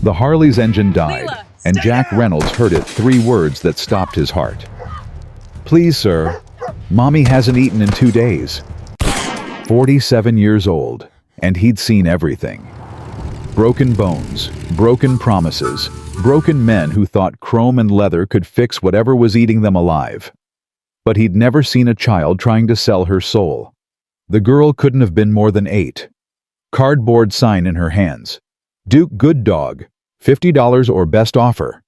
The Harley's engine died, Leela, and stay Jack down! Reynolds heard it, 3 words that stopped his heart. "Please, sir. Mommy hasn't eaten in 2 days." 47 years old, and he'd seen everything. Broken bones, broken promises, broken men who thought chrome and leather could fix whatever was eating them alive. But he'd never seen a child trying to sell her soul. The girl couldn't have been more than 8. Cardboard sign in her hands. "Duke Good Dog, $50 or best offer."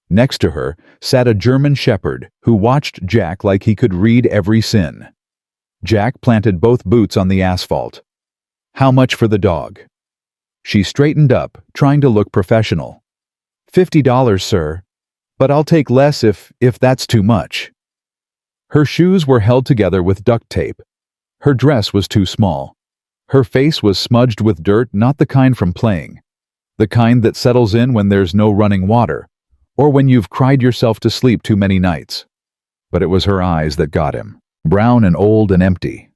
Next to her sat a German shepherd who watched Jack like he could read every sin. Jack planted both boots on the asphalt. "How much for the dog?" She straightened up, trying to look professional. $50, sir. But I'll take less if that's too much." Her shoes were held together with duct tape. Her dress was too small. Her face was smudged with dirt, not the kind from playing. The kind that settles in when there's no running water, or when you've cried yourself to sleep too many nights. But it was her eyes that got him, brown and old and empty.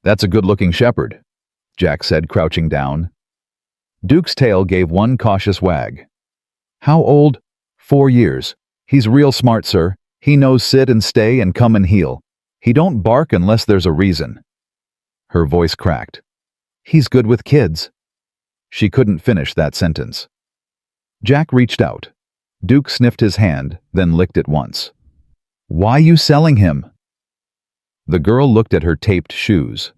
"That's a good-looking shepherd," Jack said, crouching down. Duke's tail gave one cautious wag. "How old?" 4 years. "He's real smart, sir. He knows sit and stay and come and heel. He don't bark unless there's a reason." Her voice cracked. "He's good with kids." She couldn't finish that sentence. Jack reached out. Duke sniffed his hand, then licked it once. "Why you selling him?" The girl looked at her taped shoes.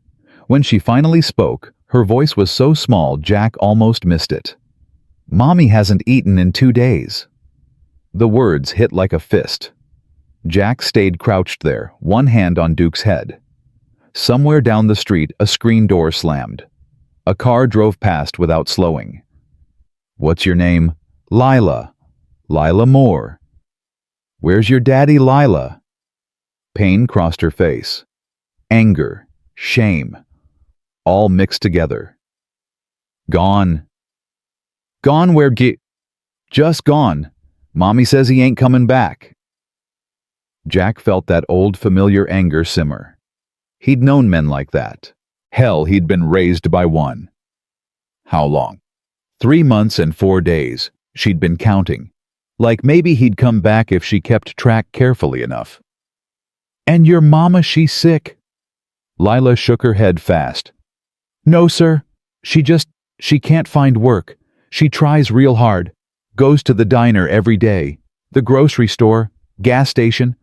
When she finally spoke, her voice was so small Jack almost missed it. "Mommy hasn't eaten in 2 days." The words hit like a fist. Jack stayed crouched there, one hand on Duke's head. Somewhere down the street, a screen door slammed. A car drove past without slowing. "What's your name?" "Lila. Lila Moore." "Where's your daddy, Lila?" Pain crossed her face. Anger, shame, all mixed together. "Gone." "Gone where Just gone. Mommy says he ain't coming back." Jack felt that old familiar anger simmer. He'd known men like that. Hell, he'd been raised by one. How long? 3 months and 4 days. She'd been counting. Like maybe he'd come back if she kept track carefully enough. "And your mama, she's sick?" Lila shook her head fast. "No, sir. She can't find work. She tries real hard. Goes to the diner every day, the grocery store, gas station,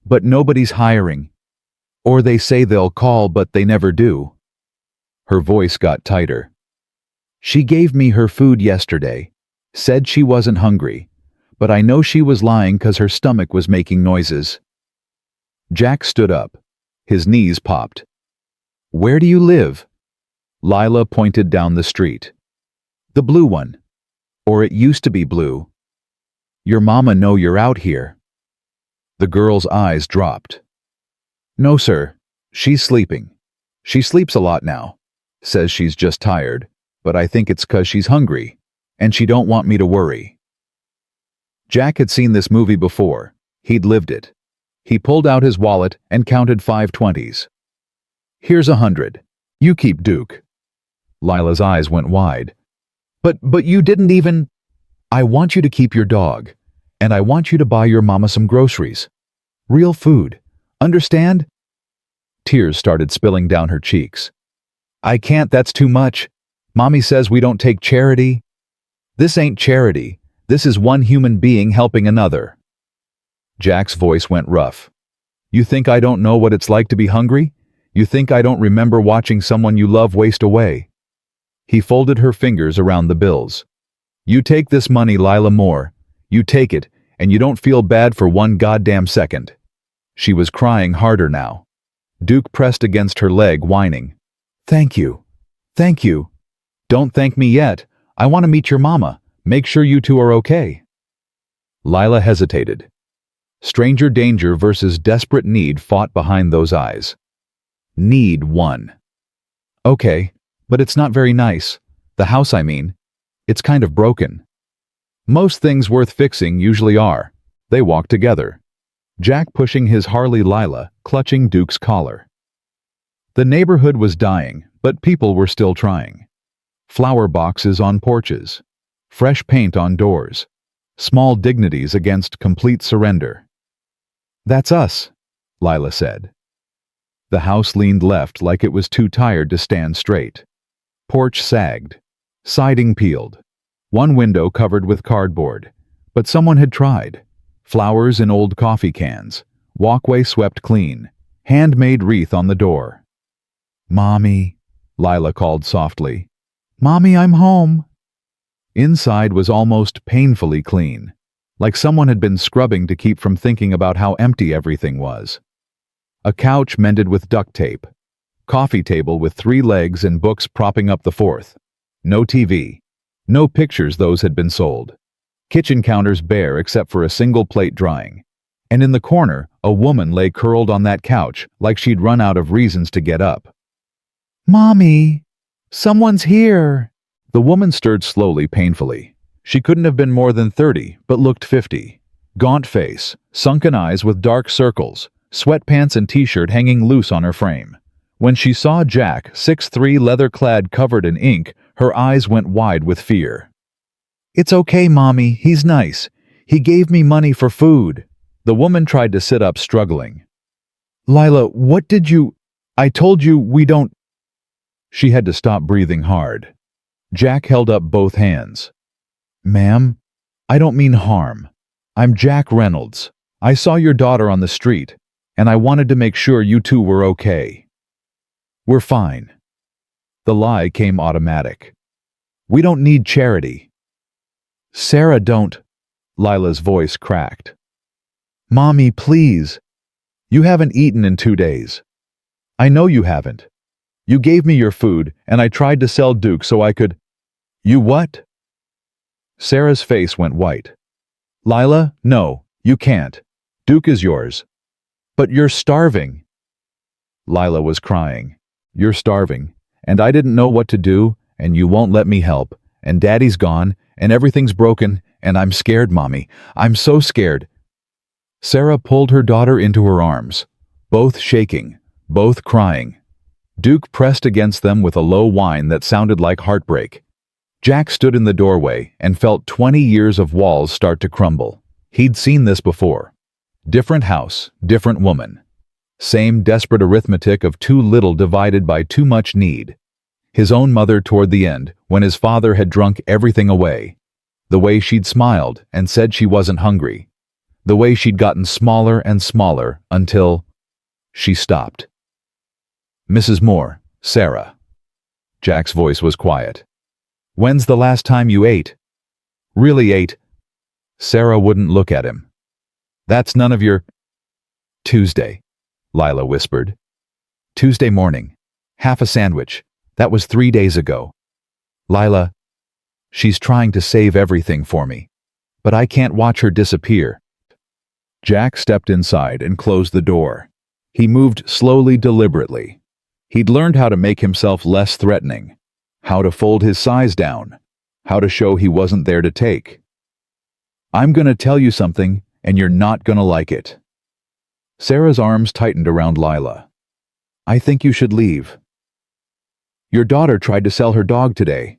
but nobody's hiring. Or they say they'll call, but they never do." Her voice got tighter. "She gave me her food yesterday, said she wasn't hungry, but I know she was lying 'cause her stomach was making noises." Jack stood up. His knees popped. "Where do you live?" Lila pointed down the street. "The blue one. Or it used to be blue. Your mama know you're out here." The girl's eyes dropped. "No, sir. She's sleeping. She sleeps a lot now. Says she's just tired, but I think it's 'cause she's hungry, and she don't want me to worry." Jack had seen this movie before. He'd lived it. He pulled out his wallet and counted 5 20s. "Here's 100. You keep Duke." Lila's eyes went wide. But you didn't even..." "I want you to keep your dog, and I want you to buy your mama some groceries. Real food. Understand?" Tears started spilling down her cheeks. "I can't, that's too much. Mommy says we don't take charity." "This ain't charity. This is one human being helping another." Jack's voice went rough. "You think I don't know what it's like to be hungry? You think I don't remember watching someone you love waste away?" He folded her fingers around the bills. "You take this money, Lila Moore. You take it, and you don't feel bad for one goddamn second." She was crying harder now. Duke pressed against her leg, whining. "Thank you. Thank you. Don't thank me yet. I want to meet your mama. Make sure you two are okay." Lila hesitated. Stranger danger versus desperate need fought behind those eyes. Need won. "Okay, but it's not very nice. The house, I mean. It's kind of broken." "Most things worth fixing usually are." They walked together. Jack pushing his Harley, Lila clutching Duke's collar. The neighborhood was dying, but people were still trying. Flower boxes on porches. fresh paint on doors, small dignities against complete surrender. "That's us," Lila said. The house leaned left like it was too tired to stand straight. Porch sagged, siding peeled, one window covered with cardboard. But someone had tried. Flowers in old coffee cans, walkway swept clean, handmade wreath on the door. "Mommy," Lila called softly. "Mommy, I'm home." Inside was almost painfully clean, like someone had been scrubbing to keep from thinking about how empty everything was. A couch mended with duct tape, coffee table with 3 legs and books propping up the 4th. No TV, no pictures those had been sold. Kitchen counters bare except for a single plate drying. And in the corner, a woman lay curled on that couch like she'd run out of reasons to get up. "Mommy, someone's here." The woman stirred slowly, painfully. She couldn't have been more than 30, but looked 50. Gaunt face, sunken eyes with dark circles, sweatpants and t-shirt hanging loose on her frame. When she saw Jack, 6'3", leather-clad, covered in ink, her eyes went wide with fear. "It's okay, Mommy, he's nice. He gave me money for food." The woman tried to sit up, struggling. "Lila, what did you... I told you we don't..." She had to stop, breathing hard. Jack held up both hands. "Ma'am, I don't mean harm. I'm Jack Reynolds. I saw your daughter on the street, and I wanted to make sure you two were okay." "We're fine." The lie came automatic. "We don't need charity." "Sarah, don't..." Lila's voice cracked. "Mommy, please. You haven't eaten in 2 days. I know you haven't. You gave me your food, and I tried to sell Duke so I could..." "You what?" Sarah's face went white. "Lila, no, you can't. Duke is yours." "But you're starving." Lila was crying. "You're starving, and I didn't know what to do, and you won't let me help, and Daddy's gone, and everything's broken, and I'm scared, Mommy. I'm so scared." Sarah pulled her daughter into her arms, both shaking, both crying. Duke pressed against them with a low whine that sounded like heartbreak. Jack stood in the doorway and felt 20 years of walls start to crumble. He'd seen this before. Different house, different woman. Same desperate arithmetic of too little divided by too much need. His own mother toward the end, when his father had drunk everything away. The way she'd smiled and said she wasn't hungry. The way she'd gotten smaller and smaller until she stopped. "Mrs. Moore, Sarah." Jack's voice was quiet. "When's the last time you ate? Really ate?" Sarah wouldn't look at him. "That's none of your..." "Tuesday," Lila whispered. "Tuesday morning. Half a sandwich. That was 3 days ago." "Lila, she's trying to save everything for me. But I can't watch her disappear." Jack stepped inside and closed the door. He moved slowly, deliberately. He'd learned how to make himself less threatening, how to fold his size down, how to show he wasn't there to take. "I'm gonna tell you something, and you're not gonna like it." Sarah's arms tightened around Lila. "I think you should leave. Your daughter tried to sell her dog today.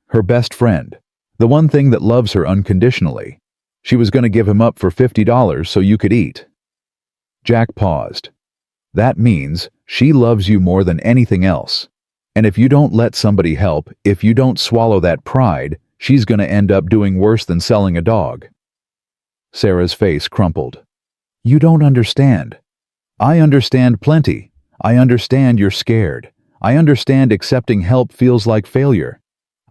Her best friend. The one thing that loves her unconditionally. She was going to give him up for $50 so you could eat." Jack paused. "That means she loves you more than anything else. And if you don't let somebody help, if you don't swallow that pride, she's going to end up doing worse than selling a dog." Sarah's face crumpled. "You don't understand. I understand plenty. I understand you're scared. I understand accepting help feels like failure.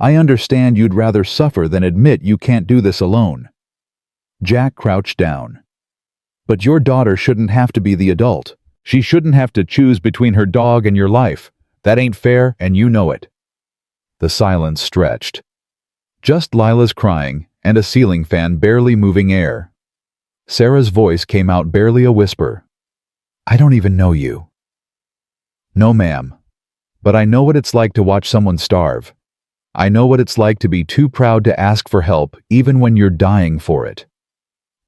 I understand you'd rather suffer than admit you can't do this alone." Jack crouched down. "But your daughter shouldn't have to be the adult. She shouldn't have to choose between her dog and your life. That ain't fair, and you know it." The silence stretched. Just Lila's crying and a ceiling fan barely moving air. Sarah's voice came out, barely a whisper. "I don't even know you." "No, ma'am. But I know what it's like to watch someone starve. I know what it's like to be too proud to ask for help even when you're dying for it."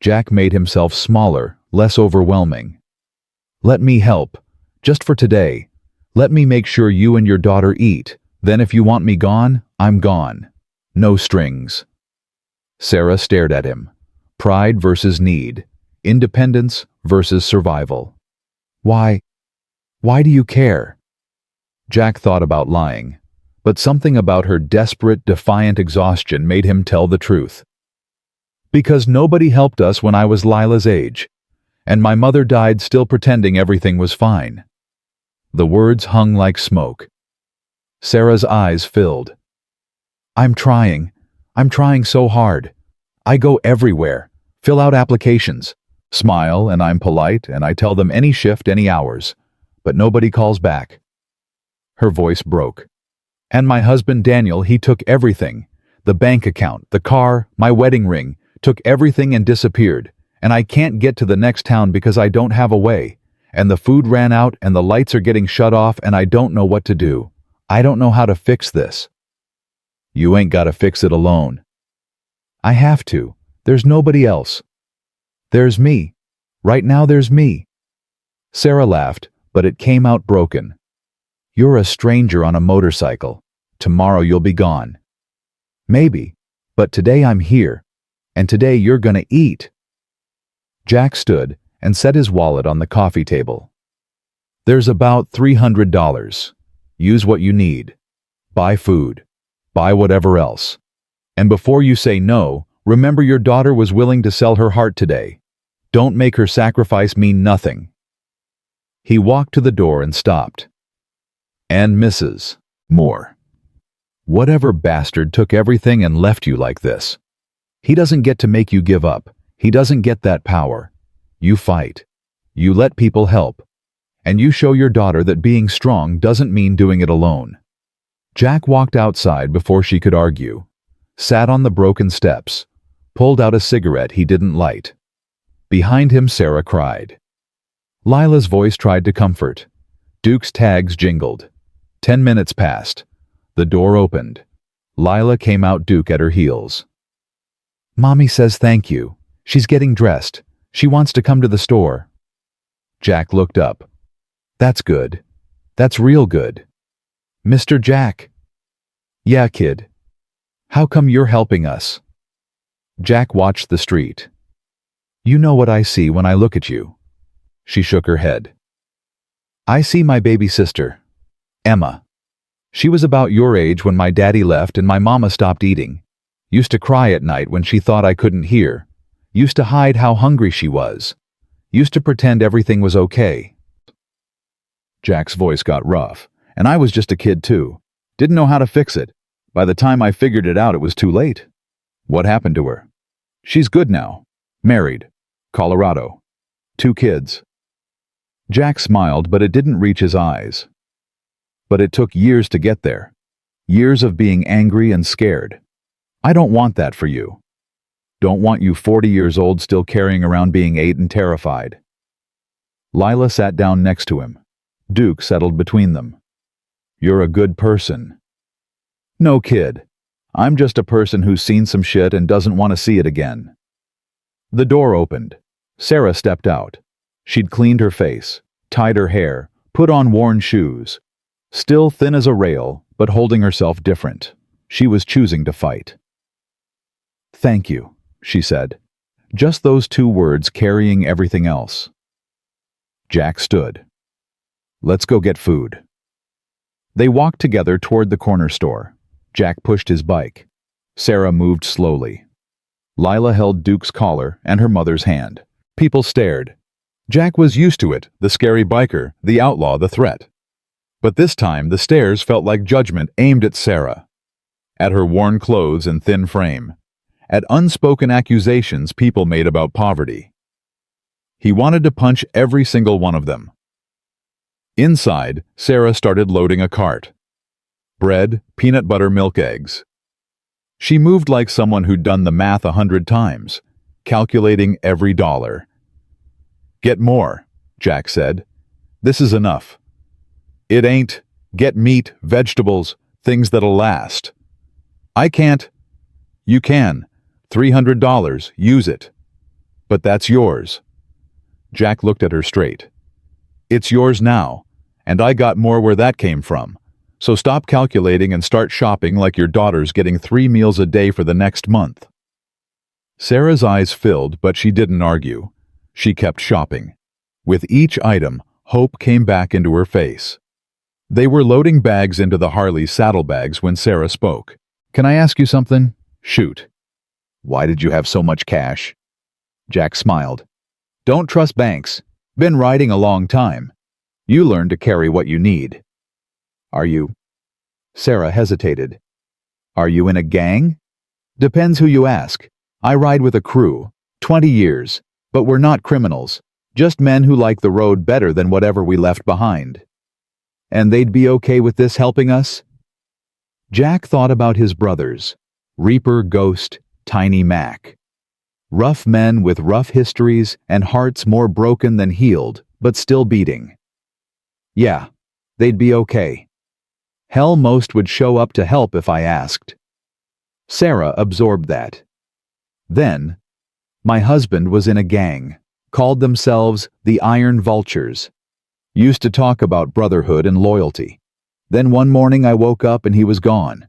Jack made himself smaller, less overwhelming. "Let me help. Just for today. Let me make sure you and your daughter eat. Then if you want me gone, I'm gone. No strings." Sarah stared at him. Pride versus need. Independence versus survival. Why do you care? Jack thought about lying, but something about her desperate, defiant exhaustion made him tell the truth. Because nobody helped us when I was Lila's age, and my mother died still pretending everything was fine. The words hung like smoke. Sarah's eyes filled. I'm trying so hard. I go everywhere, fill out applications, smile, and I'm polite, and I tell them any shift, any hours, but nobody calls back. Her voice broke. And my husband Daniel, he took everything. The bank account, the car, my wedding ring, took everything and disappeared, and I can't get to the next town because I don't have a way, and the food ran out and the lights are getting shut off and I don't know what to do. I don't know how to fix this. You ain't gotta fix it alone. I have to. There's nobody else. There's me. Right now there's me. Sarah laughed, but it came out broken. You're a stranger on a motorcycle. Tomorrow you'll be gone. Maybe, but today I'm here, and today you're gonna eat. Jack stood and set his wallet on the coffee table. There's about $300. Use what you need. Buy food. Buy whatever else. And before you say no, remember your daughter was willing to sell her heart today. Don't make her sacrifice mean nothing. He walked to the door and stopped. And Mrs. Moore. Whatever bastard took everything and left you like this? He doesn't get to make you give up. He doesn't get that power. You fight. You let people help. And you show your daughter that being strong doesn't mean doing it alone. Jack walked outside before she could argue, sat on the broken steps, pulled out a cigarette he didn't light. Behind him, Sarah cried. Lila's voice tried to comfort. Duke's tags jingled. 10 minutes passed. The door opened. Lila came out, Duke at her heels. Mommy says thank you. She's getting dressed. She wants to come to the store. Jack looked up. That's good. That's real good. Mr. Jack. Yeah, kid. How come you're helping us? Jack watched the street. You know what I see when I look at you. She shook her head. I see my baby sister, Emma. She was about your age when my daddy left and my mama stopped eating. Used to cry at night when she thought I couldn't hear. Used to hide how hungry she was. Used to pretend everything was okay. Jack's voice got rough, and I was just a kid too. Didn't know how to fix it. By the time I figured it out, it was too late. What happened to her? She's good now. Married. Colorado. 2 kids. Jack smiled, but it didn't reach his eyes. But it took years to get there. Years of being angry and scared. I don't want that for you. Don't want you 40 years old still carrying around being 8 and terrified. Lila sat down next to him. Duke settled between them. You're a good person. No, kid. I'm just a person who's seen some shit and doesn't want to see it again. The door opened. Sarah stepped out. She'd cleaned her face, tied her hair, put on worn shoes. Still thin as a rail, but holding herself different. She was choosing to fight. Thank you, she said. Just those 2 words carrying everything else. Jack stood. Let's go get food. They walked together toward the corner store. Jack pushed his bike. Sarah moved slowly. Lila held Duke's collar and her mother's hand. People stared. Jack was used to it, the scary biker, the outlaw, the threat. But this time the stares felt like judgment aimed at Sarah. At her worn clothes and thin frame. At unspoken accusations people made about poverty. He wanted to punch every single one of them. Inside, Sarah started loading a cart. Bread, peanut butter, milk, eggs. She moved like someone who'd done the math 100 times, calculating every dollar. Get more, Jack said. This is enough. It ain't. Get meat, vegetables, things that'll last. I can't. You can. $300, use it. But that's yours. Jack looked at her straight. It's yours now, and I got more where that came from. So stop calculating and start shopping like your daughter's getting 3 meals a day for the next month. Sarah's eyes filled, but she didn't argue. She kept shopping. With each item, hope came back into her face. They were loading bags into the Harley's saddlebags when Sarah spoke. "Can I ask you something?" "Shoot." "Why did you have so much cash?" Jack smiled. "Don't trust banks. Been riding a long time. You learn to carry what you need." "Are you?" Sarah hesitated. "Are you in a gang?" "Depends who you ask. I ride with a crew, 20 years, but we're not criminals, just men who like the road better than whatever we left behind." "And they'd be okay with this helping us?" Jack thought about his brothers, Reaper, Ghost, Tiny Mac. Rough men with rough histories and hearts more broken than healed, but still beating. "Yeah, they'd be okay. Hell, most would show up to help if I asked." Sarah absorbed that. Then, "My husband was in a gang, called themselves the Iron Vultures. Used to talk about brotherhood and loyalty. Then one morning I woke up and he was gone.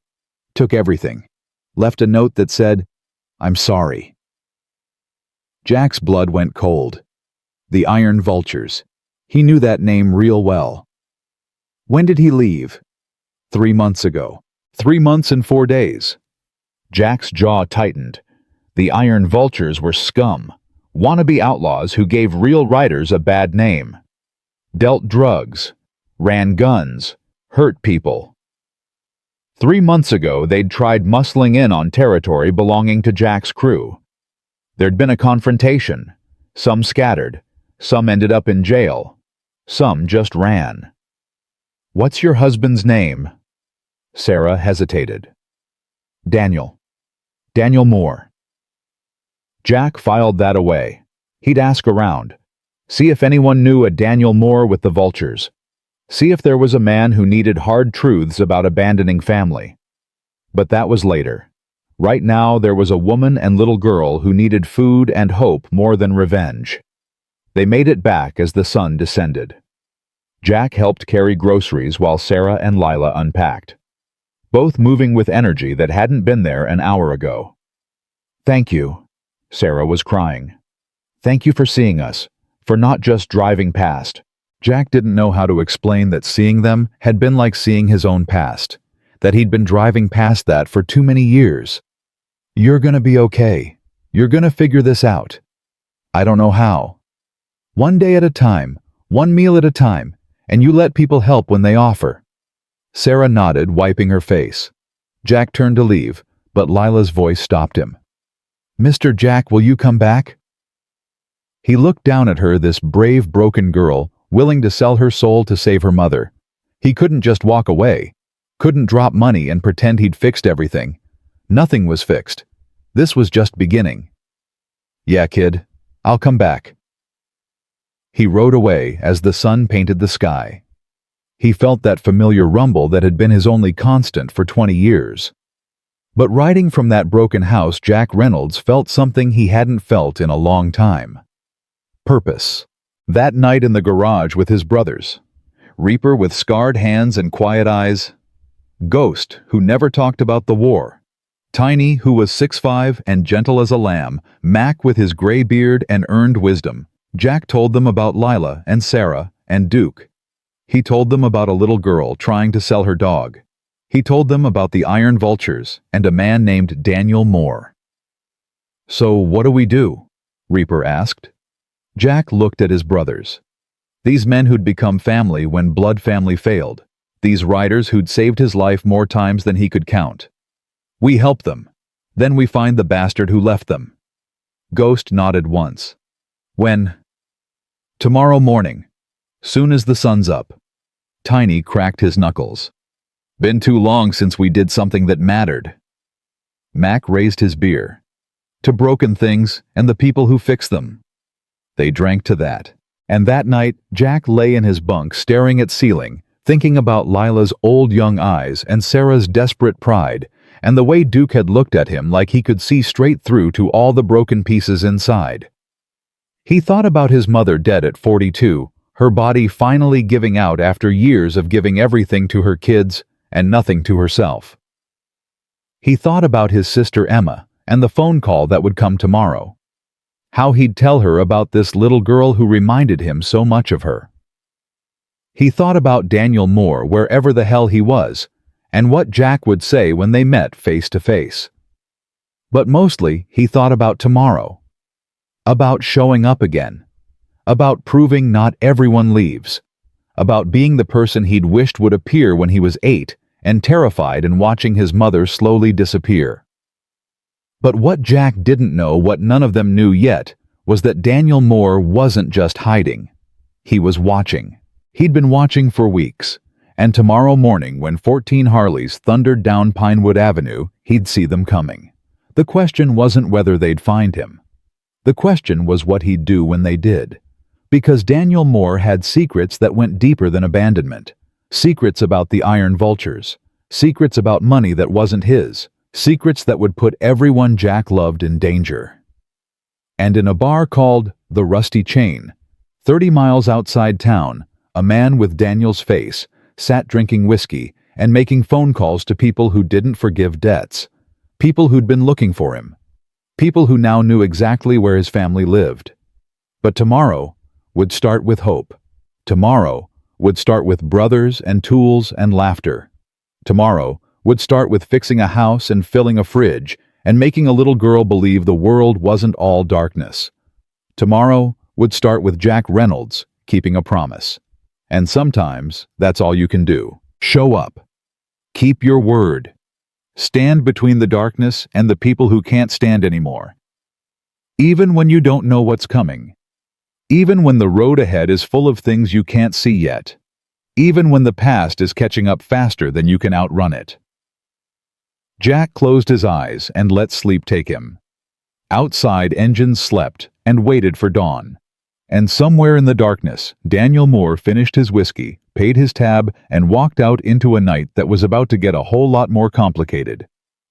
Took everything. Left a note that said, 'I'm sorry.'" Jack's blood went cold. The Iron Vultures. He knew that name real well. "When did he leave?" 3 months ago. 3 months and 4 days. Jack's jaw tightened. The Iron Vultures were scum, wannabe outlaws who gave real riders a bad name. Dealt drugs, ran guns, hurt people. 3 months ago, they'd tried muscling in on territory belonging to Jack's crew. There'd been a confrontation. Some scattered. Some ended up in jail. Some just ran. "What's your husband's name?" Sarah hesitated. "Daniel. Daniel Moore." Jack filed that away. He'd ask around. See if anyone knew a Daniel Moore with the Vultures. See if there was a man who needed hard truths about abandoning family. But that was later. Right now, there was a woman and little girl who needed food and hope more than revenge. They made it back as the sun descended. Jack helped carry groceries while Sarah and Lila unpacked, both moving with energy that hadn't been there an hour ago. "Thank you," Sarah was crying. "Thank you for seeing us, for not just driving past." Jack didn't know how to explain that seeing them had been like seeing his own past, that he'd been driving past that for too many years. "You're gonna be okay. You're gonna figure this out. I don't know how. One day at a time, one meal at a time, and you let people help when they offer." Sarah nodded, wiping her face. Jack turned to leave, but Lila's voice stopped him. "Mr. Jack, will you come back?" He looked down at her, this brave, broken girl, willing to sell her soul to save her mother. He couldn't just walk away. Couldn't drop money and pretend he'd fixed everything. Nothing was fixed. This was just beginning. "Yeah, kid, I'll come back." He rode away as the sun painted the sky. He felt that familiar rumble that had been his only constant for 20 years. But riding from that broken house, Jack Reynolds felt something he hadn't felt in a long time. Purpose. That night in the garage with his brothers. Reaper with scarred hands and quiet eyes. Ghost, who never talked about the war. Tiny, who was 6'5" and gentle as a lamb. Mac with his gray beard and earned wisdom. Jack told them about Lila and Sarah and Duke. He told them about a little girl trying to sell her dog. He told them about the Iron Vultures and a man named Daniel Moore. "So what do we do?" Reaper asked. Jack looked at his brothers. These men who'd become family when blood family failed. These riders who'd saved his life more times than he could count. "We help them. Then we find the bastard who left them." Ghost nodded once. "When?" "Tomorrow morning. Soon as the sun's up." Tiny cracked his knuckles. "Been too long since we did something that mattered." Mac raised his beer. "To broken things and the people who fix them." They drank to that. And that night, Jack lay in his bunk staring at ceiling, thinking about Lila's old young eyes and Sarah's desperate pride, and the way Duke had looked at him like he could see straight through to all the broken pieces inside. He thought about his mother dead at 42, her body finally giving out after years of giving everything to her kids and nothing to herself. He thought about his sister Emma and the phone call that would come tomorrow. How he'd tell her about this little girl who reminded him so much of her. He thought about Daniel Moore wherever the hell he was, and what Jack would say when they met face to face. But mostly, he thought about tomorrow. About showing up again. About proving not everyone leaves. About being the person he'd wished would appear when he was 8 and terrified in watching his mother slowly disappear. But what Jack didn't know, what none of them knew yet, was that Daniel Moore wasn't just hiding. He was watching. He'd been watching for weeks, and tomorrow morning when 14 Harleys thundered down Pinewood Avenue, he'd see them coming. The question wasn't whether they'd find him. The question was what he'd do when they did. Because Daniel Moore had secrets that went deeper than abandonment. Secrets about the Iron Vultures. Secrets about money that wasn't his. Secrets that would put everyone Jack loved in danger. And in a bar called the Rusty Chain, 30 miles outside town, a man with Daniel's face sat drinking whiskey and making phone calls to people who didn't forgive debts. People who'd been looking for him. People who now knew exactly where his family lived. But tomorrow would start with hope. Tomorrow would start with brothers and tools and laughter. Tomorrow would start with fixing a house and filling a fridge and making a little girl believe the world wasn't all darkness. Tomorrow would start with Jack Reynolds keeping a promise. And sometimes that's all you can do. Show up. Keep your word. Stand between the darkness and the people who can't stand anymore. Even when you don't know what's coming. Even when the road ahead is full of things you can't see yet. Even when the past is catching up faster than you can outrun it. Jack closed his eyes and let sleep take him. Outside, engines slept and waited for dawn. And somewhere in the darkness, Daniel Moore finished his whiskey, paid his tab, and walked out into a night that was about to get a whole lot more complicated.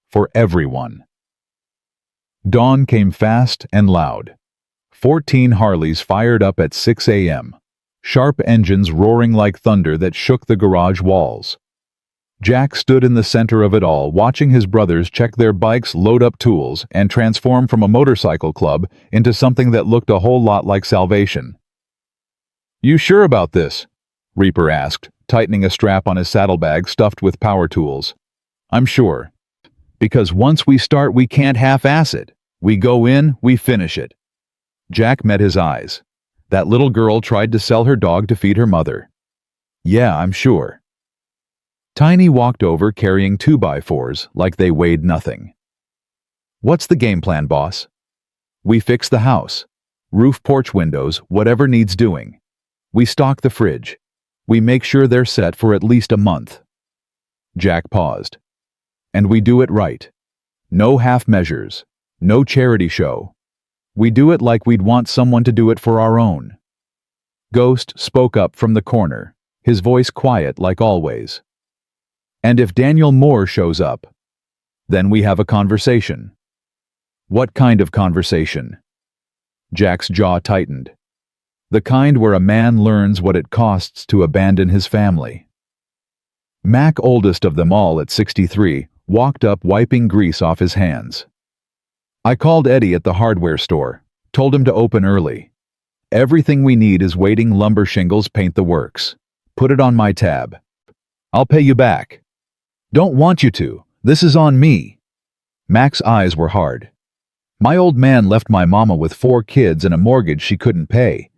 For everyone. Dawn came fast and loud. 14 Harleys fired up at 6 a.m. Sharp engines roaring like thunder that shook the garage walls. Jack stood in the center of it all, watching his brothers check their bikes, load up tools, and transform from a motorcycle club into something that looked a whole lot like salvation. "You sure about this?" Reaper asked, tightening a strap on his saddlebag stuffed with power tools. "I'm sure. Because once we start, we can't half-ass it. We go in, we finish it." Jack met his eyes. That little girl tried to sell her dog to feed her mother. "Yeah, I'm sure." Tiny walked over carrying 2x4s like they weighed nothing. "What's the game plan, boss?" "We fix the house. Roof, porch windows, whatever needs doing. We stock the fridge. We make sure they're set for at least a month." Jack paused. "And we do it right. No half measures. No charity show. We do it like we'd want someone to do it for our own." Ghost spoke up from the corner, his voice quiet like always. "And if Daniel Moore shows up, then we have a conversation." "What kind of conversation?" Jack's jaw tightened. "The kind where a man learns what it costs to abandon his family." Mac, oldest of them all at 63, walked up wiping grease off his hands. "I called Eddie at the hardware store, told him to open early. Everything we need is waiting, lumber, shingles, paint, the works. Put it on my tab. I'll pay you back." "Don't want you to. This is on me." Mac's eyes were hard. "My old man left my mama with 4 kids and a mortgage she couldn't pay.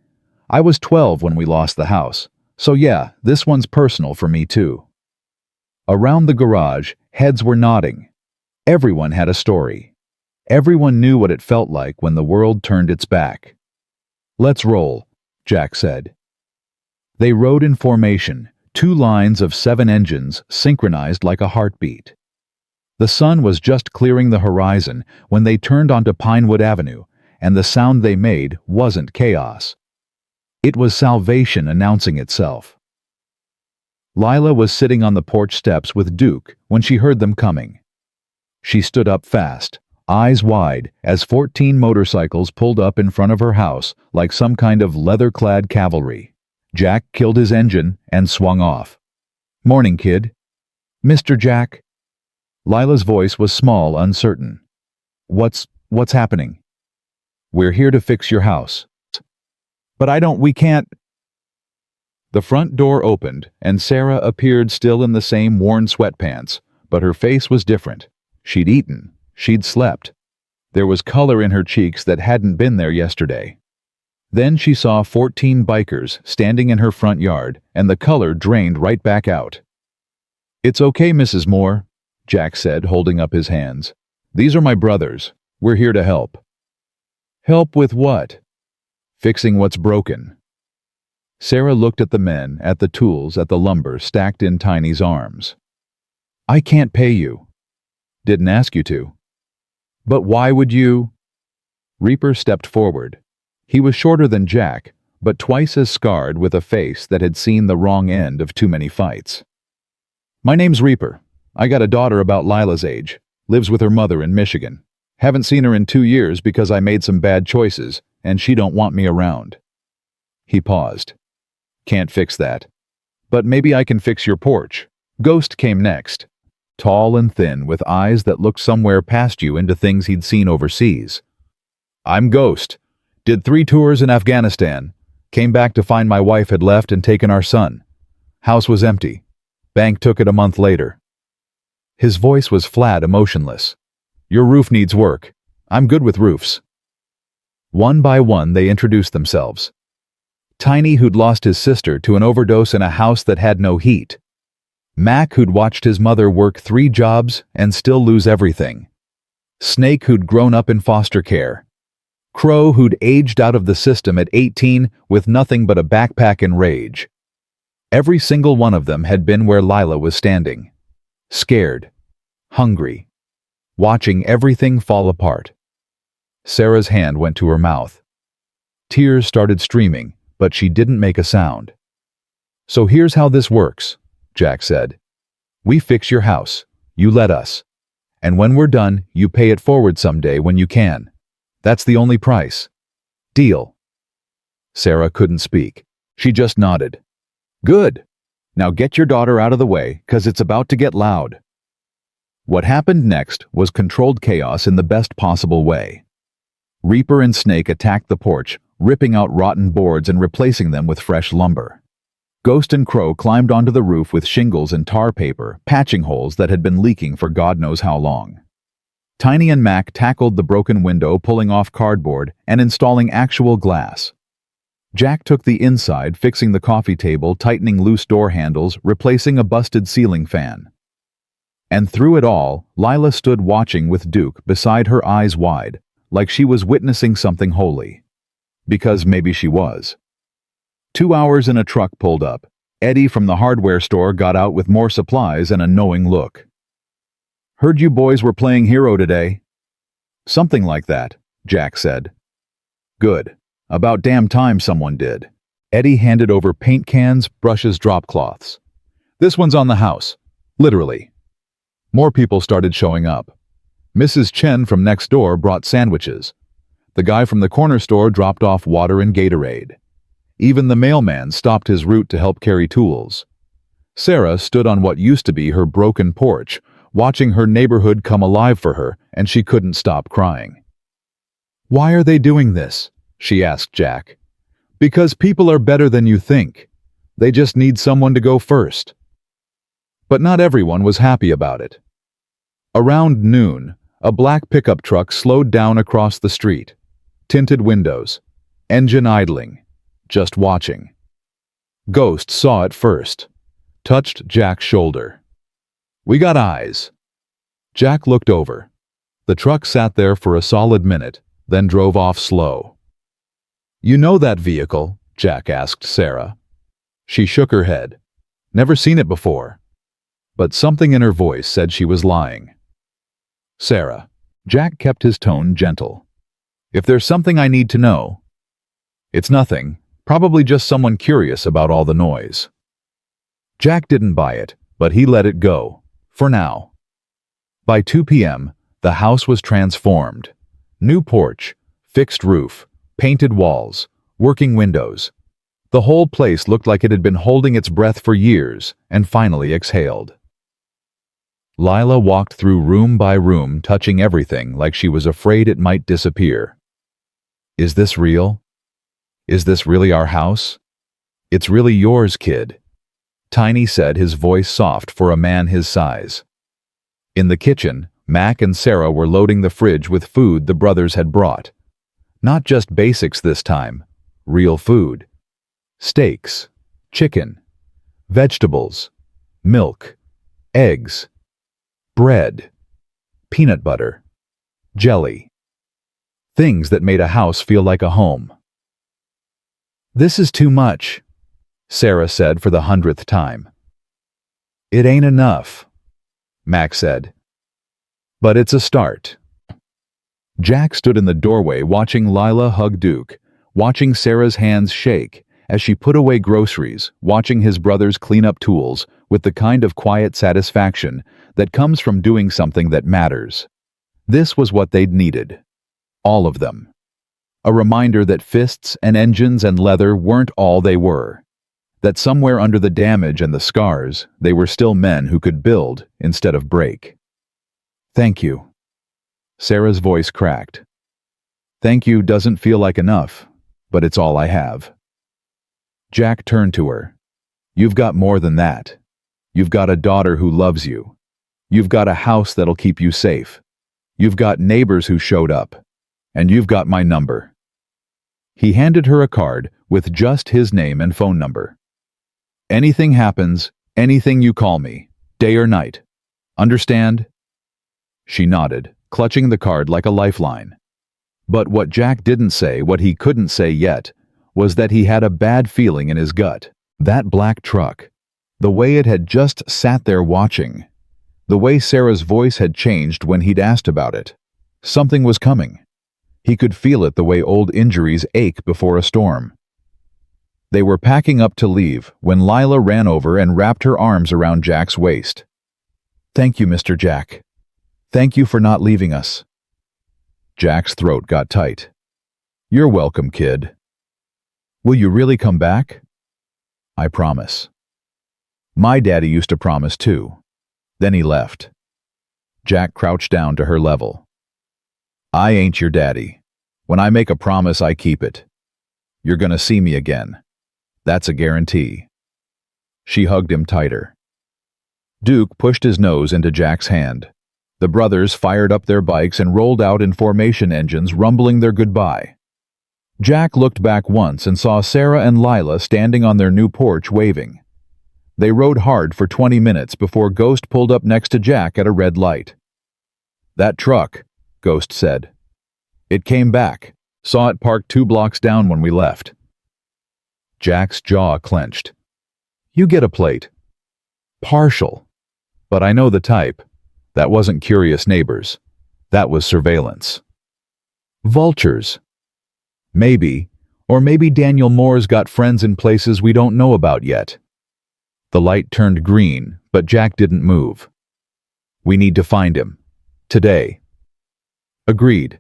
I was 12 when we lost the house, so yeah, this one's personal for me too." Around the garage, heads were nodding. Everyone had a story. Everyone knew what it felt like when the world turned its back. "Let's roll," Jack said. They rode in formation, 2 lines of 7 engines synchronized like a heartbeat. The sun was just clearing the horizon when they turned onto Pinewood Avenue, and the sound they made wasn't chaos. It was salvation announcing itself. Lila was sitting on the porch steps with Duke when she heard them coming. She stood up fast, eyes wide, as 14 motorcycles pulled up in front of her house like some kind of leather-clad cavalry. Jack killed his engine and swung off. "Morning, kid." "Mr. Jack?" Lila's voice was small, uncertain. What's happening? We're here to fix your house. But we can't. The front door opened, and Sarah appeared still in the same worn sweatpants, but her face was different. She'd eaten. She'd slept. There was color in her cheeks that hadn't been there yesterday. Then she saw 14 bikers standing in her front yard, and the color drained right back out. "It's okay, Mrs. Moore," Jack said, holding up his hands. "These are my brothers. We're here to help." "Help with what?" "Fixing what's broken." Sarah looked at the men, at the tools, at the lumber stacked in Tiny's arms. "I can't pay you." "Didn't ask you to." "But why would you?" Reaper stepped forward. He was shorter than Jack, but twice as scarred, with a face that had seen the wrong end of too many fights. "My name's Reaper. I got a daughter about Lila's age. Lives with her mother in Michigan. Haven't seen her in 2 years because I made some bad choices, and she don't want me around." He paused. "Can't fix that. But maybe I can fix your porch." Ghost came next. Tall and thin, with eyes that looked somewhere past you into things he'd seen overseas. "I'm Ghost. Did 3 tours in Afghanistan. Came back to find my wife had left and taken our son. House was empty. Bank took it a month later." His voice was flat, emotionless. "Your roof needs work. I'm good with roofs." One by one they introduced themselves. Tiny, who'd lost his sister to an overdose in a house that had no heat. Mac, who'd watched his mother work 3 jobs and still lose everything. Snake, who'd grown up in foster care. Crow, who'd aged out of the system at 18 with nothing but a backpack and rage. Every single one of them had been where Lila was standing. Scared. Hungry. Watching everything fall apart. Sarah's hand went to her mouth. Tears started streaming, but she didn't make a sound. "So here's how this works," Jack said. "We fix your house. You let us. And when we're done, you pay it forward someday when you can. That's the only price. Deal?" Sarah couldn't speak. She just nodded. "Good. Now get your daughter out of the way, 'cause it's about to get loud." What happened next was controlled chaos in the best possible way. Reaper and Snake attacked the porch, ripping out rotten boards and replacing them with fresh lumber. Ghost and Crow climbed onto the roof with shingles and tar paper, patching holes that had been leaking for God knows how long. Tiny and Mac tackled the broken window, pulling off cardboard and installing actual glass. Jack took the inside, fixing the coffee table, tightening loose door handles, replacing a busted ceiling fan. And through it all, Lila stood watching with Duke, beside her, eyes wide, like she was witnessing something holy. Because maybe she was. 2 hours in a truck pulled up. Eddie from the hardware store got out with more supplies and a knowing look. "Heard you boys were playing hero today." "Something like that," Jack said. "Good. About damn time someone did." Eddie handed over paint cans, brushes, drop cloths. "This one's on the house. Literally." More people started showing up. Mrs. Chen from next door brought sandwiches. The guy from the corner store dropped off water and Gatorade. Even the mailman stopped his route to help carry tools. Sarah stood on what used to be her broken porch, watching her neighborhood come alive for her, and she couldn't stop crying. "Why are they doing this?" she asked Jack. "Because people are better than you think. They just need someone to go first." But not everyone was happy about it. Around noon, a black pickup truck slowed down across the street. Tinted windows. Engine idling. Just watching. Ghost saw it first. Touched Jack's shoulder. "We got eyes." Jack looked over. The truck sat there for a solid minute, then drove off slow. "You know that vehicle?" Jack asked Sarah. She shook her head. "Never seen it before." But something in her voice said she was lying. "Sarah." Jack kept his tone gentle. "If there's something I need to know." "It's nothing. Probably just someone curious about all the noise." Jack didn't buy it, but he let it go. For now. By 2 p.m., the house was transformed. New porch, fixed roof, painted walls, working windows. The whole place looked like it had been holding its breath for years and finally exhaled. Lila walked through room by room, touching everything like she was afraid it might disappear. Is this real? Is this really our house? It's really yours, kid, Tiny said, his voice soft for a man his size. In the kitchen, Mac and Sarah were loading the fridge with food the brothers had brought. Not just basics this time, real food. Steaks, chicken, vegetables, milk, eggs, bread, peanut butter, jelly. Things that made a house feel like a home. "This is too much," Sarah said for the 100th time. "It ain't enough," Mac said. "But it's a start." Jack stood in the doorway watching Lila hug Duke, watching Sarah's hands shake as she put away groceries, watching his brothers clean up tools with the kind of quiet satisfaction that comes from doing something that matters. This was what they'd needed. All of them. A reminder that fists and engines and leather weren't all they were. That somewhere under the damage and the scars, they were still men who could build instead of break. "Thank you." Sarah's voice cracked. "Thank you doesn't feel like enough, but it's all I have." Jack turned to her. "You've got more than that. You've got a daughter who loves you. You've got a house that'll keep you safe. You've got neighbors who showed up. And you've got my number." He handed her a card with just his name and phone number. "Anything happens, anything you call me, day or night. Understand?" She nodded, clutching the card like a lifeline. But what Jack didn't say, what he couldn't say yet, was that he had a bad feeling in his gut. That black truck, the way it had just sat there watching, the way Sarah's voice had changed when he'd asked about it. Something was coming. He could feel it the way old injuries ache before a storm. They were packing up to leave when Lila ran over and wrapped her arms around Jack's waist. "Thank you, Mr. Jack. Thank you for not leaving us." Jack's throat got tight. "You're welcome, kid." "Will you really come back?" "I promise." "My daddy used to promise too. Then he left." Jack crouched down to her level. "I ain't your daddy. When I make a promise, I keep it. You're gonna see me again. That's a guarantee." She hugged him tighter. Duke pushed his nose into Jack's hand. The brothers fired up their bikes and rolled out in formation, engines rumbling their goodbye. Jack looked back once and saw Sarah and Lila standing on their new porch waving. They rode hard for 20 minutes before Ghost pulled up next to Jack at a red light. "That truck," Ghost said. "It came back. Saw it parked 2 blocks down when we left." Jack's jaw clenched. "You get a plate." "Partial. But I know the type. That wasn't curious neighbors. That was surveillance." "Vultures." "Maybe. Or maybe Daniel Moore's got friends in places we don't know about yet." The light turned green, but Jack didn't move. "We need to find him. Today." "Agreed.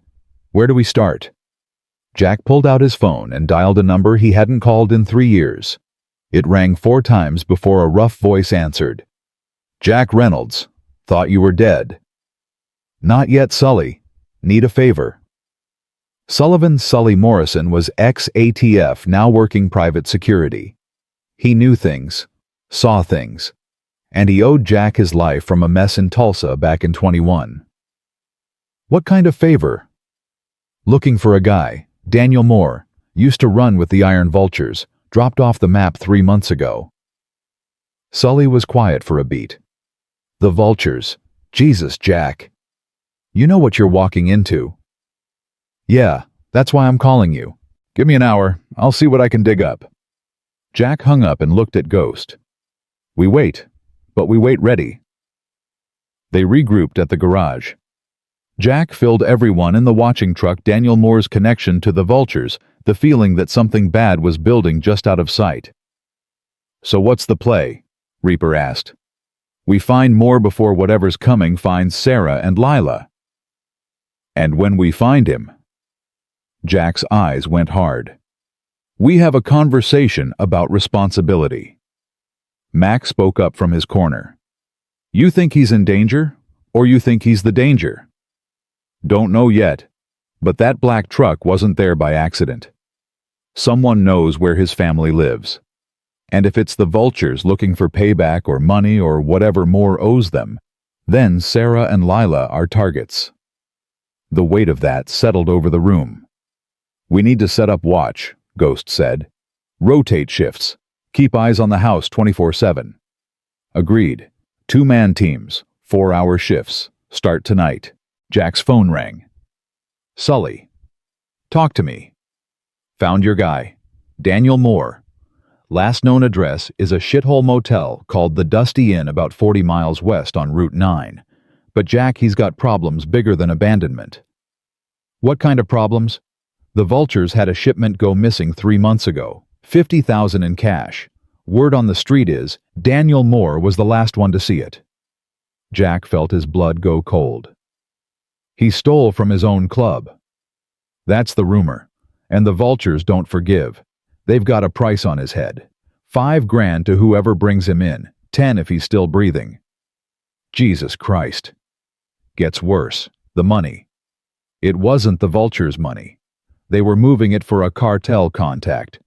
Where do we start?" Jack pulled out his phone and dialed a number he hadn't called in 3 years. It rang 4 times before a rough voice answered. "Jack Reynolds. Thought you were dead." "Not yet, Sully. Need a favor." Sullivan Sully Morrison was ex-ATF, now working private security. He knew things, saw things, and he owed Jack his life from a mess in Tulsa back in 21. "What kind of favor?" "Looking for a guy, Daniel Moore, used to run with the Iron Vultures, dropped off the map 3 months ago." Sully was quiet for a beat. "The Vultures. Jesus, Jack. You know what you're walking into." "Yeah, that's why I'm calling you. Give me an hour, I'll see what I can dig up." Jack hung up and looked at Ghost. "We wait, but we wait ready." They regrouped at the garage. Jack filled everyone in the watching truck Daniel Moore's connection to the Vultures, the feeling that something bad was building just out of sight. "So what's the play?" Reaper asked. "We find Moore before whatever's coming finds Sarah and Lila." "And when we find him?" Jack's eyes went hard. "We have a conversation about responsibility." Mac spoke up from his corner. You think he's in danger, or you think he's the danger? Don't know yet, but that black truck wasn't there by accident. Someone knows where his family lives. And if it's the vultures looking for payback or money or whatever Moore owes them, then Sarah and Lila are targets. The weight of that settled over the room. We need to set up watch, Ghost said. Rotate shifts. Keep eyes on the house 24/7. Agreed. 2-man teams, 4-hour shifts. Start tonight. Jack's phone rang. Sully. Talk to me. Found your guy. Daniel Moore. Last known address is a shithole motel called the Dusty Inn about 40 miles west on Route 9. But Jack, he's got problems bigger than abandonment. What kind of problems? The vultures had a shipment go missing 3 months ago. $50,000 in cash. Word on the street is Daniel Moore was the last one to see it. Jack felt his blood go cold. He stole from his own club. That's the rumor. And the vultures don't forgive. They've got a price on his head. $5,000 to whoever brings him in. 10 if he's still breathing. Jesus Christ. Gets worse. The money. It wasn't the vultures' money. They were moving it for a cartel contact.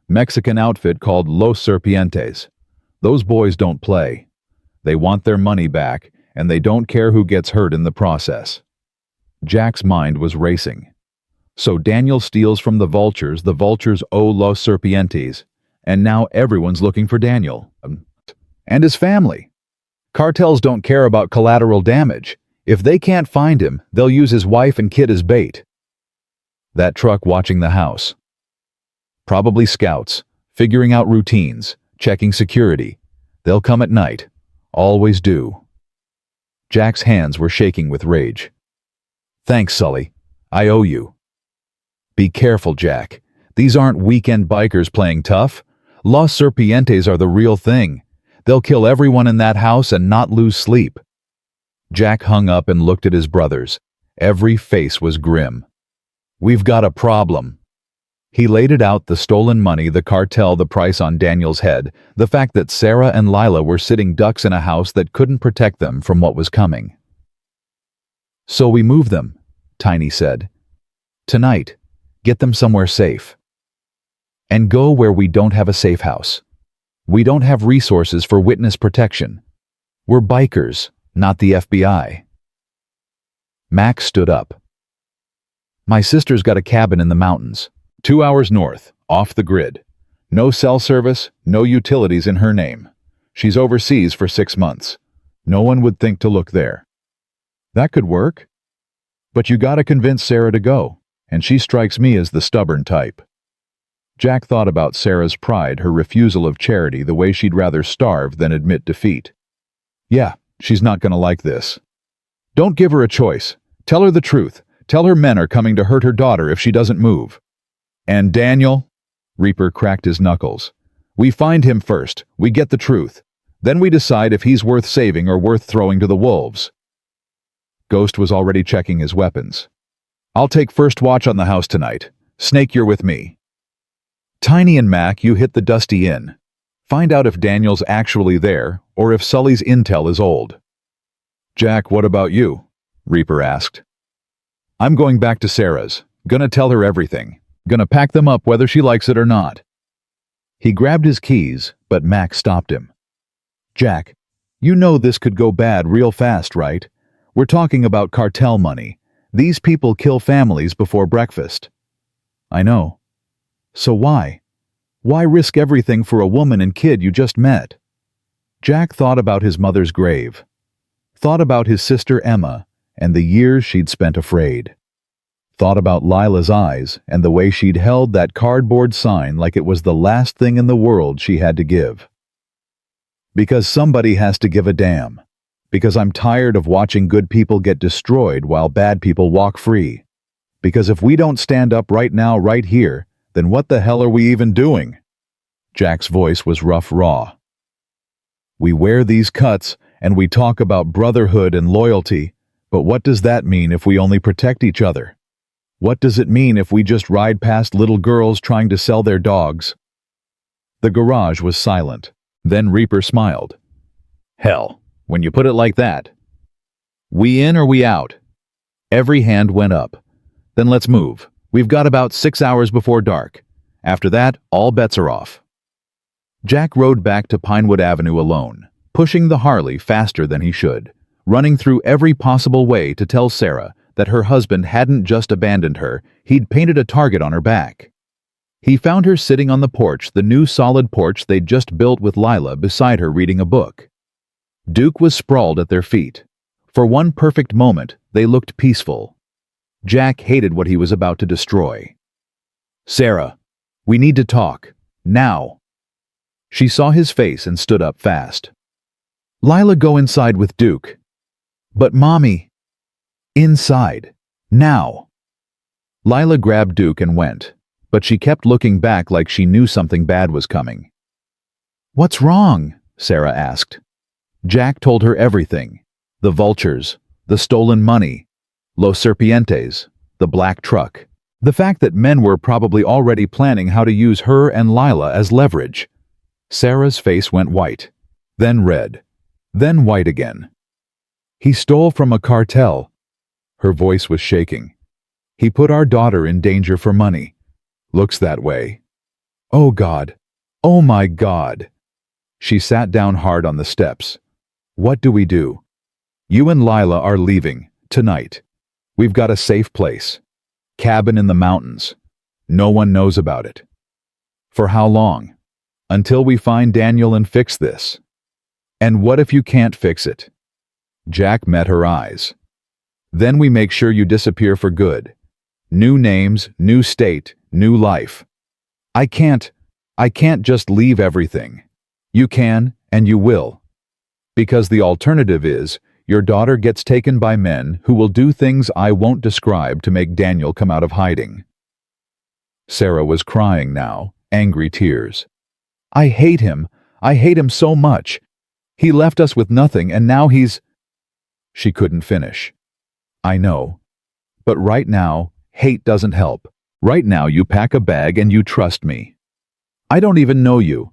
Mexican outfit called Los Serpientes. Those boys don't play. They want their money back, and they don't care who gets hurt in the process. Jack's mind was racing. So Daniel steals from the vultures owe Los Serpientes, and now everyone's looking for Daniel. And his family. Cartels don't care about collateral damage. If they can't find him, they'll use his wife and kid as bait. That truck watching the house. Probably scouts, figuring out routines, checking security. They'll come at night. Always do. Jack's hands were shaking with rage. Thanks, Sully. I owe you. Be careful, Jack. These aren't weekend bikers playing tough. Los Serpientes are the real thing. They'll kill everyone in that house and not lose sleep. Jack hung up and looked at his brothers. Every face was grim. We've got a problem. He laid it out: the stolen money, the cartel, the price on Daniel's head, the fact that Sarah and Lila were sitting ducks in a house that couldn't protect them from what was coming. So we move them, Tiny said. Tonight. Get them somewhere safe. And go where we don't have a safe house. We don't have resources for witness protection. We're bikers, not the FBI. Max stood up. My sister's got a cabin in the mountains, 2 hours north, off the grid. No cell service, no utilities in her name. She's overseas for 6 months. No one would think to look there. That could work. But you gotta convince Sarah to go, and she strikes me as the stubborn type. Jack thought about Sarah's pride, her refusal of charity, the way she'd rather starve than admit defeat. Yeah, she's not gonna like this. Don't give her a choice. Tell her the truth. Tell her men are coming to hurt her daughter if she doesn't move. And Daniel? Reaper cracked his knuckles. We find him first. We get the truth. Then we decide if he's worth saving or worth throwing to the wolves. Ghost was already checking his weapons. I'll take first watch on the house tonight. Snake, you're with me. Tiny and Mac, you hit the Dusty Inn. Find out if Daniel's actually there, or if Sully's intel is old. Jack, what about you? Reaper asked. I'm going back to Sarah's. Gonna tell her everything. Gonna pack them up whether she likes it or not. He grabbed his keys, but Mac stopped him. Jack, you know this could go bad real fast, right? We're talking about cartel money. These people kill families before breakfast. I know. So why? Why risk everything for a woman and kid you just met? Jack thought about his mother's grave. Thought about his sister Emma and the years she'd spent afraid. Thought about Lila's eyes and the way she'd held that cardboard sign like it was the last thing in the world she had to give. Because somebody has to give a damn. Because I'm tired of watching good people get destroyed while bad people walk free. Because if we don't stand up right now, right here, then what the hell are we even doing? Jack's voice was rough, raw. We wear these cuts and we talk about brotherhood and loyalty, but what does that mean if we only protect each other? What does it mean if we just ride past little girls trying to sell their dogs? The garage was silent. Then Reaper smiled. Hell, When you put it like that. We in or we out? Every hand went up. Then let's move. We've got about 6 hours before dark. After that, all bets are off. Jack rode back to Pinewood Avenue alone, pushing the Harley faster than he should, running through every possible way to tell Sarah that her husband hadn't just abandoned her, he'd painted a target on her back. He found her sitting on the porch, the new solid porch they'd just built with Lila, beside her reading a book. Duke was sprawled at their feet. For one perfect moment, they looked peaceful. Jack hated what he was about to destroy. "Sarah, we need to talk. Now." She saw his face and stood up fast. "Lila, go inside with Duke." "But Mommy." "Inside. Now." Lila grabbed Duke and went, but she kept looking back like she knew something bad was coming. "What's wrong?" Sarah asked. Jack told her everything. The vultures, the stolen money, Los Serpientes, the black truck. The fact that men were probably already planning how to use her and Lila as leverage. Sarah's face went white, then red, then white again. "He stole from a cartel." Her voice was shaking. "He put our daughter in danger for money. Looks that way. Oh God. Oh my God." She sat down hard on the steps. "What do we do? You and Lila are leaving, tonight. We've got a safe place. Cabin in the mountains. No one knows about it. For how long? Until we find Daniel and fix this. And what if you can't fix it?" Jack met her eyes. "Then we make sure you disappear for good. New names, new state, new life. I can't just leave everything. You can, and you will. Because the alternative is, your daughter gets taken by men who will do things I won't describe to make Daniel come out of hiding." Sarah was crying now, angry tears. "I hate him. I hate him so much. He left us with nothing and now he's—" She couldn't finish. "I know. But right now, hate doesn't help. Right now you pack a bag and you trust me. I don't even know you.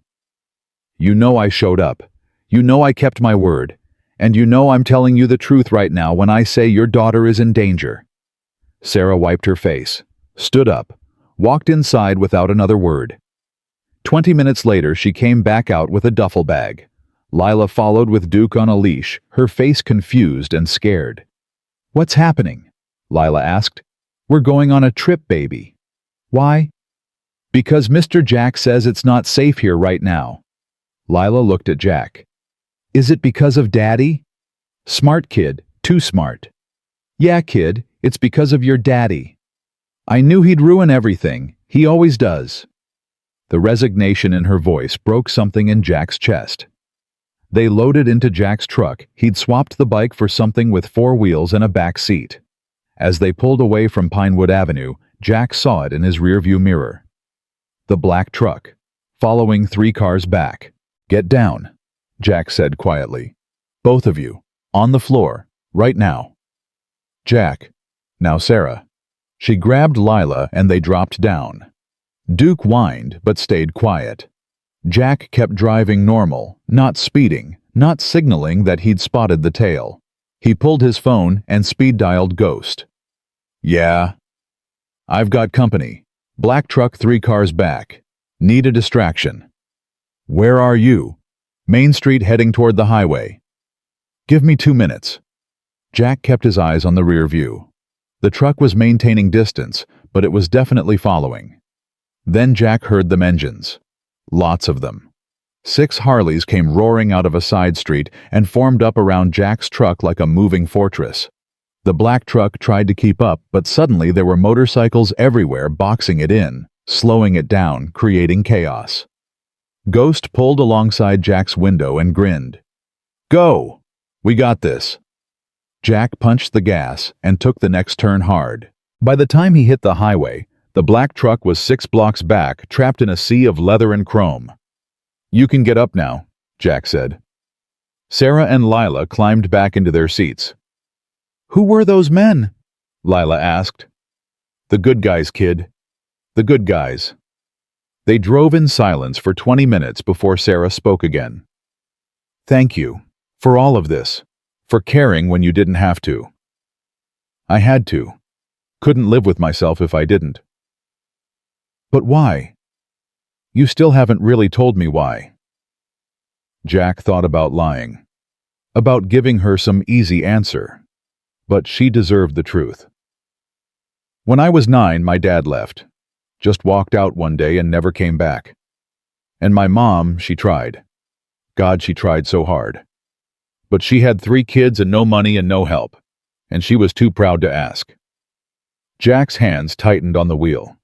You know I showed up. You know I kept my word. And you know I'm telling you the truth right now when I say your daughter is in danger." Sarah wiped her face, stood up, walked inside without another word. 20 minutes later, she came back out with a duffel bag. Lila followed with Duke on a leash, her face confused and scared. "What's happening?" Lila asked. "We're going on a trip, baby." "Why?" "Because Mr. Jack says it's not safe here right now." Lila looked at Jack. "Is it because of Daddy?" "Smart kid, too smart." "Yeah, kid, it's because of your daddy. I knew he'd ruin everything. He always does." The resignation in her voice broke something in Jack's chest. They loaded into Jack's truck. He'd swapped the bike for something with 4 wheels and a back seat. As they pulled away from Pinewood Avenue, Jack saw it in his rearview mirror. The black truck, following 3 cars back. "Get down," Jack said quietly. "Both of you, on the floor, right now." "Jack." "Now Sarah." She grabbed Lila and they dropped down. Duke whined but stayed quiet. Jack kept driving normal, not speeding, not signaling that he'd spotted the tail. He pulled his phone and speed-dialed Ghost. "Yeah. I've got company. Black truck 3 cars back. Need a distraction." "Where are you?" "Main Street heading toward the highway." "Give me 2 minutes." Jack kept his eyes on the rear view. The truck was maintaining distance, but it was definitely following. Then Jack heard them engines. Lots of them. 6 Harleys came roaring out of a side street and formed up around Jack's truck like a moving fortress. The black truck tried to keep up, but suddenly there were motorcycles everywhere boxing it in, slowing it down, creating chaos. Ghost pulled alongside Jack's window and grinned. "Go! We got this." Jack punched the gas and took the next turn hard. By the time he hit the highway, the black truck was 6 blocks back, trapped in a sea of leather and chrome. "You can get up now," Jack said. Sarah and Lila climbed back into their seats. "Who were those men?" Lila asked. "The good guys, kid. The good guys." They drove in silence for 20 minutes before Sarah spoke again. "Thank you. For all of this. For caring when you didn't have to. I had to. Couldn't live with myself if I didn't. But why? You still haven't really told me why. Jack thought about lying. About giving her some easy answer. But she deserved the truth. When I was 9, my dad left. Just walked out one day and never came back. And my mom, she tried. God, she tried so hard. But she had 3 kids and no money and no help. And she was too proud to ask. Jack's hands tightened on the wheel.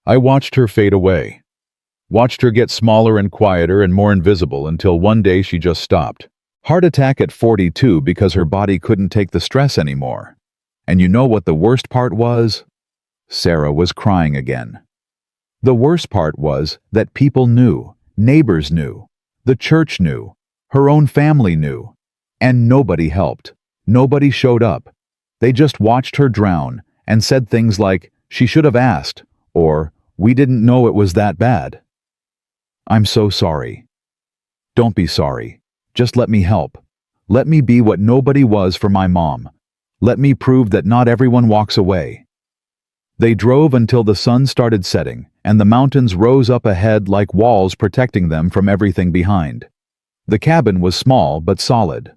I watched her fade away. Watched her get smaller and quieter and more invisible until one day she just stopped. Heart attack at 42 because her body couldn't take the stress anymore. And you know what the worst part was? Sarah was crying again. The worst part was that people knew, neighbors knew, the church knew, her own family knew, and nobody helped. Nobody showed up. They just watched her drown and said things like, "She should have asked," or "We didn't know it was that bad." I'm so sorry. Don't be sorry. Just let me help. Let me be what nobody was for my mom. Let me prove that not everyone walks away. They drove until the sun started setting, and the mountains rose up ahead like walls protecting them from everything behind. The cabin was small but solid.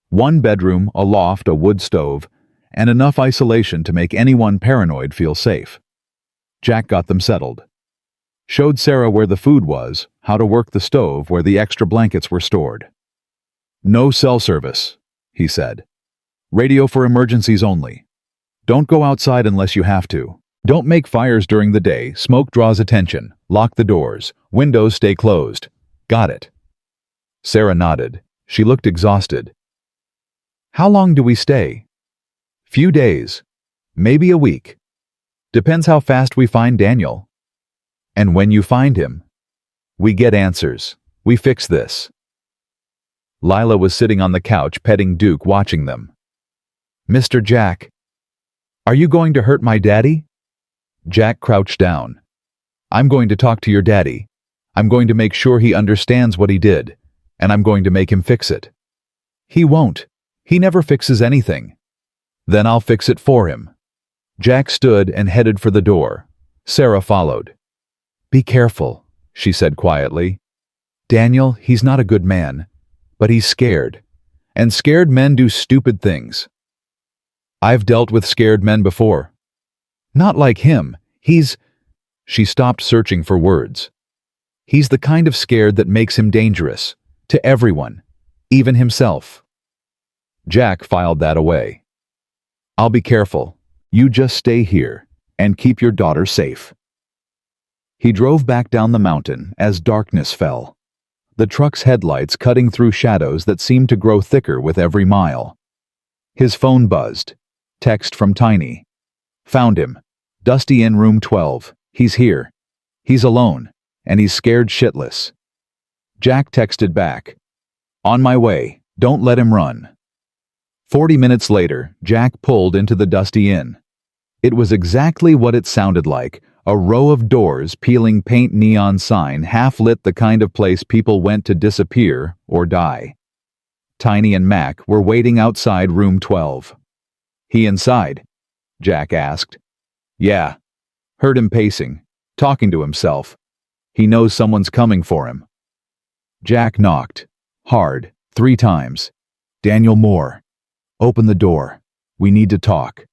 1 bedroom, a loft, a wood stove, and enough isolation to make anyone paranoid feel safe. Jack got them settled. Showed Sarah where the food was, how to work the stove where the extra blankets were stored. No cell service, he said. Radio for emergencies only. Don't go outside unless you have to. Don't make fires during the day. Smoke draws attention. Lock the doors. Windows stay closed. Got it. Sarah nodded. She looked exhausted. How long do we stay? Few days. Maybe a week. Depends how fast we find Daniel. And when you find him, we get answers. We fix this. Lila was sitting on the couch petting Duke, watching them. Mr. Jack, are you going to hurt my daddy? Jack crouched down. I'm going to talk to your daddy. I'm going to make sure he understands what he did, and I'm going to make him fix it. He won't. He never fixes anything. Then I'll fix it for him. Jack stood and headed for the door. Sarah followed. Be careful, she said quietly. Daniel, he's not a good man, but he's scared. And scared men do stupid things. I've dealt with scared men before. Not like him. She stopped searching for words. He's the kind of scared that makes him dangerous. To everyone. Even himself. Jack filed that away. I'll be careful. You just stay here and keep your daughter safe. He drove back down the mountain as darkness fell. The truck's headlights cutting through shadows that seemed to grow thicker with every mile. His phone buzzed. Text from Tiny. Found him. Dusty in room 12. He's here. He's alone, and he's scared shitless. Jack texted back. On my way. Don't let him run. 40 minutes later, Jack pulled into the Dusty Inn. It was exactly what it sounded like. A row of doors peeling paint neon sign half-lit, the kind of place people went to disappear or die. Tiny and Mac were waiting outside room 12. He inside? Jack asked. Yeah. Heard him pacing, talking to himself. He knows someone's coming for him. Jack knocked. Hard. 3 times. Daniel Moore. Open the door. We need to talk.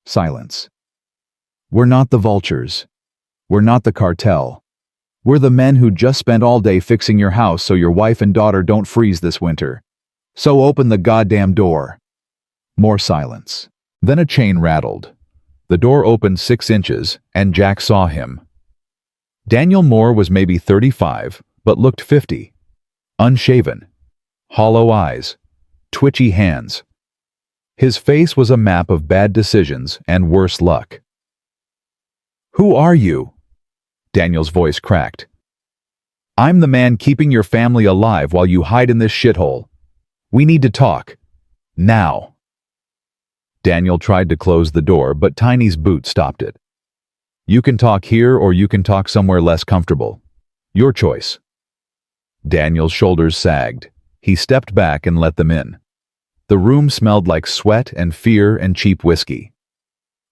Silence. We're not the vultures. We're not the cartel. We're the men who just spent all day fixing your house so your wife and daughter don't freeze this winter. So open the goddamn door. More silence. Then a chain rattled. The door opened 6 inches, and Jack saw him. Daniel Moore was maybe 35, but looked 50. Unshaven. Hollow eyes. Twitchy hands. His face was a map of bad decisions and worse luck. Who are you? Daniel's voice cracked. I'm the man keeping your family alive while you hide in this shithole. We need to talk. Now. Daniel tried to close the door, but Tiny's boot stopped it. You can talk here or you can talk somewhere less comfortable. Your choice. Daniel's shoulders sagged. He stepped back and let them in. The room smelled like sweat and fear and cheap whiskey.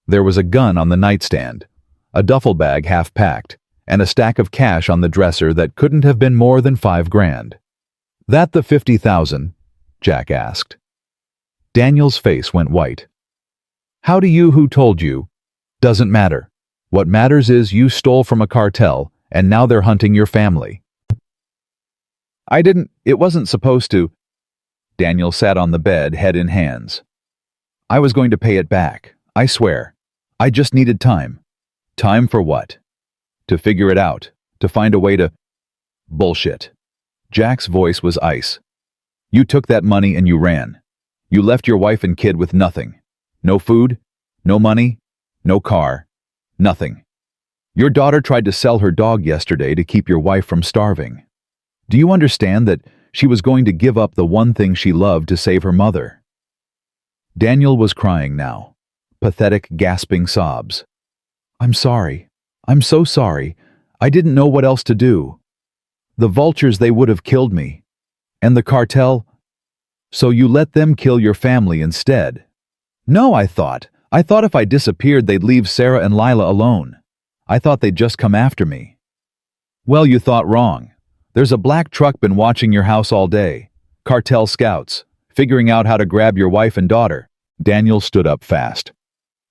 There was a gun on the nightstand, a duffel bag half packed, and a stack of cash on the dresser that couldn't have been more than $5,000. "That the 50,000?" Jack asked. Daniel's face went white. "How do you who told you? Doesn't matter. What matters is you stole from a cartel, and now they're hunting your family." It wasn't supposed to." Daniel sat on the bed, head in hands. "I was going to pay it back, I swear. I just needed time." "Time for what?" "To figure it out, to find a way to—" "Bullshit." Jack's voice was ice. "You took that money and you ran. You left your wife and kid with nothing. No food, no money, no car, nothing. Your daughter tried to sell her dog yesterday to keep your wife from starving. Do you understand that she was going to give up the one thing she loved to save her mother?" Daniel was crying now, pathetic, gasping sobs. "I'm sorry. I'm so sorry. I didn't know what else to do. The vultures, they would have killed me. And the cartel. So you let them kill your family instead." "No, I thought if I disappeared they'd leave Sarah and Lila alone. I thought they'd just come after me." "Well, you thought wrong. There's a black truck been watching your house all day. Cartel scouts, figuring out how to grab your wife and daughter." Daniel stood up fast.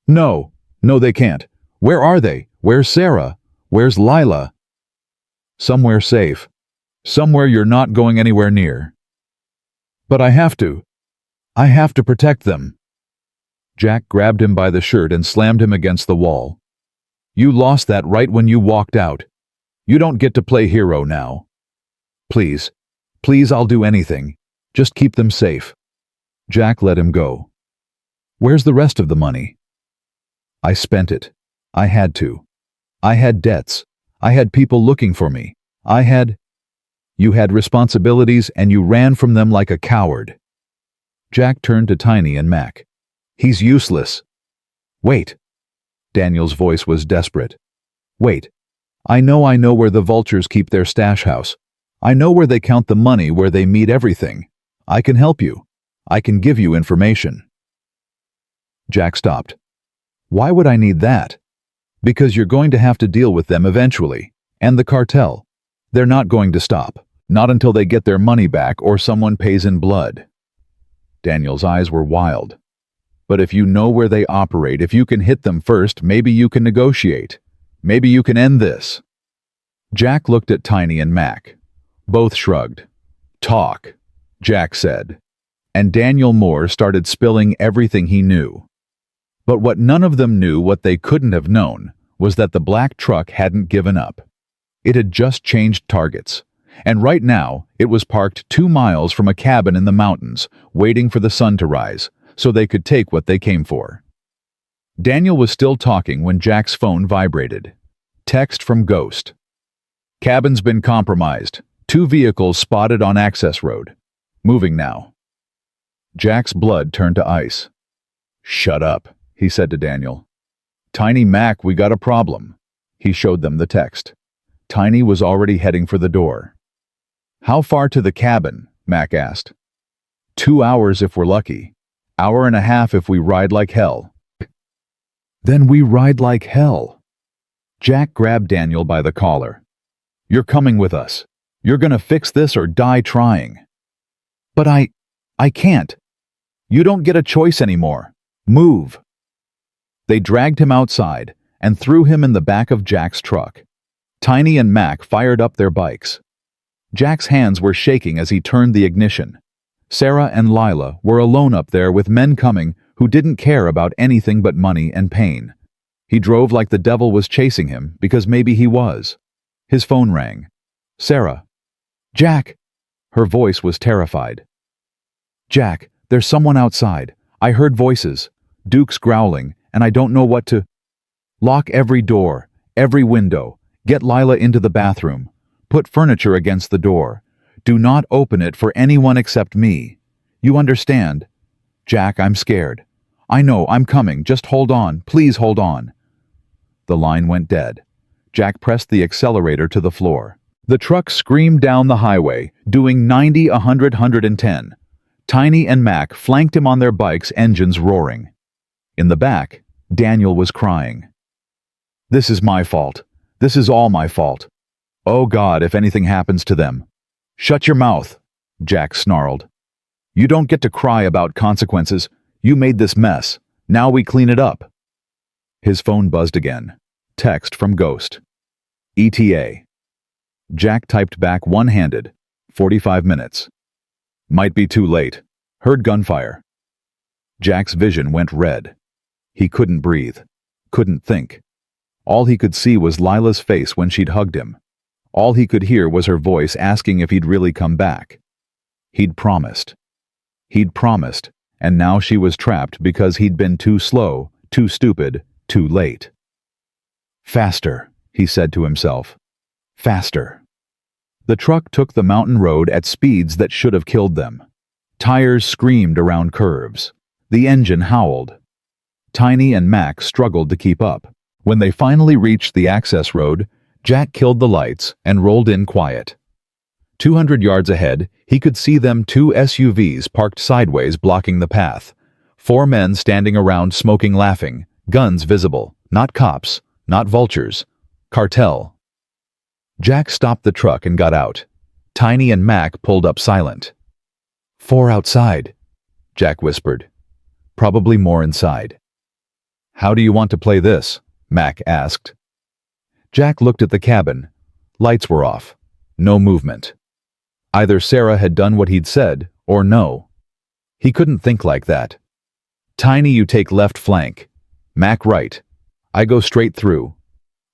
No, they can't. Where are they? Where's Sarah? Where's Lila?" "Somewhere safe. Somewhere you're not going anywhere near." "But I have to. I have to protect them." Jack grabbed him by the shirt and slammed him against the wall. "You lost that right when you walked out. You don't get to play hero now. Please, I'll do anything. Just keep them safe." Jack let him go. "Where's the rest of the money?" "I spent it. I had to. I had debts. I had people looking for me. You had responsibilities and you ran from them like a coward." Jack turned to Tiny and Mac. "He's useless." "Wait." Daniel's voice was desperate. "Wait. I know where the vultures keep their stash house. I know where they count the money, where they meet everything. I can help you. I can give you information." Jack stopped. "Why would I need that?" "Because you're going to have to deal with them eventually. And the cartel. They're not going to stop. Not until they get their money back or someone pays in blood." Daniel's eyes were wild. "But if you know where they operate, if you can hit them first, maybe you can negotiate. Maybe you can end this." Jack looked at Tiny and Mac. Both shrugged. "Talk," Jack said. And Daniel Moore started spilling everything he knew. But what none of them knew, what they couldn't have known, was that the black truck hadn't given up. It had just changed targets. And right now, it was parked 2 miles from a cabin in the mountains, waiting for the sun to rise, so they could take what they came for. Daniel was still talking when Jack's phone vibrated. Text from Ghost. "Cabin's been compromised. 2 vehicles spotted on access road. Moving now." Jack's blood turned to ice. "Shut up," he said to Daniel. "Tiny, Mac, we got a problem." He showed them the text. Tiny was already heading for the door. "How far to the cabin?" Mac asked. 2 hours if we're lucky. Hour and a half if we ride like hell." "Then we ride like hell." Jack grabbed Daniel by the collar. "You're coming with us. You're gonna fix this or die trying." "But I can't." "You don't get a choice anymore. Move." They dragged him outside and threw him in the back of Jack's truck. Tiny and Mac fired up their bikes. Jack's hands were shaking as he turned the ignition. Sarah and Lila were alone up there with men coming who didn't care about anything but money and pain. He drove like the devil was chasing him, because maybe he was. His phone rang. "Sarah." "Jack." Her voice was terrified. "Jack, there's someone outside. I heard voices. Duke's growling, and I don't know what to—" "Lock every door, every window. Get Lila into the bathroom. Put furniture against the door. Do not open it for anyone except me. You understand?" "Jack, I'm scared." "I know, I'm coming. Just hold on. Please hold on." The line went dead. Jack pressed the accelerator to the floor. The truck screamed down the highway, doing 90, 100, 110. Tiny and Mac flanked him on their bikes, engines roaring. In the back, Daniel was crying. "This is my fault. This is all my fault. Oh God, if anything happens to them." "Shut your mouth," Jack snarled. "You don't get to cry about consequences. You made this mess. Now we clean it up." His phone buzzed again. Text from Ghost. ETA. Jack typed back one-handed. 45 minutes. Might be too late. Heard gunfire. Jack's vision went red. He couldn't breathe. Couldn't think. All he could see was Lila's face when she'd hugged him. All he could hear was her voice asking if he'd really come back. He'd promised. He'd promised, and now she was trapped because he'd been too slow, too stupid, too late. "Faster," he said to himself. "Faster." The truck took the mountain road at speeds that should have killed them. Tires screamed around curves. The engine howled. Tiny and Mac struggled to keep up. When they finally reached the access road, Jack killed the lights and rolled in quiet. 200 yards ahead, he could see them 2 SUVs parked sideways blocking the path. 4 men standing around smoking, laughing, guns visible. Not cops, not vultures. Cartel. Jack stopped the truck and got out. Tiny and Mac pulled up silent. 4 outside, Jack whispered. Probably more inside. "How do you want to play this?" Mac asked. Jack looked at the cabin. Lights were off. No movement. Either Sarah had done what he'd said, or no. He couldn't think like that. "Tiny, you take left flank. Mac right. I go straight through.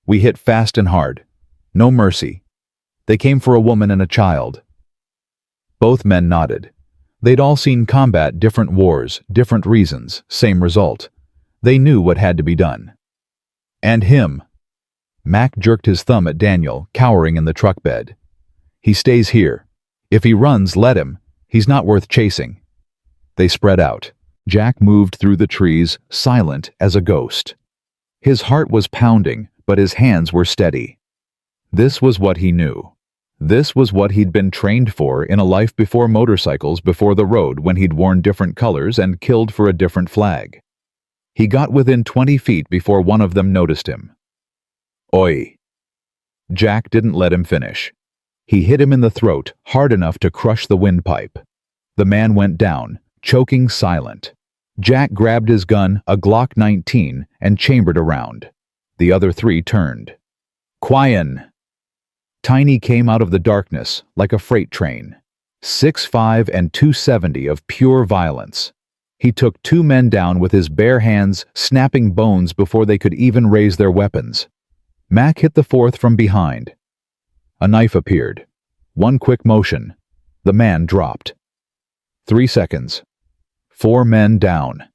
We hit fast and hard. No mercy. They came for a woman and a child." Both men nodded. They'd all seen combat, different wars, different reasons, same result. They knew what had to be done. "And him." Mac jerked his thumb at Daniel, cowering in the truck bed. "He stays here. If he runs, let him. He's not worth chasing." They spread out. Jack moved through the trees, silent as a ghost. His heart was pounding, but his hands were steady. This was what he knew. This was what he'd been trained for in a life before motorcycles, before the road, when he'd worn different colors and killed for a different flag. He got within 20 feet before one of them noticed him. "Oi." Jack didn't let him finish. He hit him in the throat, hard enough to crush the windpipe. The man went down, choking, silent. Jack grabbed his gun, a Glock 19, and chambered around. The other 3 turned. "Quyen." Tiny came out of the darkness like a freight train. 6'5" and 270 of pure violence. He took 2 men down with his bare hands, snapping bones before they could even raise their weapons. Mac hit the 4th from behind. A knife appeared. One quick motion. The man dropped. 3 seconds. 4 men down.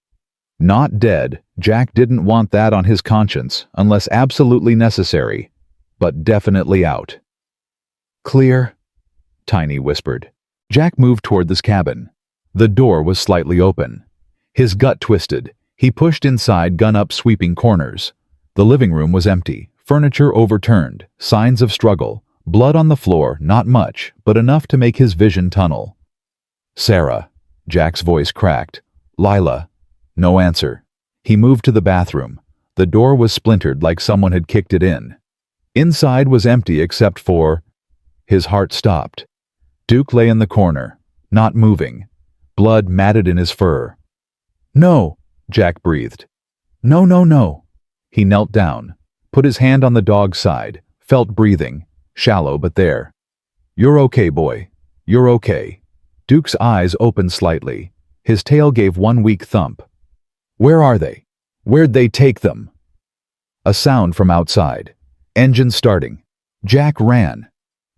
Not dead. Jack didn't want that on his conscience, unless absolutely necessary, but definitely out. "Clear," Tiny whispered. Jack moved toward this cabin. The door was slightly open. His gut twisted. He pushed inside, gun up, sweeping corners. The living room was empty, furniture overturned, signs of struggle, blood on the floor, not much, but enough to make his vision tunnel. "Sarah," Jack's voice cracked. "Lila." No answer. He moved to the bathroom. The door was splintered like someone had kicked it in. Inside was empty except for... His heart stopped. Duke lay in the corner, not moving. Blood matted in his fur. "No," Jack breathed. "No, no, no." He knelt down, put his hand on the dog's side, felt breathing, shallow but there. "You're okay, boy. You're okay." Duke's eyes opened slightly. His tail gave one weak thump. "Where are they? Where'd they take them?" A sound from outside. Engine starting. Jack ran.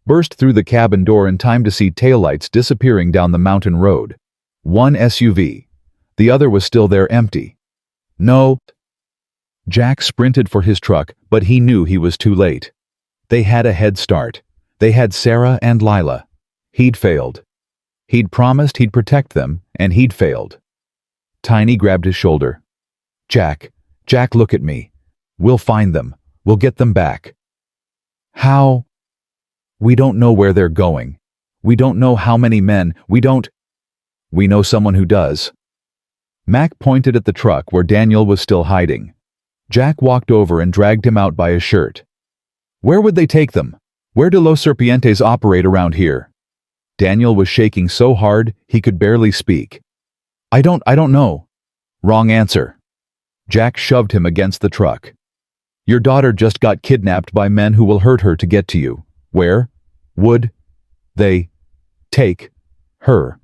Burst through the cabin door in time to see taillights disappearing down the mountain road. 1 SUV. The other was still there, empty. "No." Jack sprinted for his truck, but he knew he was too late. They had a head start. They had Sarah and Lila. He'd failed. He'd promised he'd protect them, and he'd failed. Tiny grabbed his shoulder. Jack, look at me. We'll find them. We'll get them back." "How?" We don't know where they're going. We don't know how many men. We know someone who does. Mac pointed at the truck where Daniel was still hiding. Jack walked over and dragged him out by his shirt. Where would they take them? Where do Los Serpientes operate around here? Daniel was shaking so hard he could barely speak. I don't know. Wrong answer. Jack shoved him against the truck. Your daughter just got kidnapped by men who will hurt her to get to you. Where would they take her?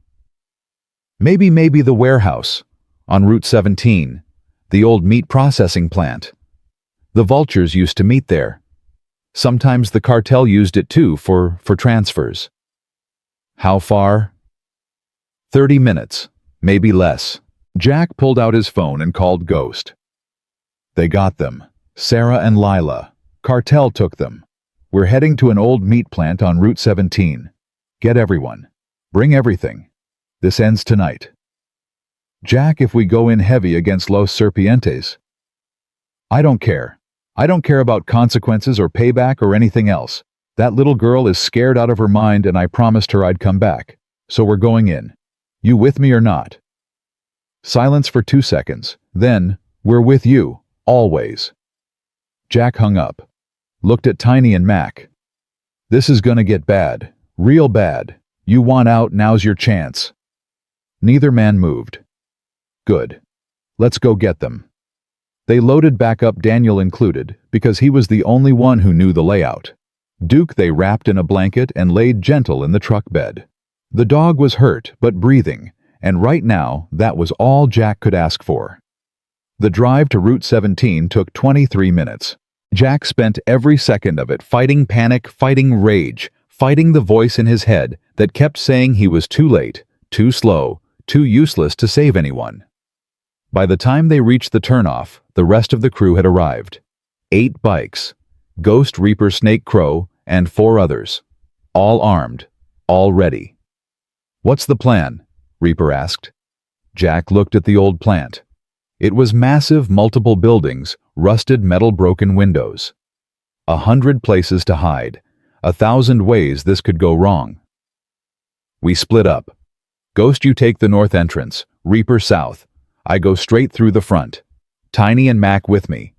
Maybe the warehouse on Route 17, the old meat processing plant. The vultures used to meet there. Sometimes the cartel used it too for transfers. How far? 30 minutes, maybe less. Jack pulled out his phone and called Ghost. They got them. Sarah and Lila. Cartel took them. We're heading to an old meat plant on Route 17. Get everyone. Bring everything. This ends tonight. Jack, if we go in heavy against Los Serpientes? I don't care. I don't care about consequences or payback or anything else. That little girl is scared out of her mind and I promised her I'd come back. So we're going in. You with me or not? Silence for 2 seconds. Then, we're with you, always. Jack hung up. Looked at Tiny and Mac. This is gonna get bad. Real bad. You want out, now's your chance. Neither man moved. Good. Let's go get them. They loaded back up, Daniel included, because he was the only one who knew the layout. Duke they wrapped in a blanket and laid gentle in the truck bed. The dog was hurt but breathing, and right now that was all Jack could ask for. The drive to Route 17 took 23 minutes. Jack spent every second of it fighting panic, fighting rage, fighting the voice in his head that kept saying he was too late, too slow, too useless to save anyone. By the time they reached the turnoff, the rest of the crew had arrived. 8 bikes, Ghost, Reaper, Snake, Crow, and 4 others. All armed, all ready. What's the plan? Reaper asked. Jack looked at the old plant. It was massive, multiple buildings, rusted metal, broken windows. 100 places to hide, 1,000 ways this could go wrong. We split up. Ghost, you take the north entrance, Reaper south. I go straight through the front. Tiny and Mac with me.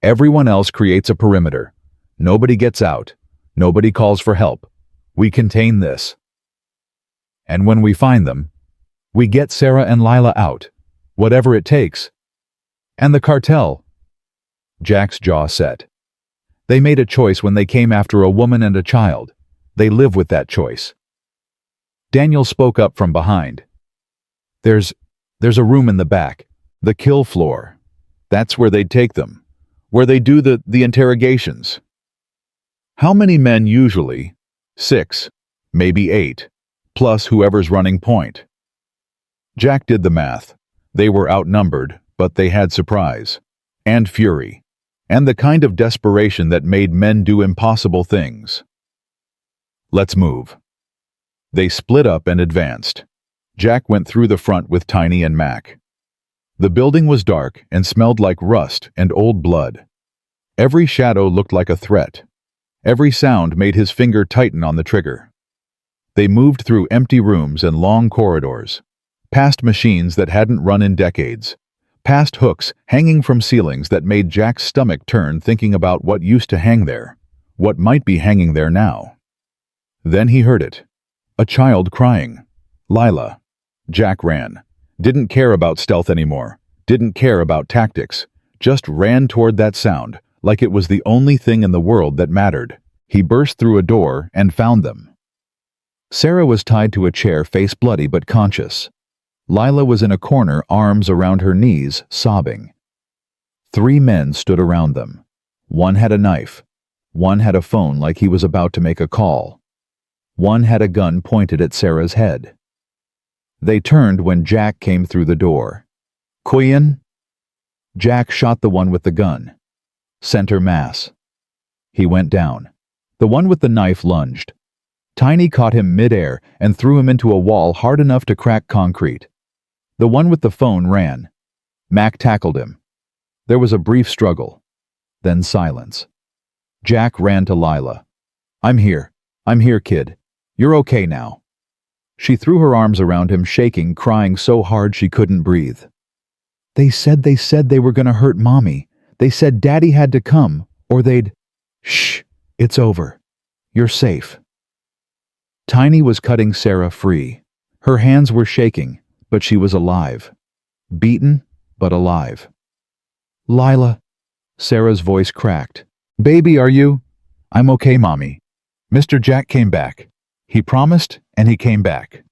Everyone else creates a perimeter. Nobody gets out. Nobody calls for help. We contain this. And when we find them, we get Sarah and Lila out. Whatever it takes. And the cartel. Jack's jaw set. They made a choice when they came after a woman and a child. They live with that choice. Daniel spoke up from behind. There's a room in the back. The kill floor. That's where they'd take them. Where they do the interrogations. How many men usually? 6, maybe 8, plus whoever's running point. Jack did the math. They were outnumbered, but they had surprise. And fury. And the kind of desperation that made men do impossible things. Let's move. They split up and advanced. Jack went through the front with Tiny and Mac. The building was dark and smelled like rust and old blood. Every shadow looked like a threat. Every sound made his finger tighten on the trigger. They moved through empty rooms and long corridors, past machines that hadn't run in decades, past hooks hanging from ceilings that made Jack's stomach turn thinking about what used to hang there, what might be hanging there now. Then he heard it. A child crying. Lila. Jack ran. Didn't care about stealth anymore. Didn't care about tactics. Just ran toward that sound, like it was the only thing in the world that mattered. He burst through a door and found them. Sarah was tied to a chair, face bloody but conscious. Lila was in a corner, arms around her knees, sobbing. 3 men stood around them. One had a knife. One had a phone like he was about to make a call. One had a gun pointed at Sarah's head. They turned when Jack came through the door. Queen? Jack shot the one with the gun. Center mass. He went down. The one with the knife lunged. Tiny caught him mid-air and threw him into a wall hard enough to crack concrete. The one with the phone ran. Mac tackled him. There was a brief struggle. Then silence. Jack ran to Lila. I'm here. I'm here, kid. You're okay now." She threw her arms around him, shaking, crying so hard she couldn't breathe. They said they were gonna hurt Mommy. They said Daddy had to come, or they'd—" "Shh, it's over. You're safe." Tiny was cutting Sarah free. Her hands were shaking, but she was alive. Beaten, but alive. "Lila," Sarah's voice cracked. "Baby, are you—" "I'm okay, Mommy. Mr. Jack came back. He promised, and he came back."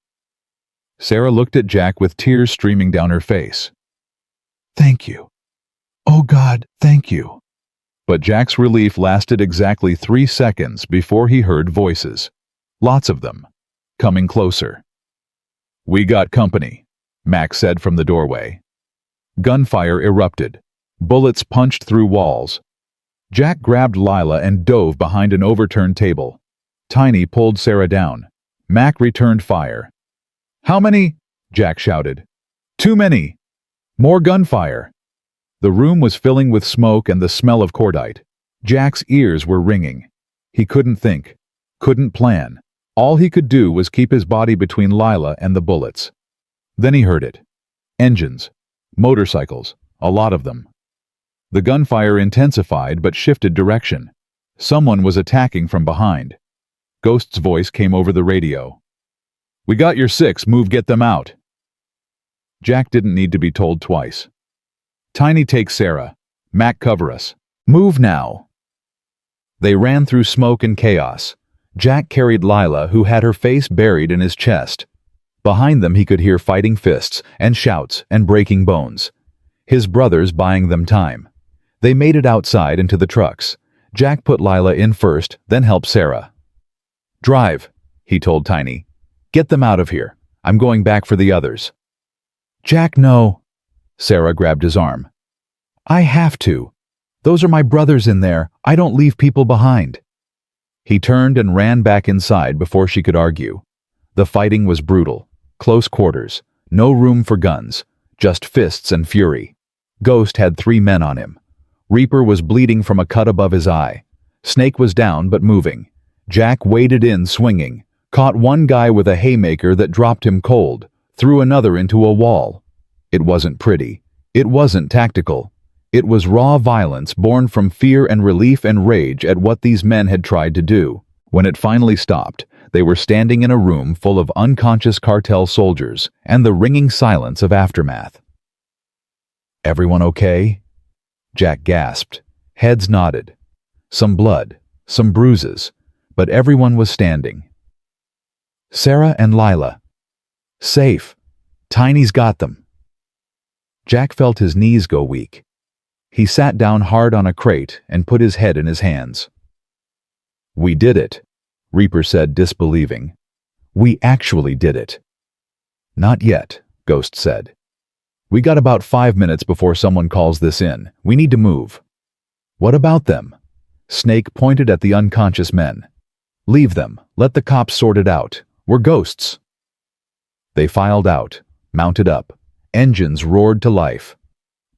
Sarah looked at Jack with tears streaming down her face. "Thank you. Oh God, thank you." But Jack's relief lasted exactly 3 seconds before he heard voices. Lots of them. Coming closer. "We got company," Max said from the doorway. Gunfire erupted. Bullets punched through walls. Jack grabbed Lila and dove behind an overturned table. Tiny pulled Sarah down. Mac returned fire. "How many?" Jack shouted. "Too many! More gunfire!" The room was filling with smoke and the smell of cordite. Jack's ears were ringing. He couldn't think, couldn't plan. All he could do was keep his body between Lila and the bullets. Then he heard it. Engines. Motorcycles. A lot of them. The gunfire intensified but shifted direction. Someone was attacking from behind. Ghost's voice came over the radio. "We got your 6, move, get them out." Jack didn't need to be told twice. "Tiny, take Sarah. Mac, cover us. Move now." They ran through smoke and chaos. Jack carried Lila, who had her face buried in his chest. Behind them he could hear fighting fists and shouts and breaking bones. His brothers buying them time. They made it outside into the trucks. Jack put Lila in first, then helped Sarah. "Drive," he told Tiny. "Get them out of here. I'm going back for the others." "Jack, no." Sarah grabbed his arm. "I have to. Those are my brothers in there. I don't leave people behind." He turned and ran back inside before she could argue. The fighting was brutal. Close quarters. No room for guns. Just fists and fury. Ghost had 3 men on him. Reaper was bleeding from a cut above his eye. Snake was down but moving. Jack waded in swinging. Caught one guy with a haymaker that dropped him cold. Threw another into a wall. It wasn't pretty. It wasn't tactical. It was raw violence born from fear and relief and rage at what these men had tried to do. When it finally stopped, they were standing in a room full of unconscious cartel soldiers and the ringing silence of aftermath. "Everyone okay?" Jack gasped. Heads nodded. Some blood, some bruises, but everyone was standing. "Sarah and Lila. Safe. Tiny's got them." Jack felt his knees go weak. He sat down hard on a crate and put his head in his hands. "We did it," Reaper said, disbelieving. "We actually did it." "Not yet," Ghost said. "We got about 5 minutes before someone calls this in. We need to move." "What about them?" Snake pointed at the unconscious men. "Leave them. Let the cops sort it out. We're ghosts." They filed out, mounted up. Engines roared to life.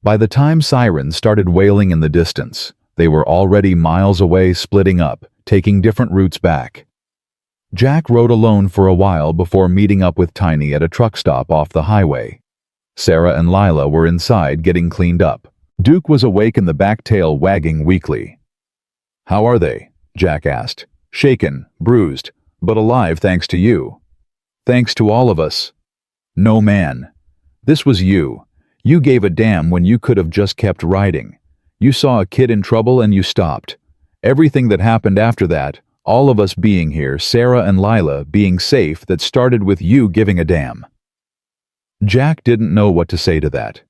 By the time sirens started wailing in the distance, they were already miles away, splitting up, taking different routes back. Jack rode alone for a while before meeting up with Tiny at a truck stop off the highway. Sarah and Lila were inside getting cleaned up. Duke was awake in the back, tail wagging weakly. "How are they?" Jack asked. "Shaken, bruised, but alive thanks to you." "Thanks to all of us." "No, man. This was you. You gave a damn when you could have just kept riding. You saw a kid in trouble and you stopped. Everything that happened after that, all of us being here, Sarah and Lila being safe, that started with you giving a damn." Jack didn't know what to say to that.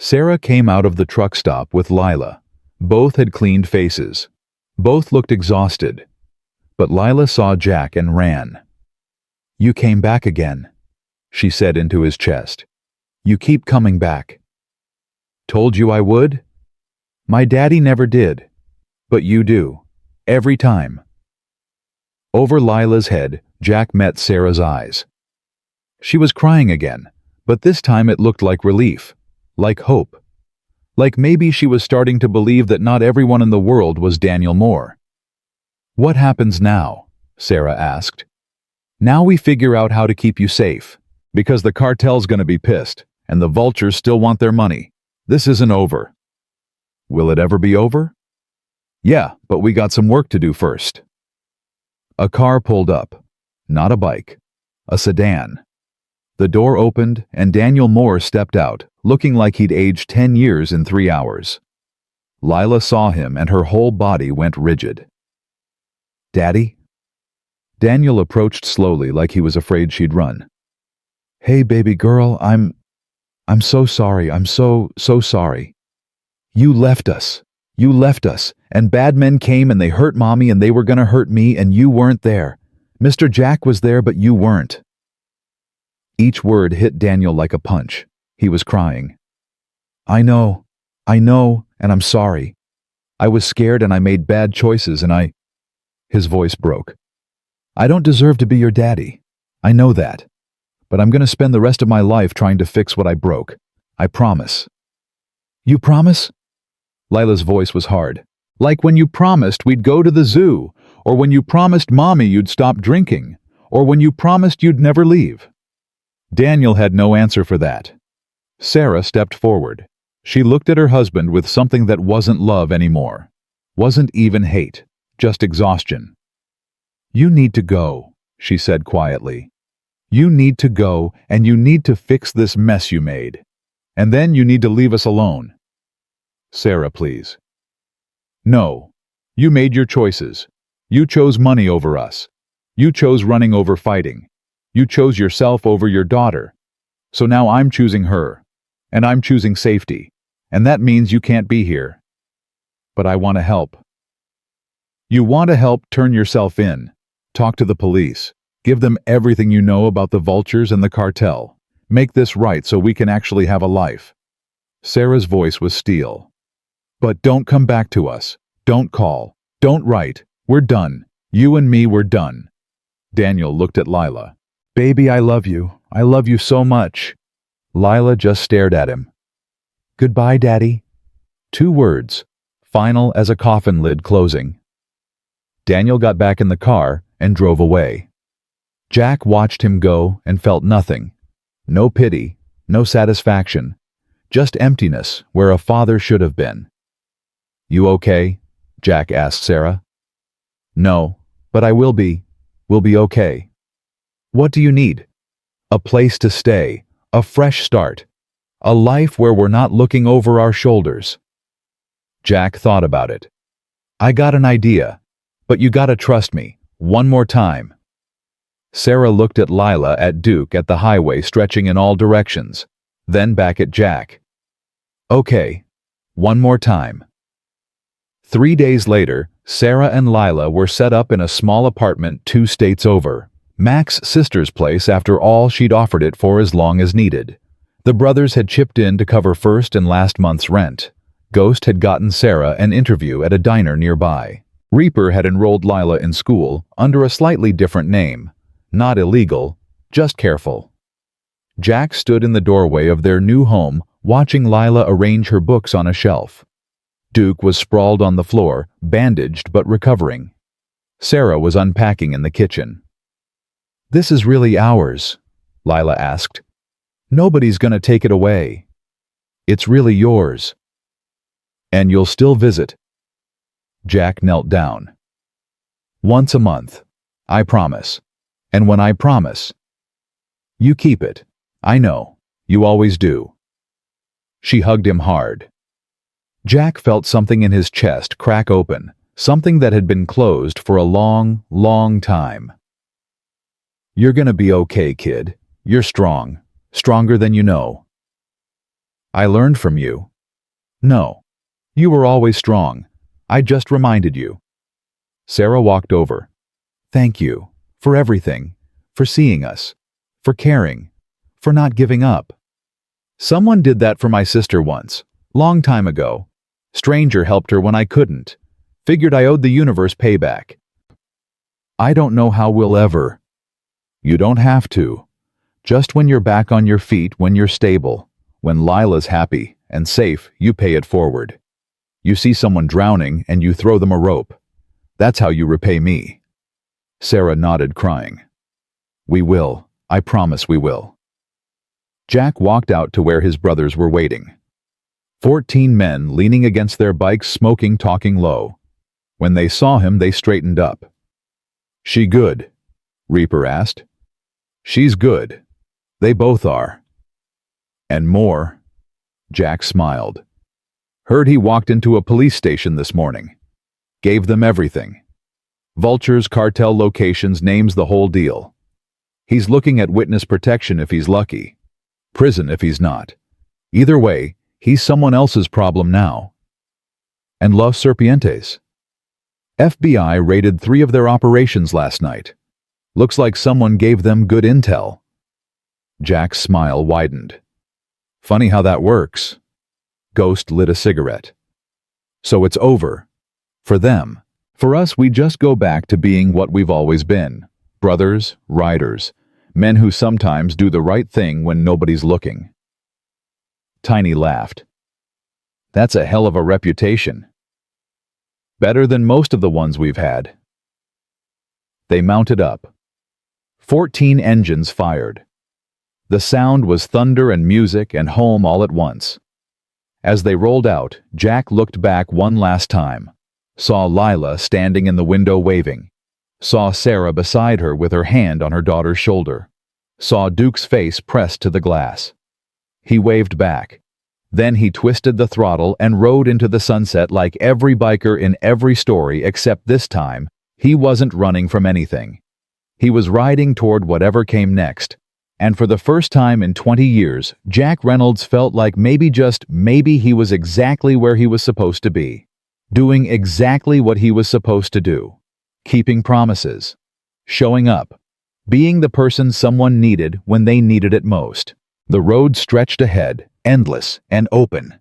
Sarah came out of the truck stop with Lila. Both had cleaned faces. Both looked exhausted. But Lila saw Jack and ran. "You came back again," she said into his chest. "You keep coming back." "Told you I would?" "My daddy never did. But you do. Every time." Over Lila's head, Jack met Sarah's eyes. She was crying again, but this time it looked like relief, like hope. Like maybe she was starting to believe that not everyone in the world was Daniel Moore. "What happens now?" Sarah asked. Now we figure out how to keep you safe, because the cartel's gonna be pissed, and the vultures still want their money. This isn't over. Will it ever be over? Yeah, but we got some work to do first. A car pulled up. Not a bike. A sedan. The door opened, and Daniel Moore stepped out, looking like he'd aged 10 years in 3 hours. Lila saw him, and her whole body went rigid. Daddy? Daniel approached slowly, like he was afraid she'd run. Hey, baby girl, I'm so sorry. I'm so sorry. You left us. You left us, and bad men came and they hurt Mommy and they were gonna hurt me and you weren't there. Mr. Jack was there, but you weren't. Each word hit Daniel like a punch. He was crying. I know, and I'm sorry. I was scared and I made bad choices and His voice broke. I don't deserve to be your daddy. I know that. But I'm gonna spend the rest of my life trying to fix what I broke. I promise. You promise? Lila's voice was hard. Like when you promised we'd go to the zoo, or when you promised Mommy you'd stop drinking, or when you promised you'd never leave. Daniel had no answer for that. Sarah stepped forward. She looked at her husband with something that wasn't love anymore. Wasn't even hate, just exhaustion. You need to go, she said quietly. You need to go, and you need to fix this mess you made. And then you need to leave us alone. Sarah, please. No. You made your choices. You chose money over us. You chose running over fighting. You chose yourself over your daughter. So now I'm choosing her. And I'm choosing safety. And that means you can't be here. But I want to help. You want to help, turn yourself in. Talk to the police. Give them everything you know about the vultures and the cartel. Make this right so we can actually have a life. Sarah's voice was steel. But don't come back to us. Don't call. Don't write. We're done. You and me, we're done. Daniel looked at Lila. Baby, I love you. I love you so much. Lila just stared at him. Goodbye, Daddy. 2 words, final as a coffin lid closing. Daniel got back in the car and drove away. Jack watched him go and felt nothing. No pity, no satisfaction, just emptiness where a father should have been. You okay? Jack asked Sarah. No, but I will be. We'll be okay. What do you need? A place to stay, a fresh start, a life where we're not looking over our shoulders. Jack thought about it. I got an idea, but you gotta trust me, one more time. Sarah looked at Lila, at Duke, at the highway stretching in all directions, then back at Jack. Okay, one more time. 3 days later, Sarah and Lila were set up in a small apartment 2 states over, Mac's sister's place after all she'd offered it for as long as needed. The brothers had chipped in to cover first and last month's rent. Ghost had gotten Sarah an interview at a diner nearby. Reaper had enrolled Lila in school under a slightly different name. Not illegal, just careful. Jack stood in the doorway of their new home, watching Lila arrange her books on a shelf. Duke was sprawled on the floor, bandaged but recovering. Sarah was unpacking in the kitchen. This is really ours, Lila asked. Nobody's gonna take it away. It's really yours. And you'll still visit. Jack knelt down. Once a month. I promise. And when I promise, you keep it. I know. You always do. She hugged him hard. Jack felt something in his chest crack open, something that had been closed for a long, long time. You're gonna be okay, kid. You're strong. Stronger than you know. I learned from you. No. You were always strong. I just reminded you. Sarah walked over. Thank you. For everything. For seeing us. For caring. For not giving up. Someone did that for my sister once. Long time ago. Stranger helped her when I couldn't. Figured I owed the universe payback. I don't know how we'll ever. You don't have to. Just when you're back on your feet, when you're stable, when Lila's happy and safe, you pay it forward. You see someone drowning and you throw them a rope. That's how you repay me. Sarah nodded, crying. "We will. I promise we will." Jack walked out to where his brothers were waiting. 14 men leaning against their bikes, smoking, talking low. When they saw him, they straightened up. "She good?" Reaper asked. "She's good. They both are." "And more." Jack smiled. "Heard he walked into a police station this morning. Gave them everything. Vultures, cartel locations, names, the whole deal. He's looking at witness protection if he's lucky. Prison if he's not. Either way, he's someone else's problem now." "And Los Serpientes?" "FBI raided 3 of their operations last night. Looks like someone gave them good intel." Jack's smile widened. "Funny how that works." Ghost lit a cigarette. "So it's over. For them. For us, we just go back to being what we've always been. Brothers, riders, men who sometimes do the right thing when nobody's looking." Tiny laughed. "That's a hell of a reputation. Better than most of the ones we've had." They mounted up. 14 engines fired. The sound was thunder and music and home all at once. As they rolled out, Jack looked back one last time. Saw Lila standing in the window waving. Saw Sarah beside her with her hand on her daughter's shoulder. Saw Duke's face pressed to the glass. He waved back. Then he twisted the throttle and rode into the sunset like every biker in every story, except this time, he wasn't running from anything. He was riding toward whatever came next. And for the first time in 20 years, Jack Reynolds felt like maybe, just maybe, he was exactly where he was supposed to be. Doing exactly what he was supposed to do. Keeping promises. Showing up. Being the person someone needed when they needed it most. The road stretched ahead, endless and open.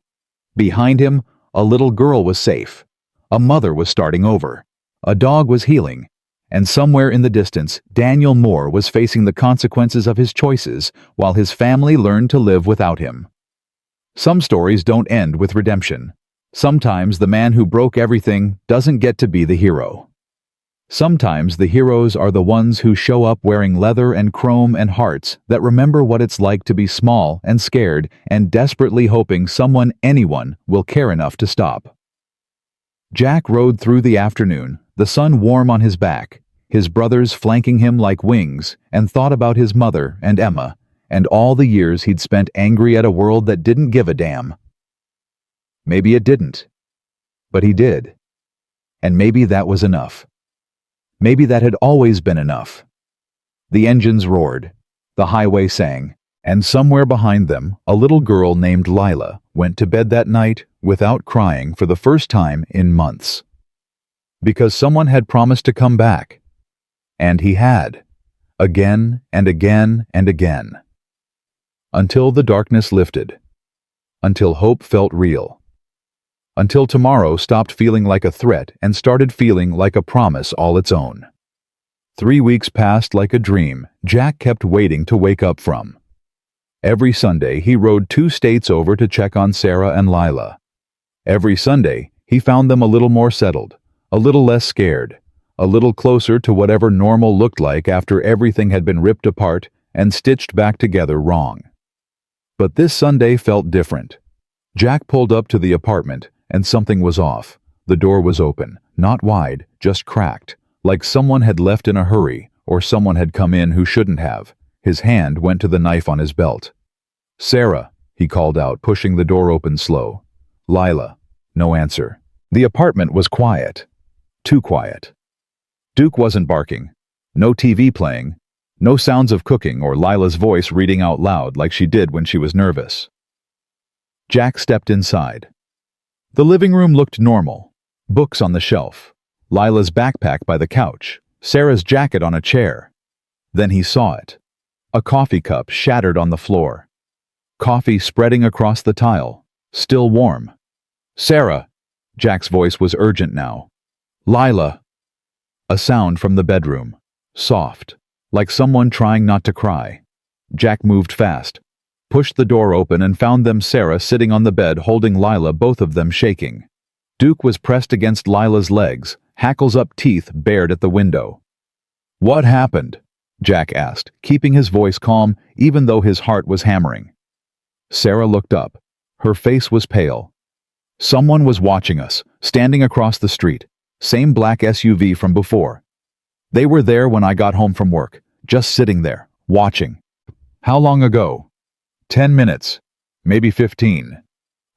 Behind him, a little girl was safe. A mother was starting over. A dog was healing. And somewhere in the distance, Daniel Moore was facing the consequences of his choices while his family learned to live without him. Some stories don't end with redemption. Sometimes the man who broke everything doesn't get to be the hero. Sometimes the heroes are the ones who show up wearing leather and chrome and hearts that remember what it's like to be small and scared and desperately hoping anyone will care enough to stop. Jack rode through the afternoon, the sun warm on his back, his brothers flanking him like wings, and thought about his mother and Emma, and all the years he'd spent angry at a world that didn't give a damn. Maybe it didn't. But he did. And maybe that was enough. Maybe that had always been enough. The engines roared, the highway sang, and somewhere behind them, a little girl named Lila went to bed that night without crying for the first time in months. Because someone had promised to come back. And he had. Again and again and again. Until the darkness lifted. Until hope felt real. Until tomorrow stopped feeling like a threat and started feeling like a promise all its own. 3 weeks passed like a dream Jack kept waiting to wake up from. Every Sunday he rode 2 states over to check on Sarah and Lila. Every Sunday he found them a little more settled, a little less scared, a little closer to whatever normal looked like after everything had been ripped apart and stitched back together wrong. But this Sunday felt different. Jack pulled up to the apartment, and something was off. The door was open, not wide, just cracked, like someone had left in a hurry, or someone had come in who shouldn't have. His hand went to the knife on his belt. "Sarah," he called out, pushing the door open slow. "Lila." No answer. The apartment was quiet. Too quiet. Duke wasn't barking. No TV playing. No sounds of cooking or Lila's voice reading out loud like she did when she was nervous. Jack stepped inside. The living room looked normal. Books on the shelf. Lila's backpack by the couch. Sarah's jacket on a chair. Then he saw it. A coffee cup shattered on the floor. Coffee spreading across the tile. Still warm. "Sarah!" Jack's voice was urgent now. "Lila!" A sound from the bedroom. Soft. Like someone trying not to cry. Jack moved fast. Pushed the door open and found Sarah sitting on the bed holding Lila, both of them shaking. Duke was pressed against Lila's legs, hackles up, teeth bared at the window. What happened? Jack asked, keeping his voice calm even though his heart was hammering. Sarah looked up. Her face was pale. Someone was watching us, standing across the street. Same black SUV from before. They were there when I got home from work, just sitting there, watching. How long ago? 10 minutes. Maybe 15.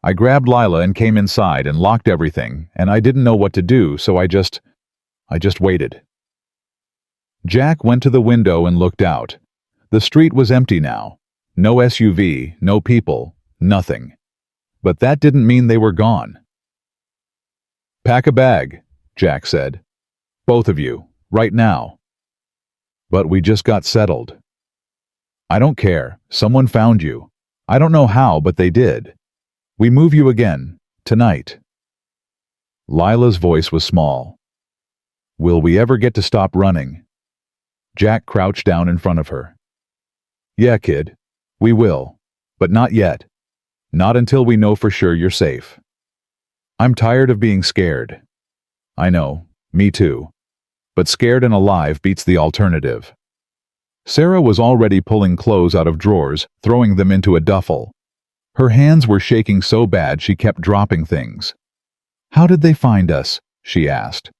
I grabbed Lila and came inside and locked everything, and I didn't know what to do, so I just waited. Jack went to the window and looked out. The street was empty now. No SUV, no people, nothing. But that didn't mean they were gone. Pack a bag, Jack said. Both of you, right now. But we just got settled. I don't care. Someone found you. I don't know how, but they did. We move you again, tonight. Lila's voice was small. Will we ever get to stop running? Jack crouched down in front of her. Yeah, kid. We will. But not yet. Not until we know for sure you're safe. I'm tired of being scared. I know. Me too. But scared and alive beats the alternative. Sarah was already pulling clothes out of drawers, throwing them into a duffel. Her hands were shaking so bad she kept dropping things. How did they find us? She asked.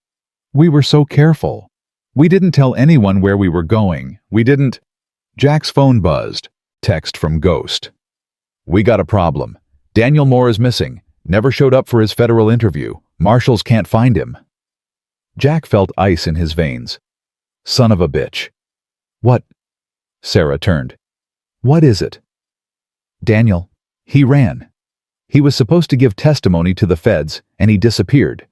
We were so careful. We didn't tell anyone where we were going. We didn't... Jack's phone buzzed. Text from Ghost. We got a problem. Daniel Moore is missing. Never showed up for his federal interview. Marshals can't find him. Jack felt ice in his veins. Son of a bitch. What? Sarah turned. What is it? Daniel. He ran. He was supposed to give testimony to the feds, and he disappeared.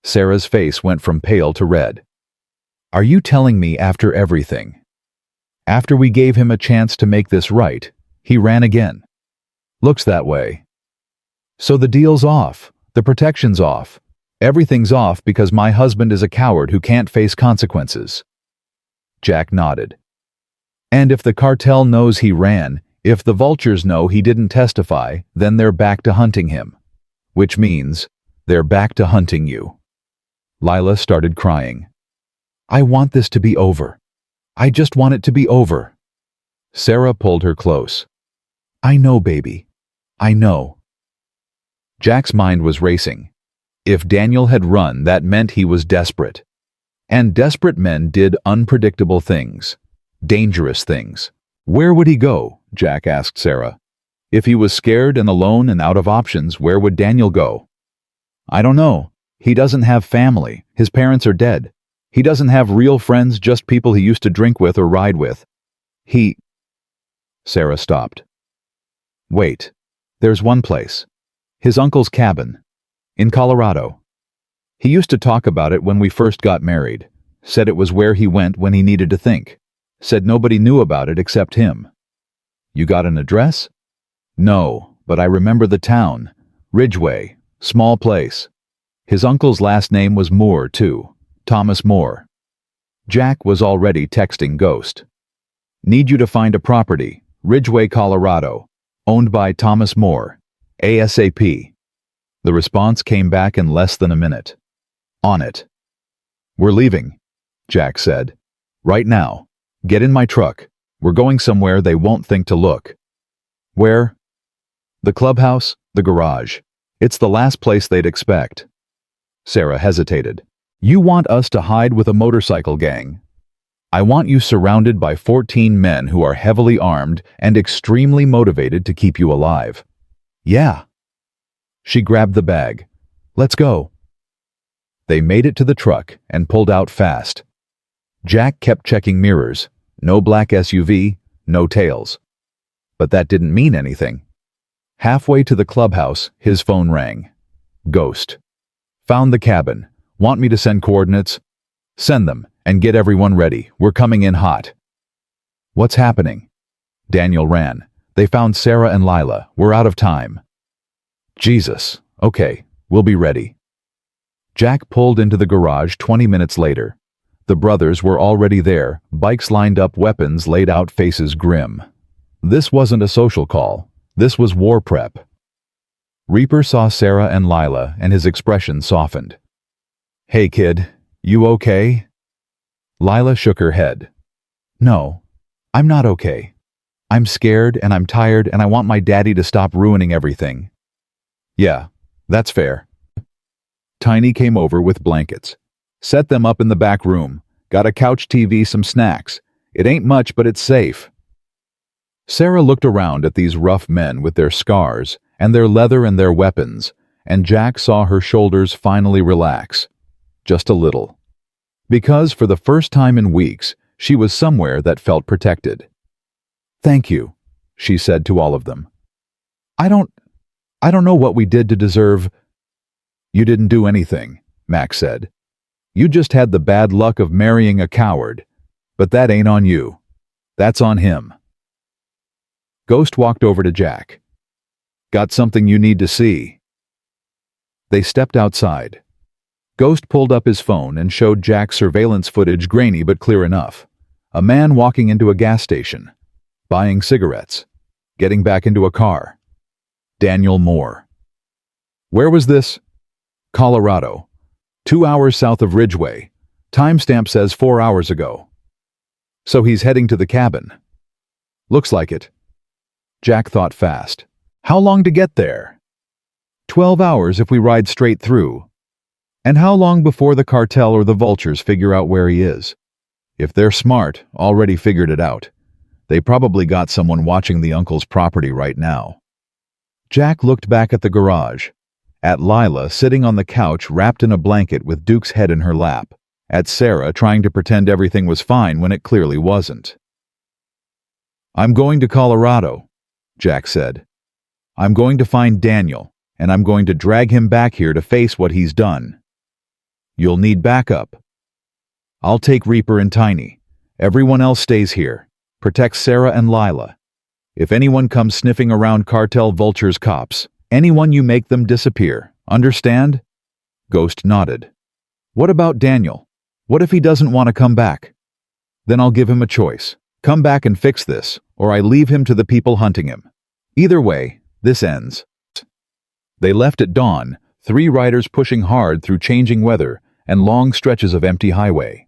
Sarah's face went from pale to red. Are you telling me after everything? After we gave him a chance to make this right, he ran again? Looks that way. So the deal's off. The protection's off. Everything's off because my husband is a coward who can't face consequences. Jack nodded. And if the cartel knows he ran, if the vultures know he didn't testify, then they're back to hunting him. Which means they're back to hunting you. Lila started crying. I want this to be over. I just want it to be over. Sarah pulled her close. I know, baby. I know. Jack's mind was racing. If Daniel had run, that meant he was desperate. And desperate men did unpredictable things. Dangerous things. Where would he go? Jack asked Sarah. If he was scared and alone and out of options, where would Daniel go? I don't know. He doesn't have family. His parents are dead. He doesn't have real friends, just people he used to drink with or ride with. Sarah stopped. Wait. There's one place. His uncle's cabin. In Colorado. He used to talk about it when we first got married. Said it was where he went when he needed to think. Said nobody knew about it except him. You got an address? No, but I remember the town. Ridgeway. Small place. His uncle's last name was Moore, too. Thomas Moore. Jack was already texting Ghost. Need you to find a property. Ridgeway, Colorado. Owned by Thomas Moore. ASAP. The response came back in less than a minute. On it. We're leaving, Jack said. Right now. Get in my truck. We're going somewhere they won't think to look. Where? The clubhouse, the garage. It's the last place they'd expect. Sarah hesitated. You want us to hide with a motorcycle gang? I want you surrounded by 14 men who are heavily armed and extremely motivated to keep you alive. Yeah. She grabbed the bag. Let's go. They made it to the truck and pulled out fast. Jack kept checking mirrors. No black SUV, no tails. But that didn't mean anything. Halfway to the clubhouse, his phone rang. Ghost. Found the cabin. Want me to send coordinates? Send them, and get everyone ready. We're coming in hot. What's happening? Daniel ran. They found Sarah and Lila. We're out of time. Jesus. Okay, we'll be ready. Jack pulled into the garage 20 minutes later. The brothers were already there, bikes lined up, weapons laid out, faces grim. This wasn't a social call. This was war prep. Reaper saw Sarah and Lila, and his expression softened. Hey kid, you okay? Lila shook her head. No, I'm not okay. I'm scared and I'm tired and I want my daddy to stop ruining everything. Yeah, that's fair. Tiny came over with blankets. Set them up in the back room. Got a couch TV, some snacks. It ain't much, but it's safe. Sarah looked around at these rough men with their scars and their leather and their weapons, and Jack saw her shoulders finally relax. Just a little. Because for the first time in weeks, she was somewhere that felt protected. Thank you, she said to all of them. I don't know what we did to deserve. You didn't do anything, Max said. You just had the bad luck of marrying a coward. But that ain't on you. That's on him. Ghost walked over to Jack. Got something you need to see. They stepped outside. Ghost pulled up his phone and showed Jack surveillance footage, grainy but clear enough. A man walking into a gas station, buying cigarettes, getting back into a car. Daniel Moore. Where was this? Colorado. 2 hours south of Ridgeway. Timestamp says 4 hours ago. So he's heading to the cabin. Looks like it. Jack thought fast. How long to get there? 12 hours if we ride straight through. And how long before the cartel or the vultures figure out where he is? If they're smart, already figured it out. They probably got someone watching the uncle's property right now. Jack looked back at the garage, at Lila sitting on the couch wrapped in a blanket with Duke's head in her lap, at Sarah trying to pretend everything was fine when it clearly wasn't. I'm going to Colorado, Jack said. I'm going to find Daniel, and I'm going to drag him back here to face what he's done. You'll need backup. I'll take Reaper and Tiny. Everyone else stays here. Protect Sarah and Lila. If anyone comes sniffing around cartel vultures cops, anyone you make them disappear. Understand? Ghost nodded. What about Daniel? What if he doesn't want to come back? Then I'll give him a choice. Come back and fix this, or I leave him to the people hunting him. Either way, this ends. They left at dawn, 3 riders pushing hard through changing weather and long stretches of empty highway.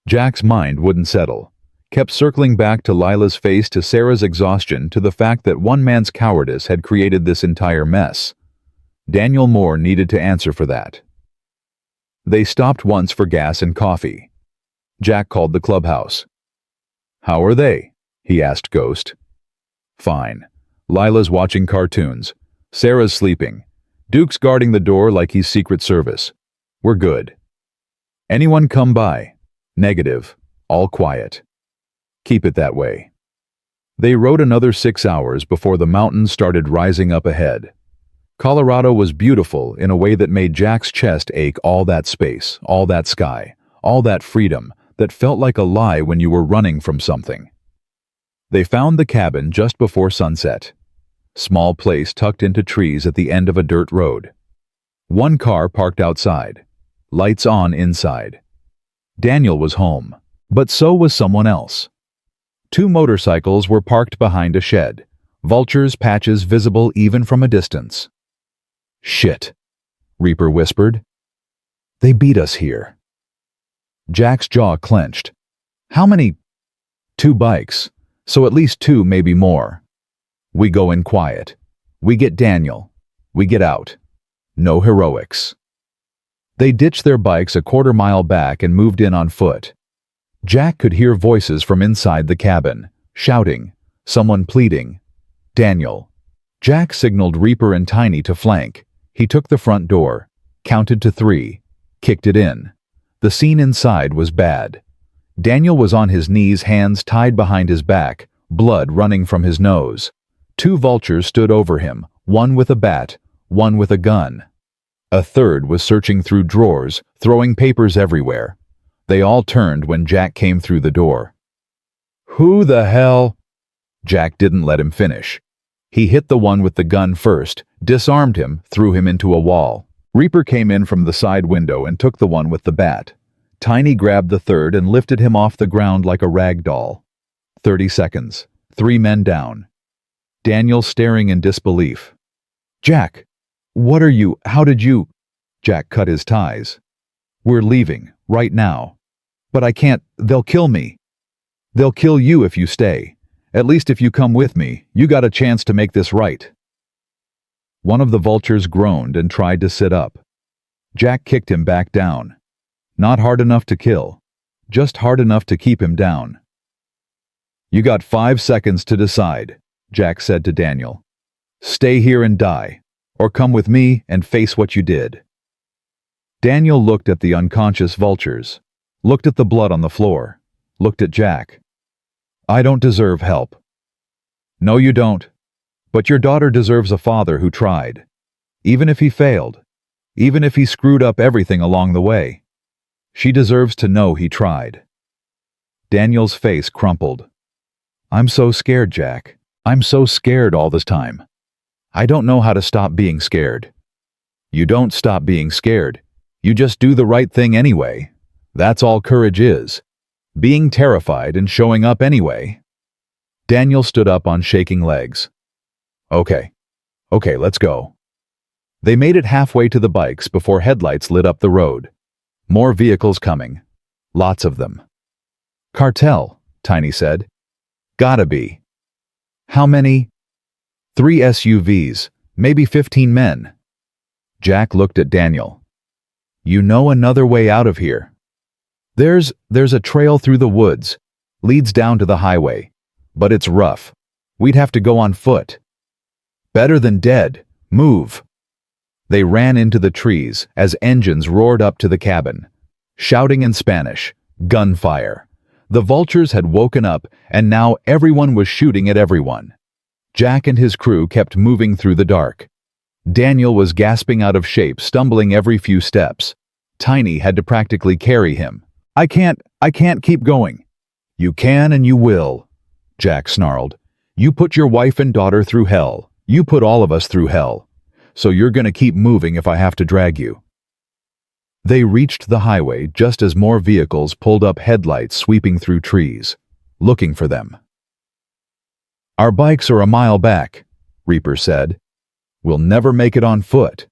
Jack's mind wouldn't settle, kept circling back to Lila's face, to Sarah's exhaustion, to the fact that one man's cowardice had created this entire mess. Daniel Moore needed to answer for that. They stopped once for gas and coffee. Jack called the clubhouse. How are they? He asked Ghost. Fine. Lila's watching cartoons. Sarah's sleeping. Duke's guarding the door like he's Secret Service. We're good. Anyone come by? Negative. All quiet. Keep it that way. They rode another 6 hours before the mountains started rising up ahead. Colorado was beautiful in a way that made Jack's chest ache. All that space, all that sky, all that freedom that felt like a lie when you were running from something. They found the cabin just before sunset. Small place tucked into trees at the end of a dirt road. One car parked outside. Lights on inside. Daniel was home, but so was someone else. 2 motorcycles were parked behind a shed, vultures' patches visible even from a distance. Shit, Reaper whispered. They beat us here. Jack's jaw clenched. How many? 2 bikes, so at least 2, maybe more. We go in quiet. We get Daniel. We get out. No heroics. They ditched their bikes a quarter-mile back and moved in on foot. Jack could hear voices from inside the cabin, shouting, someone pleading. Daniel. Jack signaled Reaper and Tiny to flank. He took the front door, counted to 3, kicked it in. The scene inside was bad. Daniel was on his knees, hands tied behind his back, blood running from his nose. 2 vultures stood over him, one with a bat, one with a gun. A third was searching through drawers, throwing papers everywhere. They all turned when Jack came through the door. Who the hell? Jack didn't let him finish. He hit the one with the gun first, disarmed him, threw him into a wall. Reaper came in from the side window and took the one with the bat. Tiny grabbed the third and lifted him off the ground like a rag doll. 30 seconds. 3 men down. Daniel staring in disbelief. Jack, what are you? How did you? Jack cut his ties. We're leaving, right now. But I can't, they'll kill me. They'll kill you if you stay. At least if you come with me, you got a chance to make this right. One of the vultures groaned and tried to sit up. Jack kicked him back down. Not hard enough to kill, just hard enough to keep him down. You got 5 seconds to decide, Jack said to Daniel. Stay here and die, or come with me and face what you did. Daniel looked at the unconscious vultures, looked at the blood on the floor, looked at Jack. I don't deserve help. No, you don't. But your daughter deserves a father who tried. Even if he failed. Even if he screwed up everything along the way. She deserves to know he tried. Daniel's face crumpled. I'm so scared, Jack. I'm so scared all this time. I don't know how to stop being scared. You don't stop being scared. You just do the right thing anyway. That's all courage is. Being terrified and showing up anyway. Daniel stood up on shaking legs. Okay, let's go. They made it halfway to the bikes before headlights lit up the road. More vehicles coming. Lots of them. Cartel, Tiny said. Gotta be. How many? 3 SUVs, maybe 15 men. Jack looked at Daniel. You know another way out of here. There's a trail through the woods, leads down to the highway, but it's rough. We'd have to go on foot. Better than dead. Move. They ran into the trees as engines roared up to the cabin, shouting in Spanish, gunfire. The vultures had woken up, and now everyone was shooting at everyone. Jack and his crew kept moving through the dark. Daniel was gasping out of shape, stumbling every few steps. Tiny had to practically carry him. I can't keep going. You can and you will, Jack snarled. You put your wife and daughter through hell. You put all of us through hell. So you're gonna keep moving if I have to drag you. They reached the highway just as more vehicles pulled up, headlights sweeping through trees, looking for them. Our bikes are a mile back, Reaper said. We'll never make it on foot.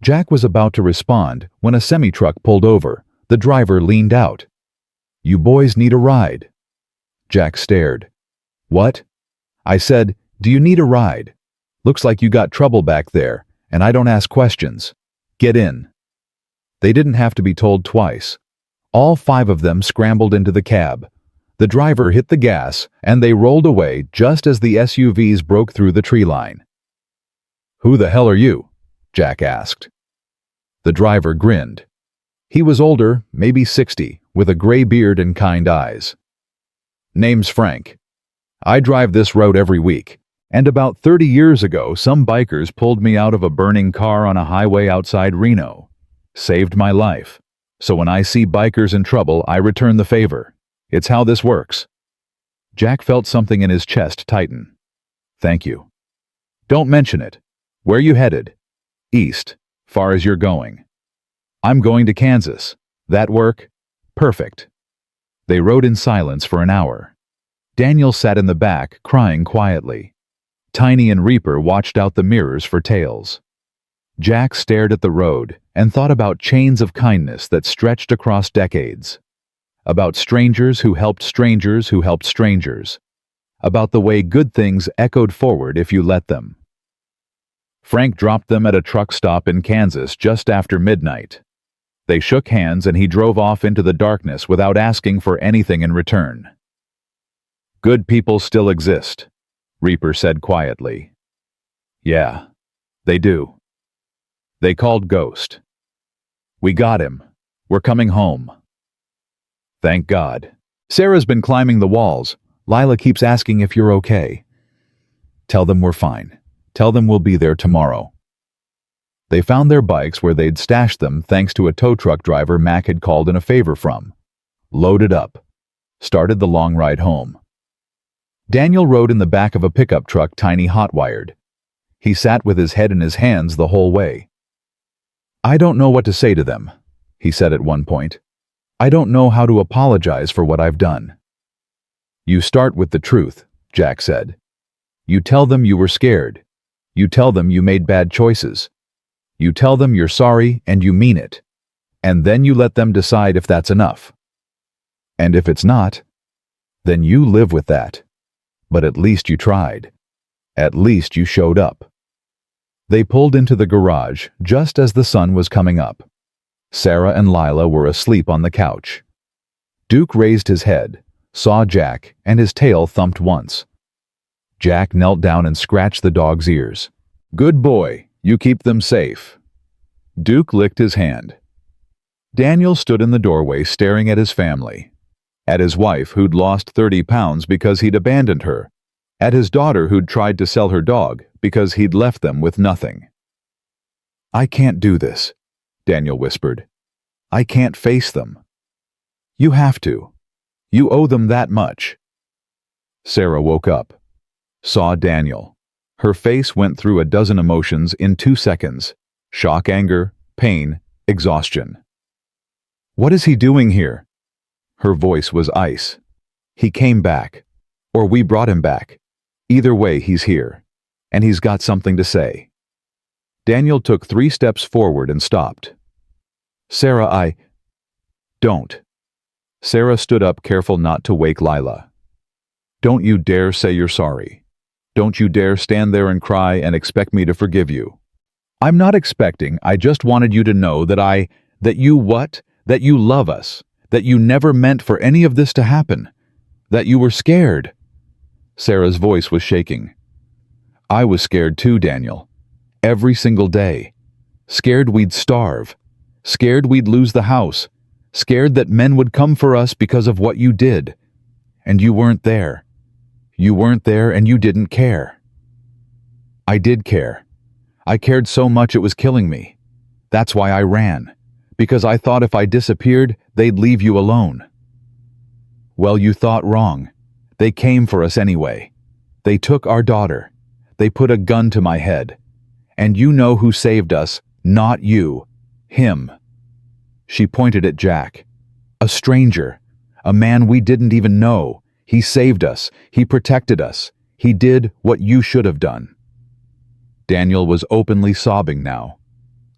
Jack was about to respond when a semi-truck pulled over. The driver leaned out. You boys need a ride. Jack stared. What? I said, do you need a ride? Looks like you got trouble back there, and I don't ask questions. Get in. They didn't have to be told twice. All 5 of them scrambled into the cab. The driver hit the gas, and they rolled away just as the SUVs broke through the tree line. Who the hell are you? Jack asked. The driver grinned. He was older, maybe 60, with a gray beard and kind eyes. Name's Frank. I drive this road every week, and about 30 years ago some bikers pulled me out of a burning car on a highway outside Reno. Saved my life. So when I see bikers in trouble, I return the favor. It's how this works. Jack felt something in his chest tighten. Thank you. Don't mention it. Where you headed? East, far as you're going. I'm going to Kansas. That work? Perfect. They rode in silence for an hour. Daniel sat in the back, crying quietly. Tiny and Reaper watched out the mirrors for tails. Jack stared at the road and thought about chains of kindness that stretched across decades. About strangers who helped strangers who helped strangers. About the way good things echoed forward if you let them. Frank dropped them at a truck stop in Kansas just after midnight. They shook hands and he drove off into the darkness without asking for anything in return. Good people still exist, Reaper said quietly. Yeah, they do. They called Ghost. We got him. We're coming home. Thank God. Sarah's been climbing the walls. Lila keeps asking if you're okay. Tell them we're fine. Tell them we'll be there tomorrow. They found their bikes where they'd stashed them thanks to a tow truck driver Mac had called in a favor from. Loaded up. Started the long ride home. Daniel rode in the back of a pickup truck Tiny hot-wired. He sat with his head in his hands the whole way. I don't know what to say to them, he said at one point. I don't know how to apologize for what I've done. You start with the truth, Jack said. You tell them you were scared. You tell them you made bad choices. You tell them you're sorry and you mean it. And then you let them decide if that's enough. And if it's not, then you live with that. But at least you tried. At least you showed up. They pulled into the garage just as the sun was coming up. Sarah and Lila were asleep on the couch. Duke raised his head, saw Jack, and his tail thumped once. Jack knelt down and scratched the dog's ears. "Good boy, you keep them safe." Duke licked his hand. Daniel stood in the doorway staring at his family. At his wife who'd lost 30 pounds because he'd abandoned her. At his daughter who'd tried to sell her dog because he'd left them with nothing. "I can't do this," Daniel whispered. "I can't face them." "You have to. You owe them that much." Sarah woke up, saw Daniel. Her face went through a dozen emotions in 2 seconds. Shock, anger, pain, exhaustion. "What is he doing here?" Her voice was ice. "He came back. Or we brought him back. Either way, he's here. And he's got something to say." Daniel took 3 steps forward and stopped. "Sarah, Don't." Sarah stood up, careful not to wake Lila. "Don't you dare say you're sorry. Don't you dare stand there and cry and expect me to forgive you. I'm not expecting, I just wanted you to know that That you love us, that you never meant for any of this to happen, that you were scared." Sarah's voice was shaking. "I was scared too, Daniel. Every single day. Scared we'd starve. Scared we'd lose the house. Scared that men would come for us because of what you did. And you weren't there. You weren't there and you didn't care." "I did care. I cared so much it was killing me. That's why I ran. Because I thought if I disappeared, they'd leave you alone." "Well, you thought wrong. They came for us anyway. They took our daughter. They put a gun to my head. And you know who saved us, not you. Him." She pointed at Jack. "A stranger. A man we didn't even know. He saved us. He protected us. He did what you should have done." Daniel was openly sobbing now.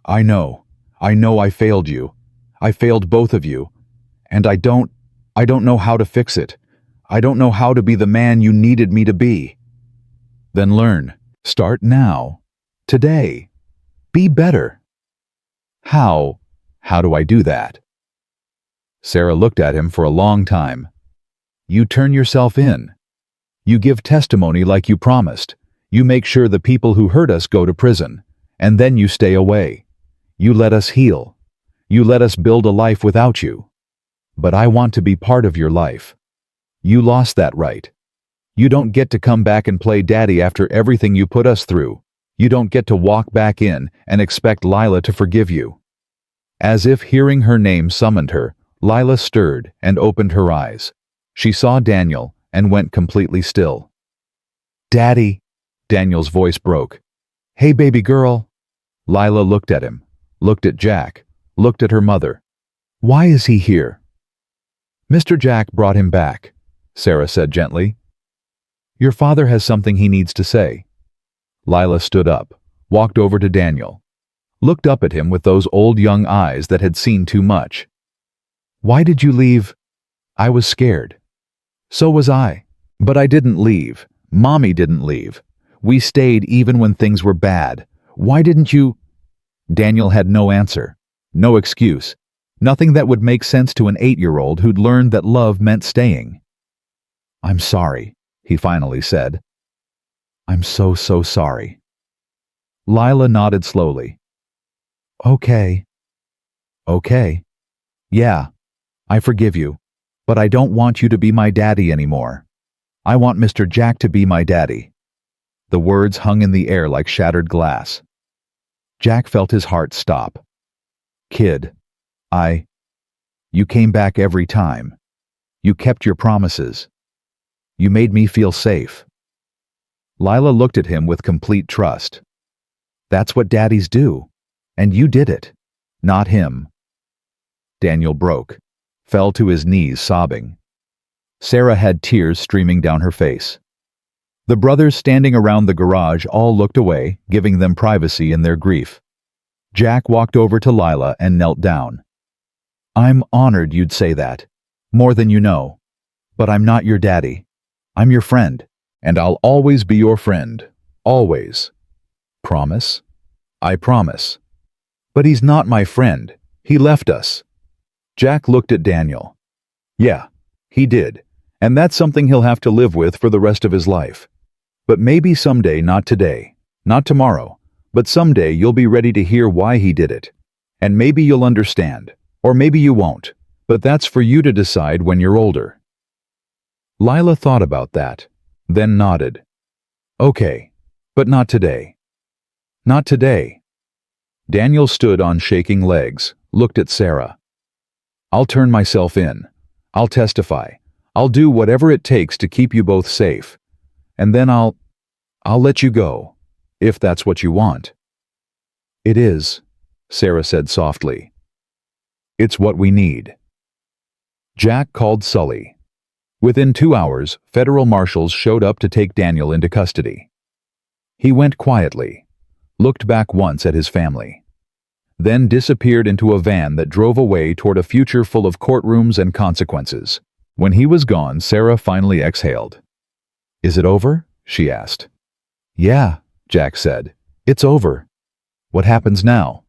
I know I failed you. I failed both of you. And I don't know how to fix it. I don't know how to be the man you needed me to be." "Then learn. Start now. Today. Be better." How do I do that?" Sarah looked at him for a long time. "You turn yourself in. You give testimony like you promised. You make sure the people who hurt us go to prison. And then you stay away. You let us heal. You let us build a life without you. But I want to be part of your life. You lost that right. You don't get to come back and play daddy after everything you put us through. You don't get to walk back in and expect Lila to forgive you." As if hearing her name summoned her, Lila stirred and opened her eyes. She saw Daniel and went completely still. "Daddy," Daniel's voice broke. "Hey, baby girl." Lila looked at him, looked at Jack, looked at her mother. "Why is he here?" "Mr. Jack brought him back," Sarah said gently. "Your father has something he needs to say." Lila stood up, walked over to Daniel, looked up at him with those old young eyes that had seen too much. "Why did you leave?" "I was scared." "So was I. But I didn't leave. Mommy didn't leave. We stayed even when things were bad. Why didn't you?" Daniel had no answer, no excuse, nothing that would make sense to an 8-year-old who'd learned that love meant staying. "I'm sorry," he finally said. "I'm so sorry." Lila nodded slowly. Okay. Yeah, I forgive you, but I don't want you to be my daddy anymore. I want Mr. Jack to be my daddy." The words hung in the air like shattered glass. Jack felt his heart stop. "Kid, you came back every time. You kept your promises. You made me feel safe." Lila looked at him with complete trust. "That's what daddies do. And you did it, not him." Daniel broke, fell to his knees sobbing. Sarah had tears streaming down her face. The brothers standing around the garage all looked away, giving them privacy in their grief. Jack walked over to Lila and knelt down. "I'm honored you'd say that. More than you know. But I'm not your daddy. I'm your friend. And I'll always be your friend. Always. Promise? I promise. But he's not my friend. He left us. Jack looked at Daniel. Yeah, he did. And that's something he'll have to live with for the rest of his life. But maybe someday, not today, not tomorrow, but someday you'll be ready to hear why he did it. And maybe you'll understand. Or maybe you won't. But that's for you to decide when you're older. Lila thought about that, then nodded. Okay, but not today. Not today. Daniel stood on shaking legs, looked at Sarah. I'll turn myself in. I'll testify. I'll do whatever it takes to keep you both safe. And then I'll let you go, if that's what you want. It is, Sarah said softly. It's what we need. Jack called Sully. Within 2 hours, federal marshals showed up to take Daniel into custody. He went quietly, looked back once at his family, then disappeared into a van that drove away toward a future full of courtrooms and consequences. When he was gone, Sarah finally exhaled. Is it over? She asked. Yeah, Jack said. It's over. What happens now?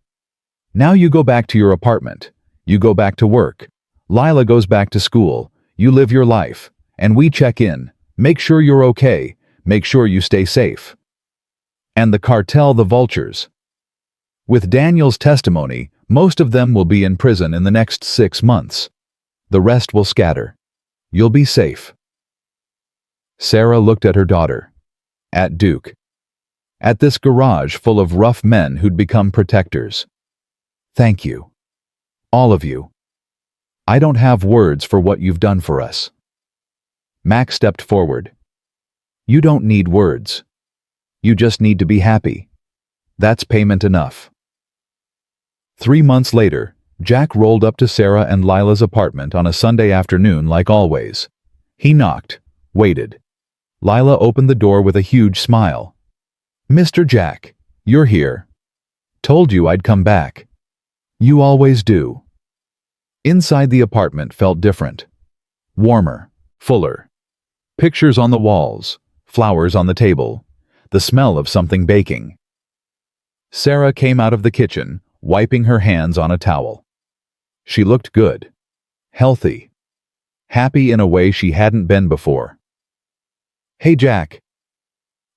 Now you go back to your apartment. You go back to work. Lila goes back to school. You live your life. And we check in. Make sure you're okay. Make sure you stay safe. And the cartel, the vultures. With Daniel's testimony, most of them will be in prison in the next 6 months. The rest will scatter. You'll be safe. Sarah looked at her daughter. At Duke. At this garage full of rough men who'd become protectors. Thank you. All of you. I don't have words for what you've done for us. Mac stepped forward. You don't need words. You just need to be happy. That's payment enough. 3 months later, Jack rolled up to Sarah and Lila's apartment on a Sunday afternoon like always. He knocked, waited. Lila opened the door with a huge smile. Mr. Jack, you're here. Told you I'd come back. You always do. Inside the apartment felt different. Warmer, fuller. Pictures on the walls, flowers on the table, the smell of something baking. Sarah came out of the kitchen, wiping her hands on a towel. She looked good, healthy, happy in a way she hadn't been before. Hey, Jack.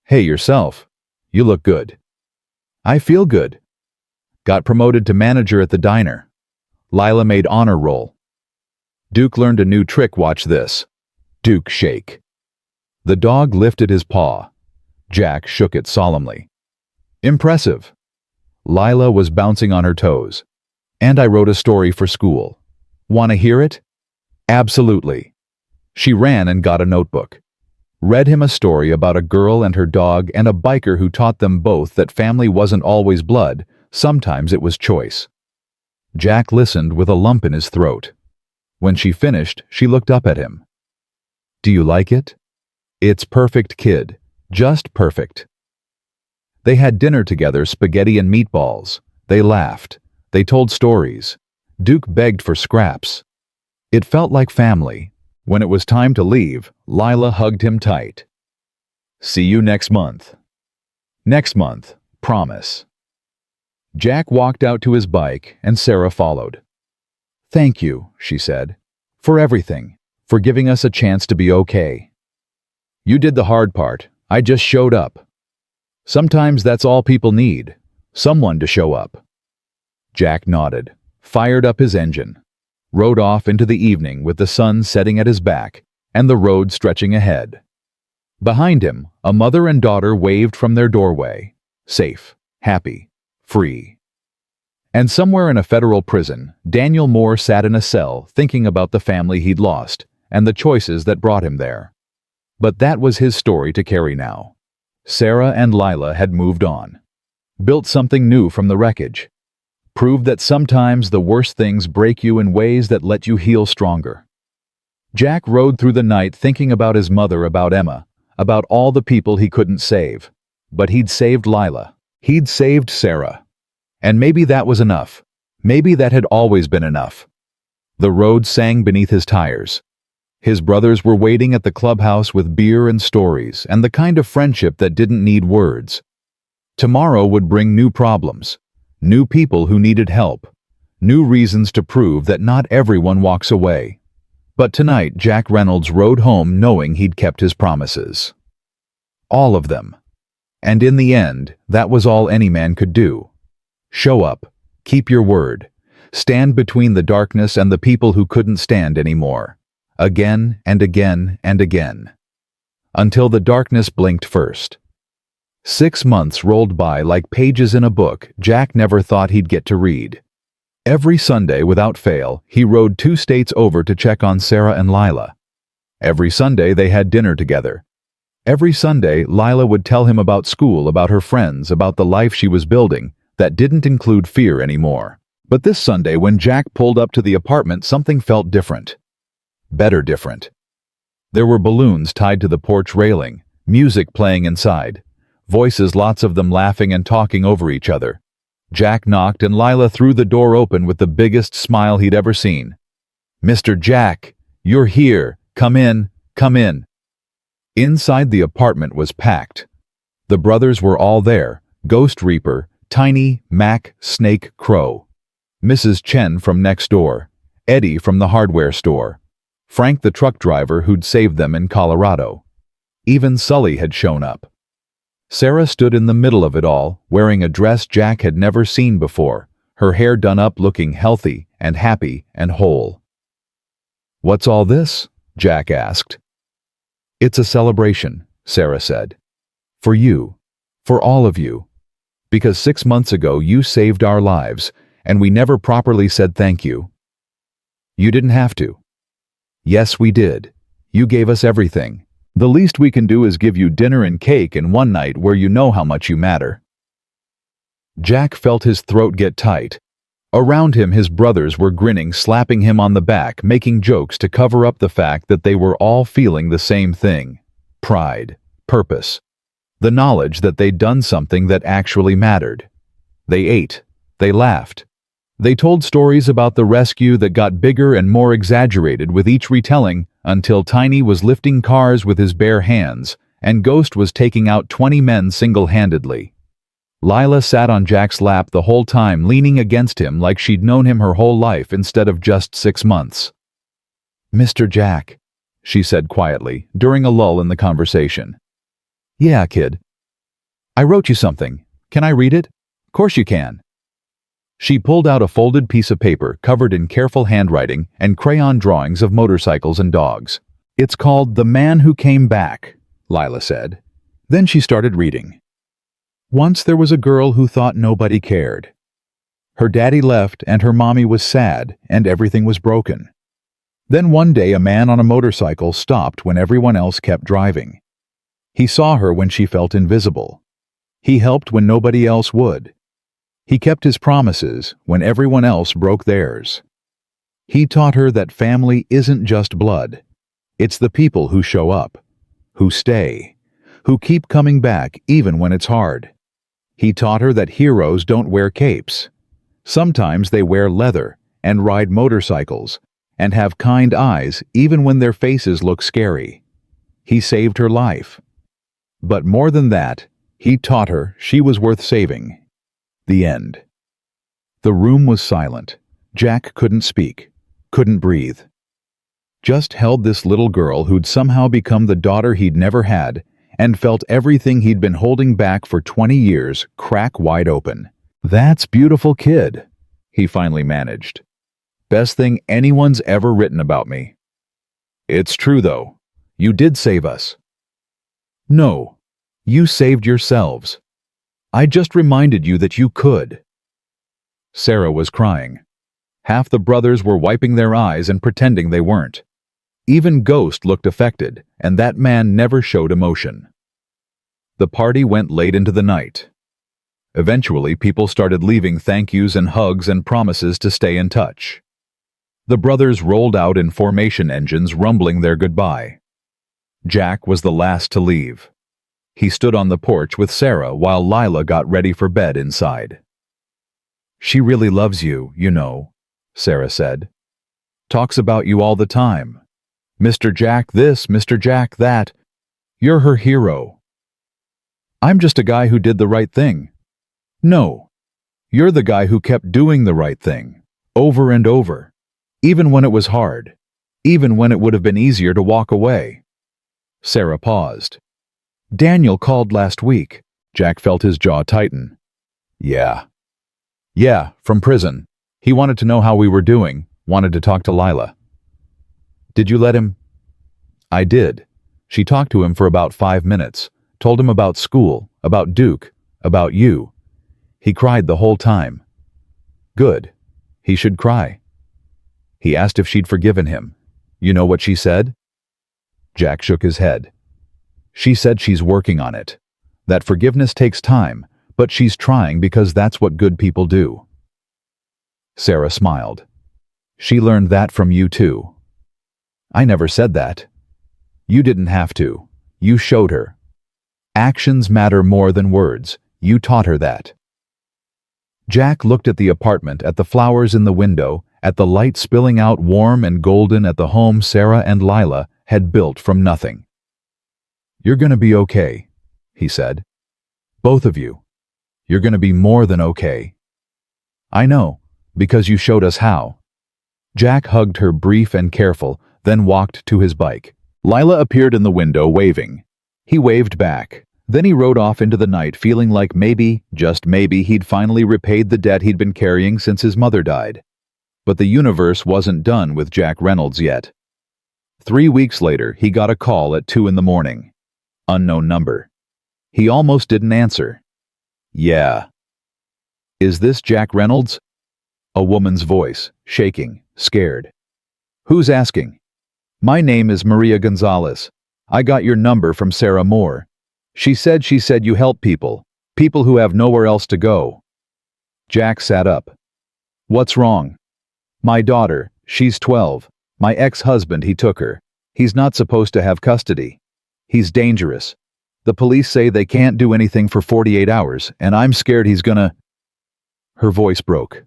Hey, yourself. You look good. I feel good. Got promoted to manager at the diner. Lila made honor roll. Duke learned a new trick, watch this. Duke shake. The dog lifted his paw. Jack shook it solemnly. Impressive. Lila was bouncing on her toes. And I wrote a story for school. Want to hear it? Absolutely. She ran and got a notebook. Read him a story about a girl and her dog and a biker who taught them both that family wasn't always blood, sometimes it was choice. Jack listened with a lump in his throat. When she finished, she looked up at him. Do you like it? It's perfect, kid. Just perfect. They had dinner together, spaghetti and meatballs. They laughed. They told stories. Duke begged for scraps. It felt like family. When it was time to leave, Lila hugged him tight. See you next month. Next month, promise. Jack walked out to his bike and Sarah followed. Thank you, she said, for everything, for giving us a chance to be okay. You did the hard part. I just showed up. Sometimes that's all people need, someone to show up. Jack nodded, fired up his engine, rode off into the evening with the sun setting at his back and the road stretching ahead. Behind him, a mother and daughter waved from their doorway, safe, happy, free. And somewhere in a federal prison, Daniel Moore sat in a cell thinking about the family he'd lost and the choices that brought him there. But that was his story to carry now. Sarah and Lila had moved on, built something new from the wreckage, proved that sometimes the worst things break you in ways that let you heal stronger. Jack rode through the night thinking about his mother, about Emma, about all the people he couldn't save. But he'd saved Lila. He'd saved Sarah. And maybe that was enough. Maybe that had always been enough. The road sang beneath his tires. His brothers were waiting at the clubhouse with beer and stories and the kind of friendship that didn't need words. Tomorrow would bring new problems, new people who needed help, new reasons to prove that not everyone walks away. But tonight Jack Reynolds rode home knowing he'd kept his promises. All of them. And in the end, that was all any man could do. Show up, keep your word, stand between the darkness and the people who couldn't stand anymore. Again and again and again. Until the darkness blinked first. 6 months rolled by like pages in a book Jack never thought he'd get to read. Every Sunday, without fail, he rode 2 states over to check on Sarah and Lila. Every Sunday they had dinner together. Every Sunday, Lila would tell him about school, about her friends, about the life she was building that didn't include fear anymore. But this Sunday, when Jack pulled up to the apartment, something felt different. Better different. There were balloons tied to the porch railing, music playing inside, voices, lots of them laughing and talking over each other. Jack knocked and Lila threw the door open with the biggest smile he'd ever seen. "Mr. Jack, you're here. Come in, come in." Inside, the apartment was packed. The brothers were all there, Ghost Reaper, Tiny, Mac, Snake, Crow. Mrs. Chen from next door, Eddie from the hardware store, Frank the truck driver who'd saved them in Colorado. Even Sully had shown up. Sarah stood in the middle of it all, wearing a dress Jack had never seen before, her hair done up, looking healthy and happy and whole. "What's all this?" Jack asked. "It's a celebration," Sarah said. "For you. For all of you. Because 6 months ago you saved our lives, and we never properly said thank you. You didn't have to. Yes, we did. You gave us everything. The least we can do is give you dinner and cake and one night where you know how much you matter." Jack felt his throat get tight. Around him, his brothers were grinning, slapping him on the back, making jokes to cover up the fact that they were all feeling the same thing. Pride, purpose, the knowledge that they'd done something that actually mattered. They ate, they laughed. They told stories about the rescue that got bigger and more exaggerated with each retelling, until Tiny was lifting cars with his bare hands, and Ghost was taking out 20 men single-handedly. Lila sat on Jack's lap the whole time, leaning against him like she'd known him her whole life instead of just 6 months. "Mr. Jack," she said quietly, during a lull in the conversation. "Yeah, kid. I wrote you something. Can I read it?" "Course you can." She pulled out a folded piece of paper covered in careful handwriting and crayon drawings of motorcycles and dogs. "It's called The Man Who Came Back," Lila said. Then she started reading. "Once there was a girl who thought nobody cared. Her daddy left and her mommy was sad and everything was broken. Then one day a man on a motorcycle stopped when everyone else kept driving. He saw her when she felt invisible. He helped when nobody else would. He kept his promises when everyone else broke theirs. He taught her that family isn't just blood. It's the people who show up, who stay, who keep coming back even when it's hard. He taught her that heroes don't wear capes. Sometimes they wear leather and ride motorcycles and have kind eyes even when their faces look scary. He saved her life. But more than that, he taught her she was worth saving." The end. The room was silent. Jack couldn't speak, couldn't breathe. Just held this little girl who'd somehow become the daughter he'd never had, and felt everything he'd been holding back for 20 years crack wide open. "That's beautiful, kid," he finally managed. "Best thing anyone's ever written about me." "It's true, though. You did save us." "No, you saved yourselves. I just reminded you that you could." Sarah was crying. Half the brothers were wiping their eyes and pretending they weren't. Even Ghost looked affected, and that man never showed emotion. The party went late into the night. Eventually, people started leaving thank yous and hugs and promises to stay in touch. The brothers rolled out in formation, engines rumbling their goodbye. Jack was the last to leave. He stood on the porch with Sarah while Lila got ready for bed inside. "She really loves you, you know," Sarah said. talks about you all the time. Mr. Jack this, Mr. Jack that. You're her hero. I'm just a guy who did the right thing. No, you're the guy who kept doing the right thing, over and over, even when it was hard, even when it would have been easier to walk away. Sarah paused. Daniel called last week. Jack felt his jaw tighten. Yeah, from prison. He wanted to know how we were doing, wanted to talk to Lila. Did you let him? I did. She talked to him for about 5 minutes, told him about school, about Duke, about you. He cried the whole time. Good. He should cry. He asked if she'd forgiven him. You know what she said? Jack shook his head. She said she's working on it. That forgiveness takes time, but she's trying because that's what good people do. Sarah smiled. She learned that from you too. I never said that. You didn't have to. You showed her. Actions matter more than words. You taught her that. Jack looked at the apartment, at the flowers in the window, at the light spilling out warm and golden at the home Sarah and Lila had built from nothing. You're gonna be okay, he said. Both of you. You're gonna be more than okay. I know, because you showed us how. Jack hugged her brief and careful, then walked to his bike. Lila appeared in the window waving. He waved back. Then he rode off into the night feeling like maybe, just maybe, he'd finally repaid the debt he'd been carrying since his mother died. But the universe wasn't done with Jack Reynolds yet. 3 weeks later, he got a call at 2 a.m. Unknown number. He almost didn't answer. Yeah. Is this Jack Reynolds? A woman's voice, shaking, scared. Who's asking? My name is Maria Gonzalez. I got your number from Sarah Moore. She said you help people who have nowhere else to go. Jack sat up. What's wrong? My daughter, she's 12. My ex-husband, he took her. He's not supposed to have custody. He's dangerous. The police say they can't do anything for 48 hours, and I'm scared he's gonna... Her voice broke.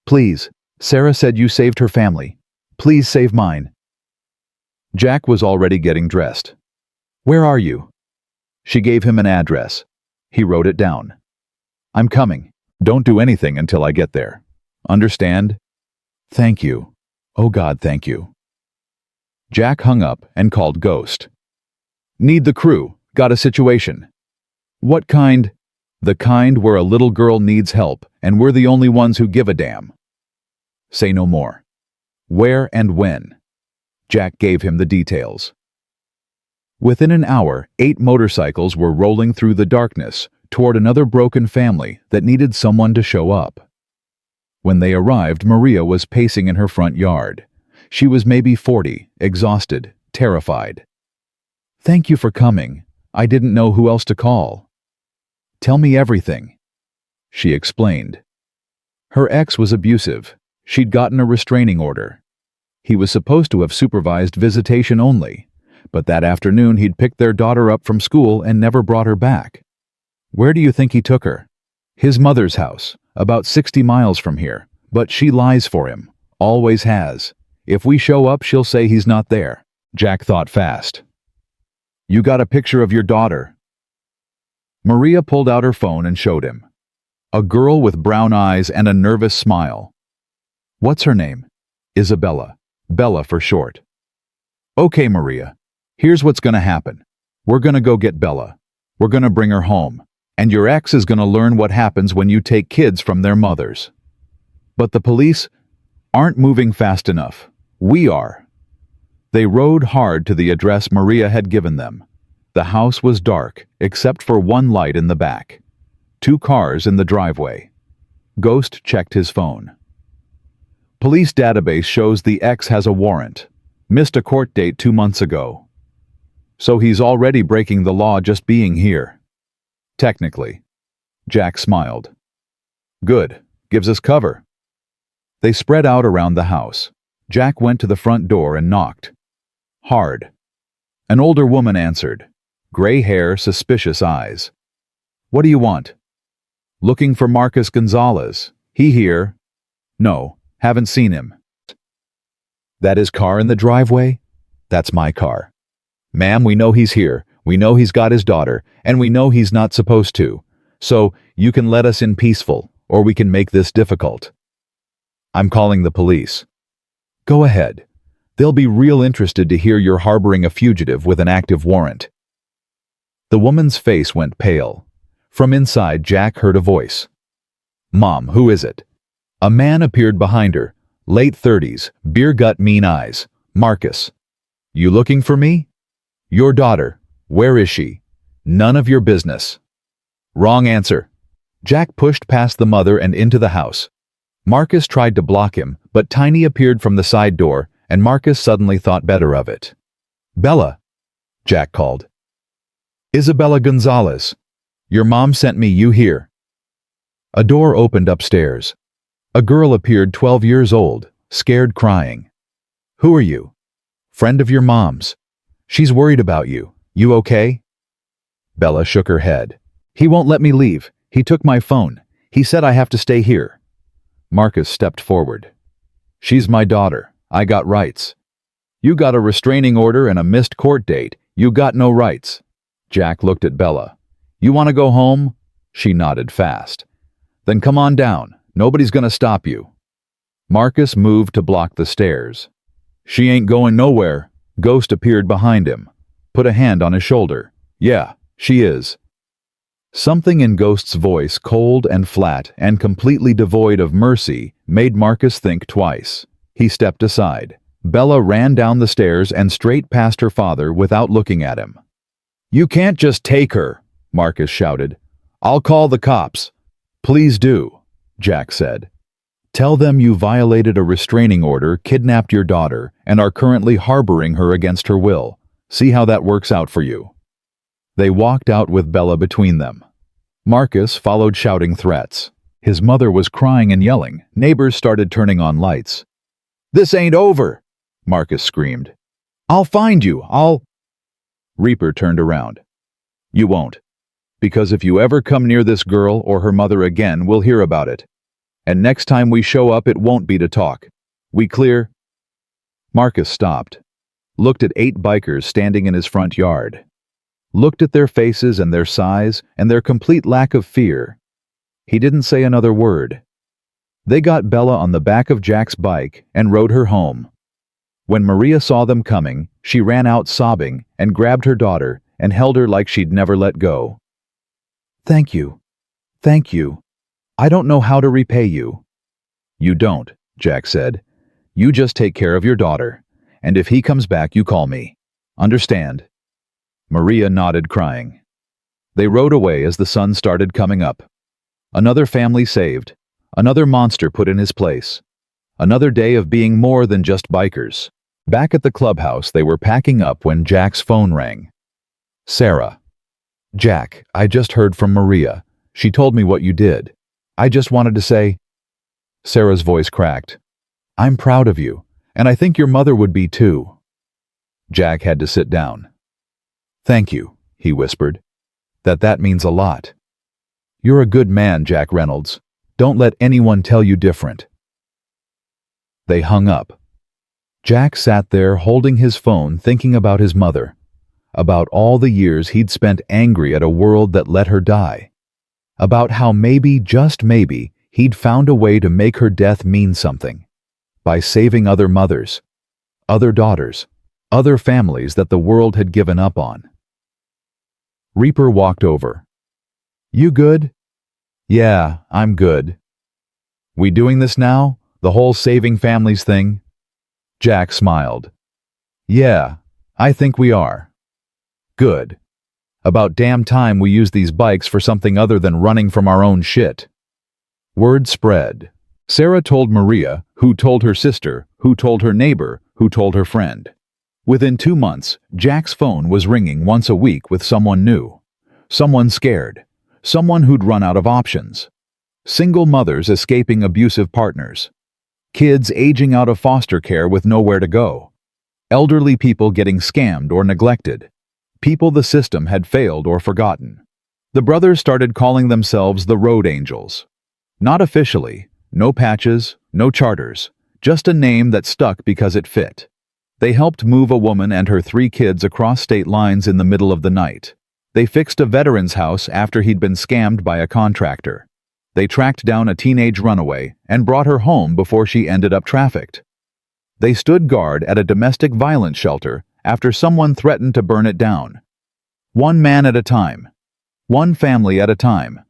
Please, Sarah said you saved her family. Please save mine. Jack was already getting dressed. Where are you? She gave him an address. He wrote it down. I'm coming. Don't do anything until I get there. Understand? Thank you. Oh God, thank you. Jack hung up and called Ghost. Need the crew. Got a situation. What kind? The kind where a little girl needs help and we're the only ones who give a damn. Say no more. Where and when? Jack gave him the details. Within an hour, 8 motorcycles were rolling through the darkness toward another broken family that needed someone to show up. When they arrived, Maria was pacing in her front yard. She was maybe 40, exhausted, terrified. Thank you for coming. I didn't know who else to call. Tell me everything. She explained. Her ex was abusive. She'd gotten a restraining order. He was supposed to have supervised visitation only, but that afternoon he'd picked their daughter up from school and never brought her back. Where do you think he took her? His mother's house, about 60 miles from here, but she lies for him, always has. If we show up, she'll say he's not there. Jack thought fast. You got a picture of your daughter? Maria pulled out her phone and showed him. A girl with brown eyes and a nervous smile. What's her name? Isabella. Bella for short. Okay, Maria. Here's what's gonna happen. We're gonna go get Bella. We're gonna bring her home. And your ex is gonna learn what happens when you take kids from their mothers. But the police aren't moving fast enough. We are. They rode hard to the address Maria had given them. The house was dark, except for one light in the back. 2 cars in the driveway. Ghost checked his phone. Police database shows the ex has a warrant. Missed a court date 2 months ago. So he's already breaking the law just being here. Technically. Jack smiled. Good. Gives us cover. They spread out around the house. Jack went to the front door and knocked. Hard. An older woman answered. Gray hair, suspicious eyes. What do you want? Looking for Marcus Gonzalez. He here? No, haven't seen him. That his car in the driveway? That's my car. Ma'am, we know he's here. We know he's got his daughter, and we know he's not supposed to. So, you can let us in peaceful, or we can make this difficult. I'm calling the police. Go ahead. They'll be real interested to hear you're harboring a fugitive with an active warrant. The woman's face went pale. From inside, Jack heard a voice. Mom, who is it? A man appeared behind her, late 30s, beer gut, mean eyes. Marcus. You looking for me? Your daughter. Where is she? None of your business. Wrong answer. Jack pushed past the mother and into the house. Marcus tried to block him, but Tiny appeared from the side door, and Marcus suddenly thought better of it. Bella, Jack called. Isabella Gonzalez. Your mom sent me you here. A door opened upstairs. A girl appeared, 12 years old, scared, crying. Who are you? Friend of your mom's. She's worried about you. You okay? Bella shook her head. He won't let me leave. He took my phone. He said I have to stay here. Marcus stepped forward. She's my daughter. I got rights. You got a restraining order and a missed court date. You got no rights. Jack looked at Bella. You want to go home? She nodded fast. Then come on down. Nobody's gonna stop you. Marcus moved to block the stairs. She ain't going nowhere. Ghost appeared behind him. Put a hand on his shoulder. Yeah, she is. Something in Ghost's voice, cold and flat and completely devoid of mercy, made Marcus think twice. He stepped aside. Bella ran down the stairs and straight past her father without looking at him. You can't just take her, Marcus shouted. I'll call the cops. Please do, Jack said. Tell them you violated a restraining order, kidnapped your daughter, and are currently harboring her against her will. See how that works out for you. They walked out with Bella between them. Marcus followed, shouting threats. His mother was crying and yelling. Neighbors started turning on lights. This ain't over, Marcus screamed. I'll find you, Reaper turned around. You won't. Because if you ever come near this girl or her mother again, we'll hear about it. And next time we show up, it won't be to talk. We clear? Marcus stopped. Looked at 8 bikers standing in his front yard. Looked at their faces and their size and their complete lack of fear. He didn't say another word. They got Bella on the back of Jack's bike and rode her home. When Maria saw them coming, she ran out sobbing and grabbed her daughter and held her like she'd never let go. Thank you. Thank you. I don't know how to repay you. You don't, Jack said. You just take care of your daughter, and if he comes back, you call me. Understand? Maria nodded, crying. They rode away as the sun started coming up. Another family saved. Another monster put in his place. Another day of being more than just bikers. Back at the clubhouse, they were packing up when Jack's phone rang. Sarah. Jack, I just heard from Maria. She told me what you did. I just wanted to say... Sarah's voice cracked. I'm proud of you, and I think your mother would be too. Jack had to sit down. Thank you, he whispered. That means a lot. You're a good man, Jack Reynolds. Don't let anyone tell you different. They hung up. Jack sat there holding his phone, thinking about his mother, about all the years he'd spent angry at a world that let her die, about how maybe, just maybe, he'd found a way to make her death mean something, by saving other mothers, other daughters, other families that the world had given up on. Reaper walked over. You good? Yeah, I'm good. We doing this now? The whole saving families thing? Jack smiled. Yeah, I think we are. Good. About damn time we use these bikes for something other than running from our own shit. Word spread. Sarah told Maria, who told her sister, who told her neighbor, who told her friend. Within 2 months, Jack's phone was ringing once a week with someone new. Someone scared. Someone who'd run out of options. Single mothers escaping abusive partners. Kids aging out of foster care with nowhere to go. Elderly people getting scammed or neglected. People the system had failed or forgotten. The brothers started calling themselves the Road Angels. Not officially, no patches, no charters, just a name that stuck because it fit. They helped move a woman and her 3 kids across state lines in the middle of the night. They fixed a veteran's house after he'd been scammed by a contractor. They tracked down a teenage runaway and brought her home before she ended up trafficked. They stood guard at a domestic violence shelter after someone threatened to burn it down. One man at a time. One family at a time.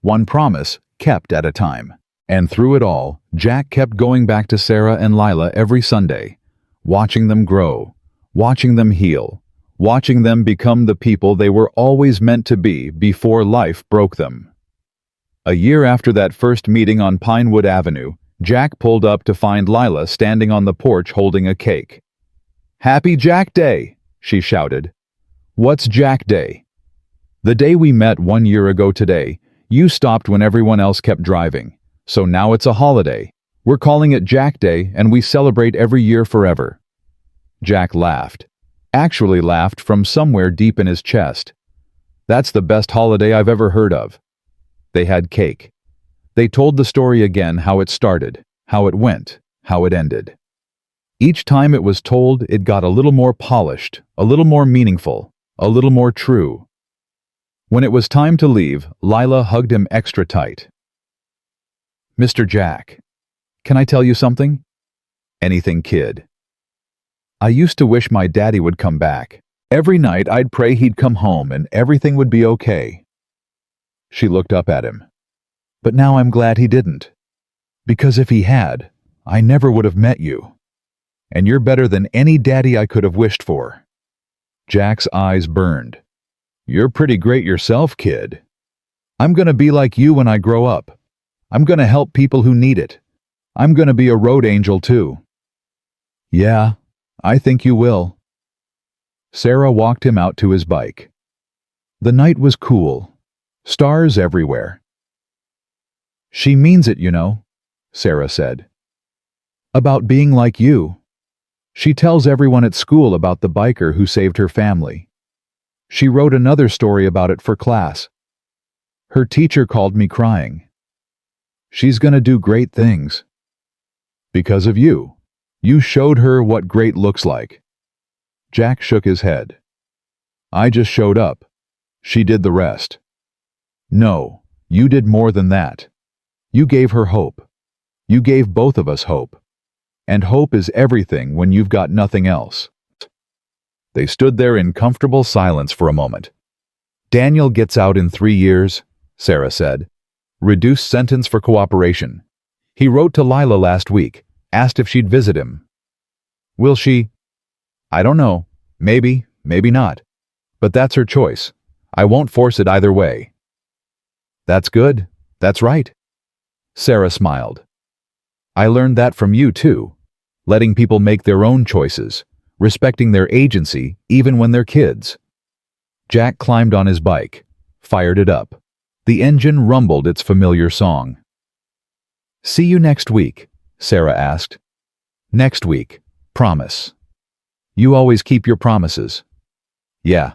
One promise kept at a time. And through it all, Jack kept going back to Sarah and Lila every Sunday, watching them grow, watching them heal, watching them become the people they were always meant to be before life broke them. A year after that first meeting on Pinewood Avenue, Jack pulled up to find Lila standing on the porch holding a cake. "Happy Jack Day," she shouted. "What's Jack Day?" "The day we met 1 year ago today. You stopped when everyone else kept driving. So now it's a holiday. We're calling it Jack Day and we celebrate every year forever." Jack laughed. Actually laughed from somewhere deep in his chest. "That's the best holiday I've ever heard of." They had cake. They told the story again, how it started, how it went, how it ended. Each time it was told, it got a little more polished, a little more meaningful, a little more true. When it was time to leave, Lila hugged him extra tight. "Mr. Jack, can I tell you something?" "Anything, kid." "I used to wish my daddy would come back. Every night I'd pray he'd come home and everything would be okay." She looked up at him. "But now I'm glad he didn't. Because if he had, I never would have met you. And you're better than any daddy I could have wished for." Jack's eyes burned. "You're pretty great yourself, kid. I'm gonna be like you when I grow up. I'm gonna help people who need it. I'm gonna be a road angel too." "Yeah, I think you will." Sarah walked him out to his bike. The night was cool. Stars everywhere. "She means it, you know," Sarah said. "About being like you. She tells everyone at school about the biker who saved her family. She wrote another story about it for class. Her teacher called me crying. She's gonna do great things. Because of you. You showed her what great looks like." Jack shook his head. "I just showed up. She did the rest." "No, you did more than that. You gave her hope. You gave both of us hope. And hope is everything when you've got nothing else." They stood there in comfortable silence for a moment. "Daniel gets out in 3 years, Sarah said. Reduced sentence for cooperation. He wrote to Lila last week, asked if she'd visit him. Will she? I don't know. Maybe, maybe not. But that's her choice. I won't force it either way." "That's good. That's right." Sarah smiled. "I learned that from you too. Letting people make their own choices, respecting their agency even when they're kids." Jack climbed on his bike, fired it up. The engine rumbled its familiar song. "See you next week," Sarah asked. "Next week. Promise." "You always keep your promises." "Yeah,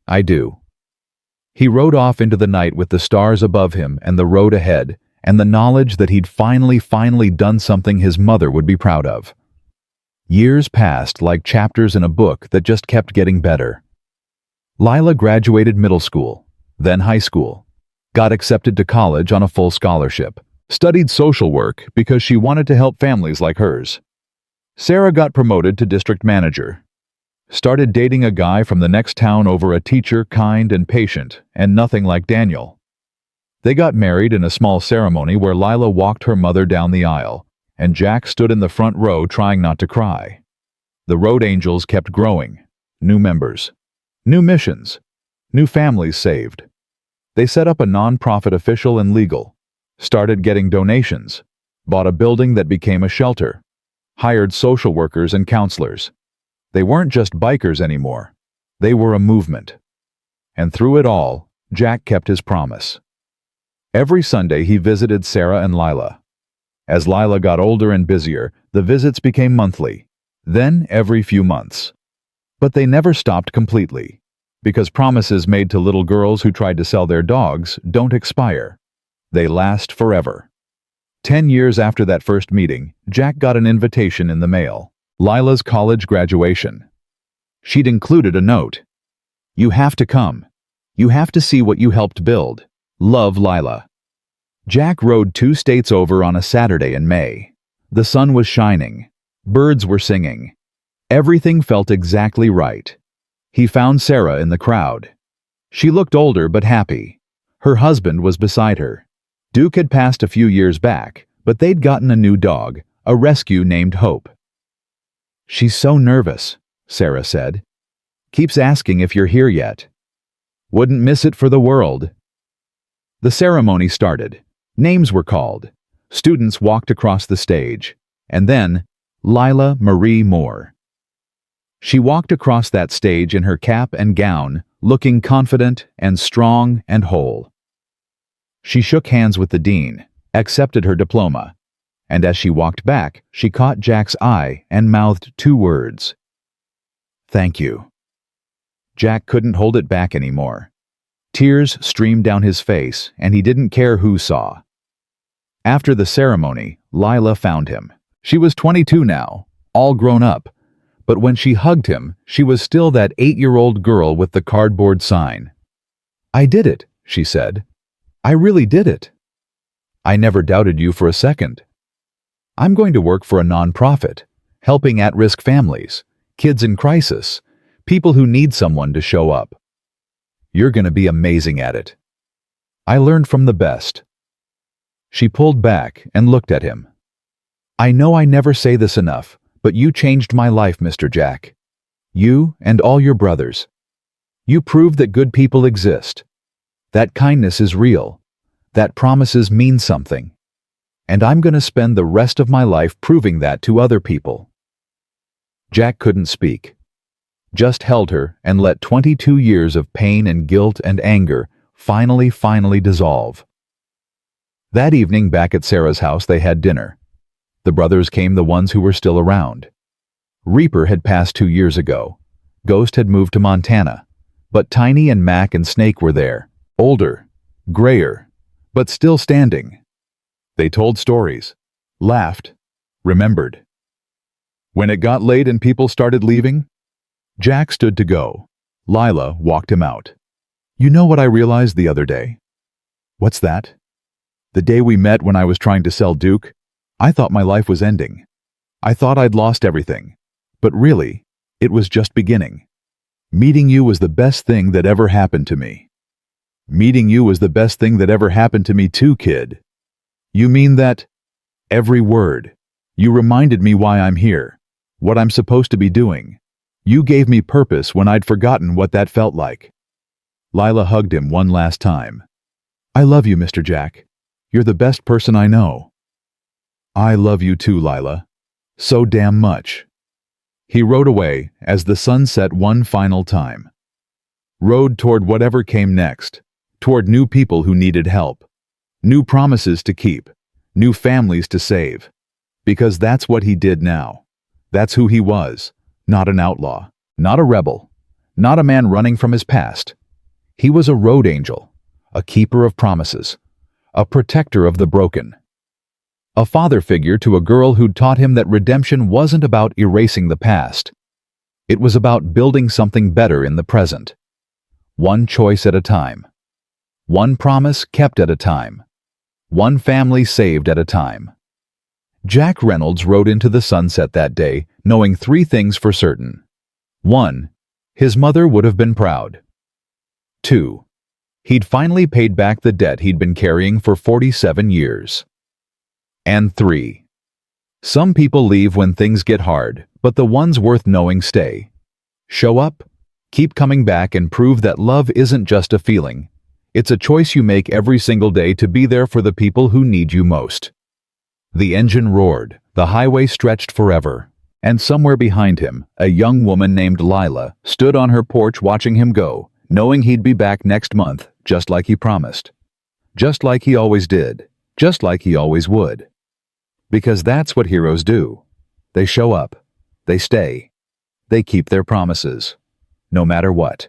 I do." He rode off into the night with the stars above him and the road ahead, and the knowledge that he'd finally done something his mother would be proud of. Years passed like chapters in a book that just kept getting better. Lila graduated middle school, then high school, got accepted to college on a full scholarship, studied social work because she wanted to help families like hers. Sarah got promoted to district manager, started dating a guy from the next town over, a teacher, kind and patient, and nothing like Daniel. They got married in a small ceremony where Lila walked her mother down the aisle, and Jack stood in the front row trying not to cry. The Road Angels kept growing. New members, new missions, new families saved. They set up a non-profit, official and legal, started getting donations, bought a building that became a shelter, hired social workers and counselors. They weren't just bikers anymore. They were a movement. And through it all, Jack kept his promise. Every Sunday he visited Sarah and Lila. As Lila got older and busier, the visits became monthly, then every few months. But they never stopped completely, because promises made to little girls who tried to sell their dogs don't expire. They last forever. 10 years after that first meeting, Jack got an invitation in the mail. Lila's college graduation. She'd included a note. "You have to come. You have to see what you helped build. Love, Lila." Jack rode 2 states over on a Saturday in May. The sun was shining. Birds were singing. Everything felt exactly right. He found Sarah in the crowd. She looked older but happy. Her husband was beside her. Duke had passed a few years back, but they'd gotten a new dog, a rescue named Hope. "She's so nervous," Sarah said. "Keeps asking if you're here yet. Wouldn't miss it for the world." The ceremony started. Names were called. Students walked across the stage. And then, Lila Marie Moore. She walked across that stage in her cap and gown, looking confident and strong and whole. She shook hands with the dean, accepted her diploma, and as she walked back, she caught Jack's eye and mouthed 2 words. "Thank you." Jack couldn't hold it back anymore. Tears streamed down his face, and he didn't care who saw. After the ceremony, Lila found him. She was 22 now, all grown up, but when she hugged him, she was still that 8-year-old girl with the cardboard sign. "I did it," she said. "I really did it. I never doubted you for a second. I'm going to work for a nonprofit, helping at-risk families, kids in crisis, people who need someone to show up. You're going to be amazing at it. I learned from the best." She pulled back and looked at him. "I know I never say this enough, but you changed my life, Mr. Jack. You and all your brothers. You proved that good people exist. That kindness is real. That promises mean something. And I'm going to spend the rest of my life proving that to other people." Jack couldn't speak. Just held her and let 22 years of pain and guilt and anger finally dissolve. That evening back at Sarah's house they had dinner. The brothers came, the ones who were still around. Reaper had passed 2 years ago. Ghost had moved to Montana. But Tiny and Mac and Snake were there. Older, grayer, but still standing. They told stories, laughed, remembered. When it got late and people started leaving, Jack stood to go. Lila walked him out. "You know what I realized the other day?" "What's that?" "The day we met when I was trying to sell Duke, I thought my life was ending. I thought I'd lost everything. But really, it was just beginning. Meeting you was the best thing that ever happened to me." "Meeting you was the best thing that ever happened to me too, kid." "You mean that?" "Every word. You reminded me why I'm here, what I'm supposed to be doing. You gave me purpose when I'd forgotten what that felt like." Lila hugged him one last time. "I love you, Mr. Jack. You're the best person I know." "I love you too, Lila. So damn much." He rode away as the sun set one final time. Rode toward whatever came next, toward new people who needed help, new promises to keep, new families to save. Because that's what he did now. That's who he was, not an outlaw, not a rebel, not a man running from his past. He was a road angel, a keeper of promises, a protector of the broken. A father figure to a girl who'd taught him that redemption wasn't about erasing the past. It was about building something better in the present. One choice at a time. One promise kept at a time. One family saved at a time. Jack Reynolds rode into the sunset that day, knowing 3 things for certain. 1. His mother would have been proud. 2. He'd finally paid back the debt he'd been carrying for 47 years. And 3. Some people leave when things get hard, but the ones worth knowing stay. Show up, keep coming back, and prove that love isn't just a feeling. It's a choice you make every single day to be there for the people who need you most. The engine roared, the highway stretched forever, and somewhere behind him, a young woman named Lila stood on her porch watching him go, knowing he'd be back next month, just like he promised. Just like he always did, just like he always would. Because that's what heroes do. They show up, they stay, they keep their promises, no matter what.